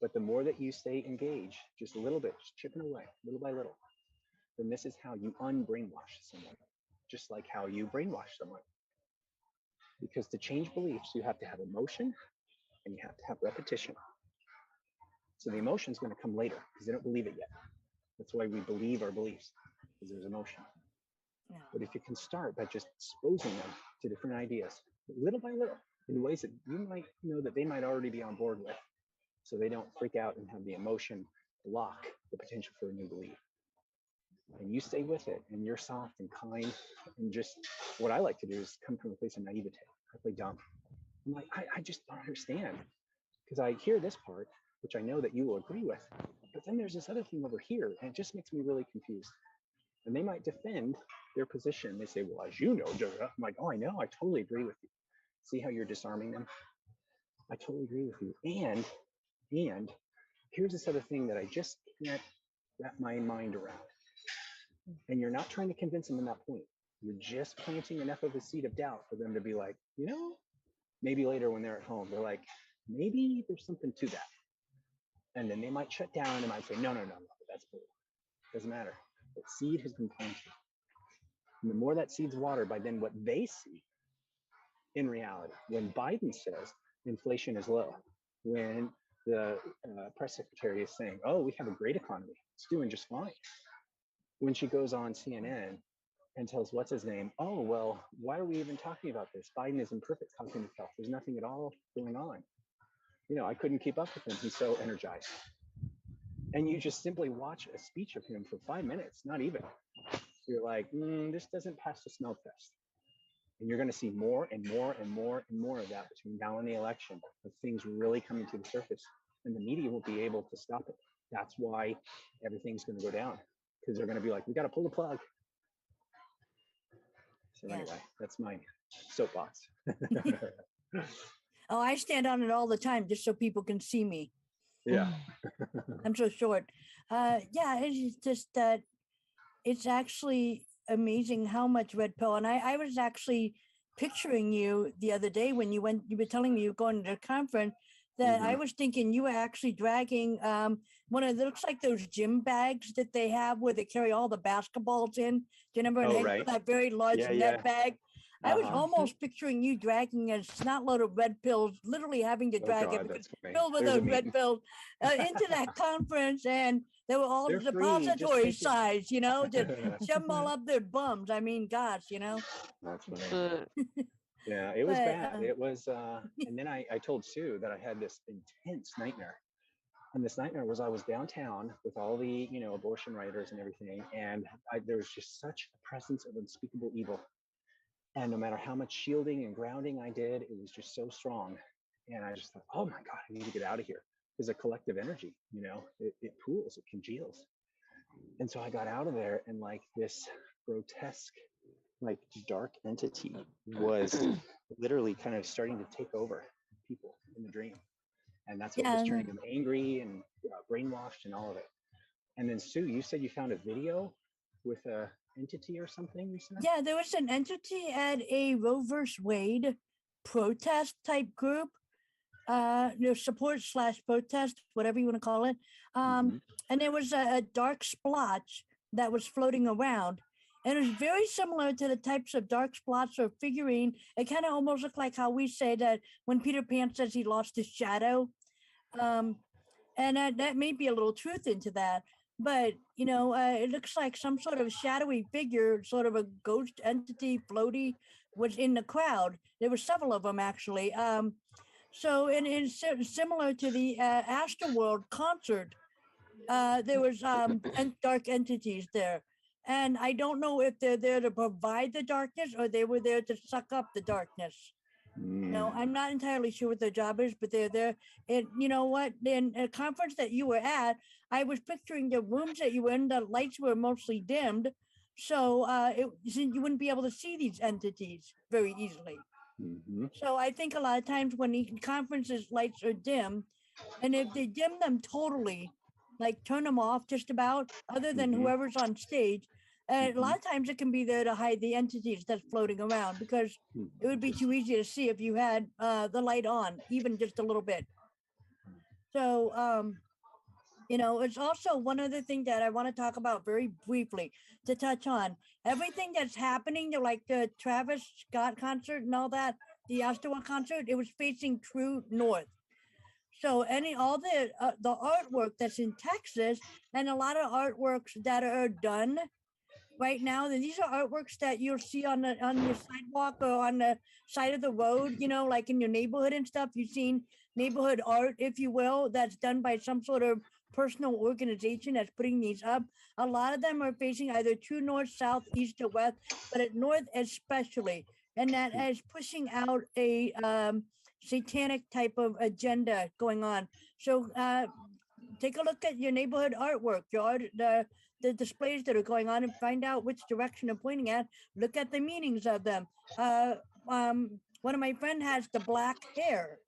But the more that you stay engaged, just a little bit, just chipping away, little by little, then this is how you unbrainwash someone, just like how you brainwash someone. Because to change beliefs, you have to have emotion and you have to have repetition. So the emotion is going to come later because they don't believe it yet. That's why we believe our beliefs, because there's emotion.
Yeah.
But if you can start by just exposing them to different ideas, little by little, in ways that you might know that they might already be on board with, so they don't freak out and have the emotion block the potential for a new belief. And you stay with it, and you're soft and kind, and just what I like to do is come from a place of naivete. I play dumb. I'm like, I just don't understand, because I hear this part, which I know that you will agree with, but then there's this other thing over here, and it just makes me really confused. And they might defend their position. They say, well, as you know, I'm like, oh, I know, I totally agree with you. See how you're disarming them? I totally agree with you. And here's this other thing that I just can't wrap my mind around. And you're not trying to convince them in that point. You're just planting enough of a seed of doubt for them to be like, you know, maybe later when they're at home, they're like, maybe there's something to that. And then they might shut down and might say, no, that's bull. Doesn't matter. That seed has been planted. And the more that seed's watered by then what they see in reality, when Biden says inflation is low, when the press secretary is saying, oh, we have a great economy, it's doing just fine. When she goes on CNN and tells what's his name, oh, well, why are we even talking about this? Biden is in perfect health and health. There's nothing at all going on. You know, I couldn't keep up with him. He's so energized. And you just simply watch a speech of him for 5 minutes, not even. You're like, this doesn't pass the smell test. And you're going to see more and more and more and more of that between now and the election, of things really coming to the surface. And the media won't be able to stop it. That's why everything's going to go down. Because they're going to be like, we got to pull the plug. So
Yeah.
anyway, that's my soapbox.
Oh, I stand on it all the time just so people can see me.
Yeah.
I'm so short. Yeah, it's just that it's actually amazing how much red pill. And I was actually picturing you the other day when you were telling me you were going to a conference, that I was thinking you were actually dragging one of, it looks like those gym bags that they have where they carry all the basketballs in. Do you remember
Oh, right.
that very large
Yeah,
net
yeah.
bag? I was
Uh-huh.
almost picturing you dragging a snot load of red pills, literally having to
Oh
drag
God,
it
that's funny.
filled with
There's a
those red
meme.
pills into that conference, and they were all
They're free, just
depository
take it.
size, you know, just shove them all up their bums. I mean, gosh, you know.
That's funny.
But
Yeah, it was
But,
bad. It was, and then I told Sue that I had this intense nightmare. And this nightmare was I was downtown with all the, abortion writers and everything. And there was just such a presence of unspeakable evil. And no matter how much shielding and grounding I did, it was just so strong. And I just thought, oh my God, I need to get out of here. There's a collective energy, it pools, it congeals. And so I got out of there, and like this grotesque, like dark entity was literally kind of starting to take over people in the dream. And that's what was turning them angry and brainwashed and all of it. And then Sue, you said you found a video with a entity or something, you said?
yeah, there was an entity at a Roe versus Wade protest type group, support / protest, whatever you want to call it. And there was a dark splotch that was floating around. And it was very similar to the types of dark spots or figurine. It kind of almost looked like how we say that when Peter Pan says he lost his shadow. And that may be a little truth into that. But, it looks like some sort of shadowy figure, sort of a ghost entity, floaty, was in the crowd. There were several of them, actually. So it's similar to the Astroworld concert. There was dark entities there. And I don't know if they're there to provide the darkness or they were there to suck up the darkness. No, I'm not entirely sure what their job is, but they're there. And you know what? In a conference that you were at, I was picturing the rooms that you were in, the lights were mostly dimmed. So you wouldn't be able to see these entities very easily. So I think a lot of times when the conferences lights are dim, and if they dim them totally, like turn them off just about, other than whoever's on stage, a lot of times it can be there to hide the entities that's floating around, because it would be too easy to see if you had the light on, even just a little bit. So, it's also one other thing that I want to talk about very briefly to touch on. Everything that's happening, like the Travis Scott concert and all that, the Astroworld concert, it was facing true north. So all the artwork that's in Texas, and a lot of artworks that are done right now, these are artworks that you'll see on your sidewalk or on the side of the road, like in your neighborhood and stuff. You've seen neighborhood art, if you will, that's done by some sort of personal organization that's putting these up. A lot of them are facing either true north, south, east, or west, but at north especially. And that is pushing out a satanic type of agenda going on. So take a look at your neighborhood artwork, the displays that are going on, and find out which direction they're pointing at. Look at the meanings of them. One of my friends has the black hair.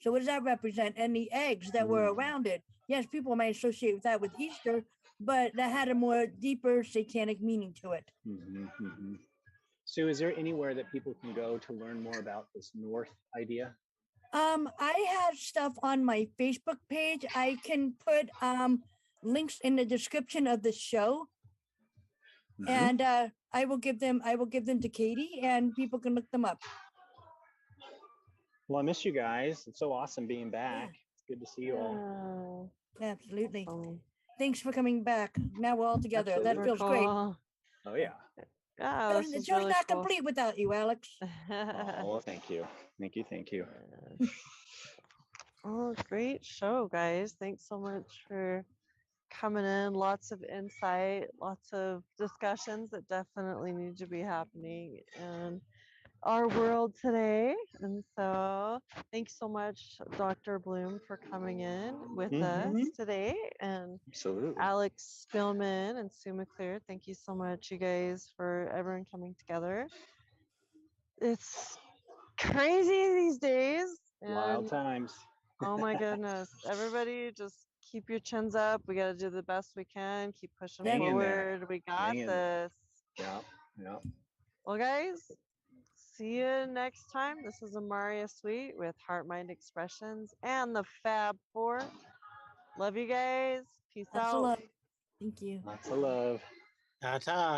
So what does that represent? And the eggs that were around it. Yes, people might associate with that with Easter, but that had a more deeper satanic meaning to it.
So is there anywhere that people can go to learn more about this North idea?
I have stuff on my Facebook page. I can put links in the description of the show, and I will give them to Katie, and people can look them up.
Well, I miss you guys. It's so awesome being back. It's good to see you all.
Absolutely. Thanks for coming back. Now we're all together.
Absolutely.
That feels great.
Oh yeah.
Yeah,
The show's
really
not
cool.
complete without you, Alex.
Oh, thank you. Thank you.
Oh, great show, guys. Thanks so much for coming in. Lots of insight, lots of discussions that definitely need to be happening in our world today. And so thanks so much, Dr. Bloom, for coming in with us today. And
absolutely,
AlexSpielman and Sue McClure, thank you so much, you guys, for everyone coming together. it's crazy these days.
Wild
And
times.
oh my goodness, everybody just keep your chins up. We got to do the best we can. Keep pushing
Hang in there.
forward. We got
Hang in there.
this.
Yeah, yeah.
Well, guys, see you next time. This is Amária Sweet with HeartMind Expressions and the Fab Four. Love you guys. Peace
That's a
out.
lot. Thank you.
Lots of love.
Ta-ta.